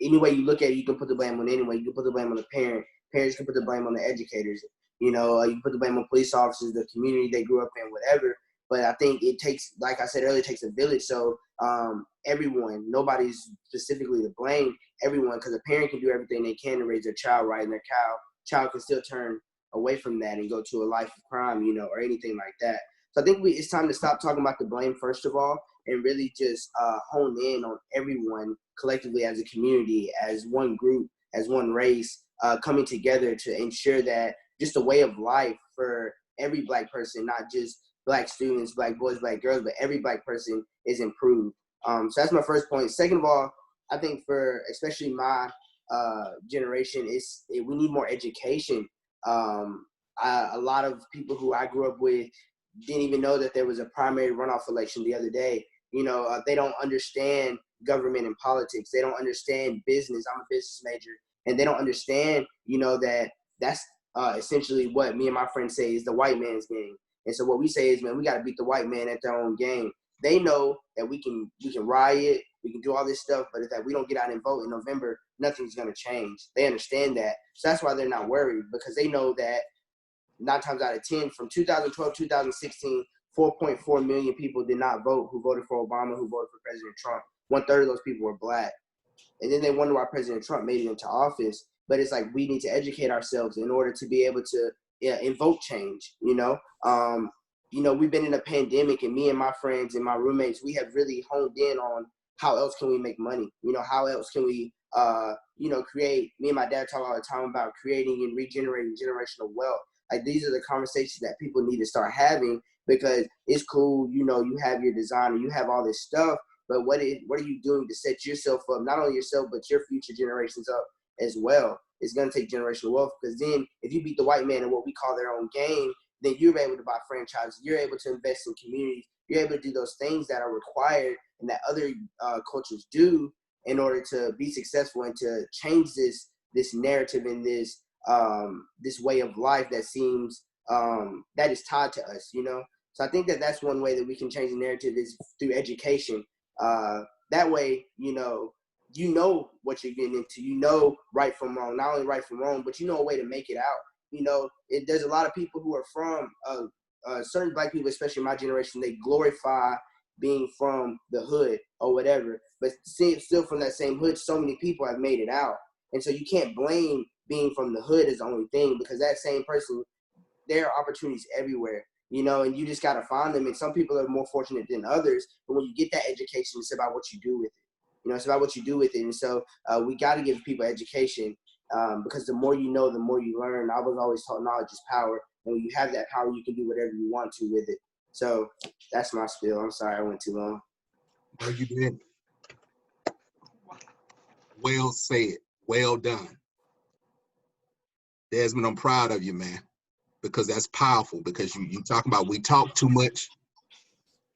Any way you look at it, you can put the blame on anyone. You can put the blame on the parent. Parents can put the blame on the educators. You know, you can put the blame on police officers, the community they grew up in, whatever. But I think it takes, like I said earlier, it takes a village. So everyone, nobody's specifically to blame, everyone, because a parent can do everything they can to raise their child right, and their child can still turn away from that and go to a life of crime, you know, or anything like that. So I think it's time to stop talking about the blame, first of all, and really just hone in on everyone collectively as a community, as one group, as one race, coming together to ensure that just a way of life for every Black person, not just Black students, Black boys, Black girls, but every Black person is improved. So that's my first point. Second of all, I think for especially my generation, we need more education. A lot of people who I grew up with didn't even know that there was a primary runoff election the other day. You know, they don't understand government and politics. They don't understand business. I'm a business major, and they don't understand, you know, that's essentially what me and my friends say is the white man's game. And so what we say is, man, we got to beat the white man at their own game. They know that we can riot, we can do all this stuff, but if we don't get out and vote in November, nothing's going to change. They understand that. So that's why they're not worried, because they know that 9 times out of 10, from 2012, 2016, 4.4 million people did not vote who voted for Obama, who voted for President Trump. 1/3 of those people were Black. And then they wonder why President Trump made it into office. But it's like we need to educate ourselves in order to be able to invoke change, you know? You know, we've been in a pandemic, and me and my friends and my roommates, we have really honed in on how else can we make money? You know, how else can we, you know, create, me and my dad talk all the time about creating and regenerating generational wealth. Like, these are the conversations that people need to start having, because it's cool, you know, you have your design and you have all this stuff, but what are you doing to set yourself up, not only yourself, but your future generations up as well? It's going to take generational wealth, because then if you beat the white man in what we call their own game, then you're able to buy franchises. You're able to invest in communities. You're able to do those things that are required and that other cultures do in order to be successful and to change this narrative and this way of life that seems that is tied to us, you know. So I think that that's one way that we can change the narrative is through education. That way, you know what you're getting into. You know right from wrong, not only right from wrong, but you know a way to make it out. You know, there's a lot of people who are from certain Black people, especially my generation, they glorify being from the hood or whatever, but still from that same hood, so many people have made it out. And so you can't blame being from the hood as the only thing, because that same person, there are opportunities everywhere, you know, and you just got to find them. And some people are more fortunate than others, but when you get that education, it's about what you do with it. You know, it's about what you do with it. And so we got to give people education because the more you know, the more you learn. I was always taught knowledge is power. And when you have that power, you can do whatever you want to with it. So that's my spiel. I'm sorry I went too long. No, you didn't. Well said. Well done. Desmond, I'm proud of you, man, because that's powerful, because you talking about we talk too much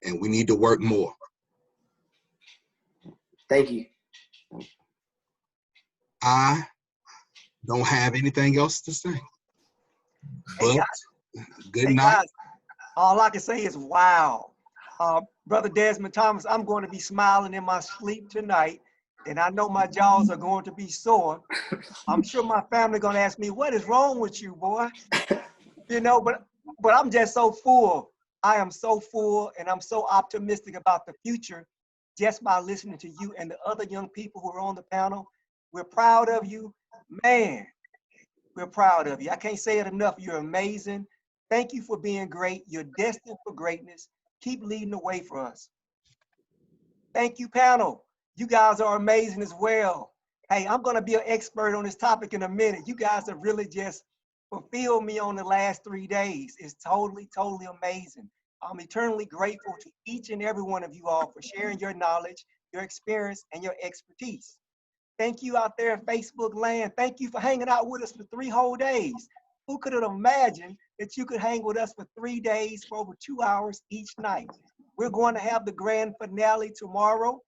and we need to work more. Thank you. I don't have anything else to say. But good night. Guys, all I can say is wow. Brother Desmond Thomas, I'm going to be smiling in my sleep tonight, and I know my jaws are going to be sore. I'm sure my family going to ask me, what is wrong with you, boy? You know, but I'm just so full. I am so full, and I'm so optimistic about the future just by listening to you and the other young people who are on the panel. We're proud of you. Man, we're proud of you. I can't say it enough. You're amazing. Thank you for being great. You're destined for greatness. Keep leading the way for us. Thank you, panel. You guys are amazing as well. Hey, I'm going to be an expert on this topic in a minute. You guys have really just fulfilled me on the last 3 days. It's totally, totally amazing. I'm eternally grateful to each and every one of you all for sharing your knowledge, your experience, and your expertise. Thank you out there in Facebook land. Thank you for hanging out with us for 3 whole days. Who could have imagined that you could hang with us for 3 days for over 2 hours each night? We're going to have the grand finale tomorrow.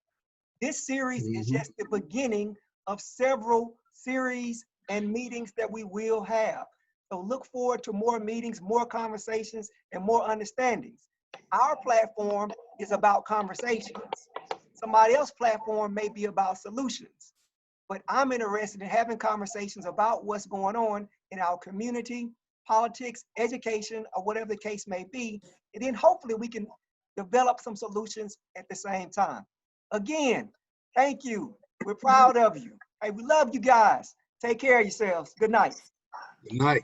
This series is just the beginning of several series and meetings that we will have. So look forward to more meetings, more conversations, and more understandings. Our platform is about conversations. Somebody else's platform may be about solutions. But I'm interested in having conversations about what's going on in our community, politics, education, or whatever the case may be. And then hopefully we can develop some solutions at the same time. Again, thank you. We're proud of you. Hey, we love you guys. Take care of yourselves. Good night. Good night.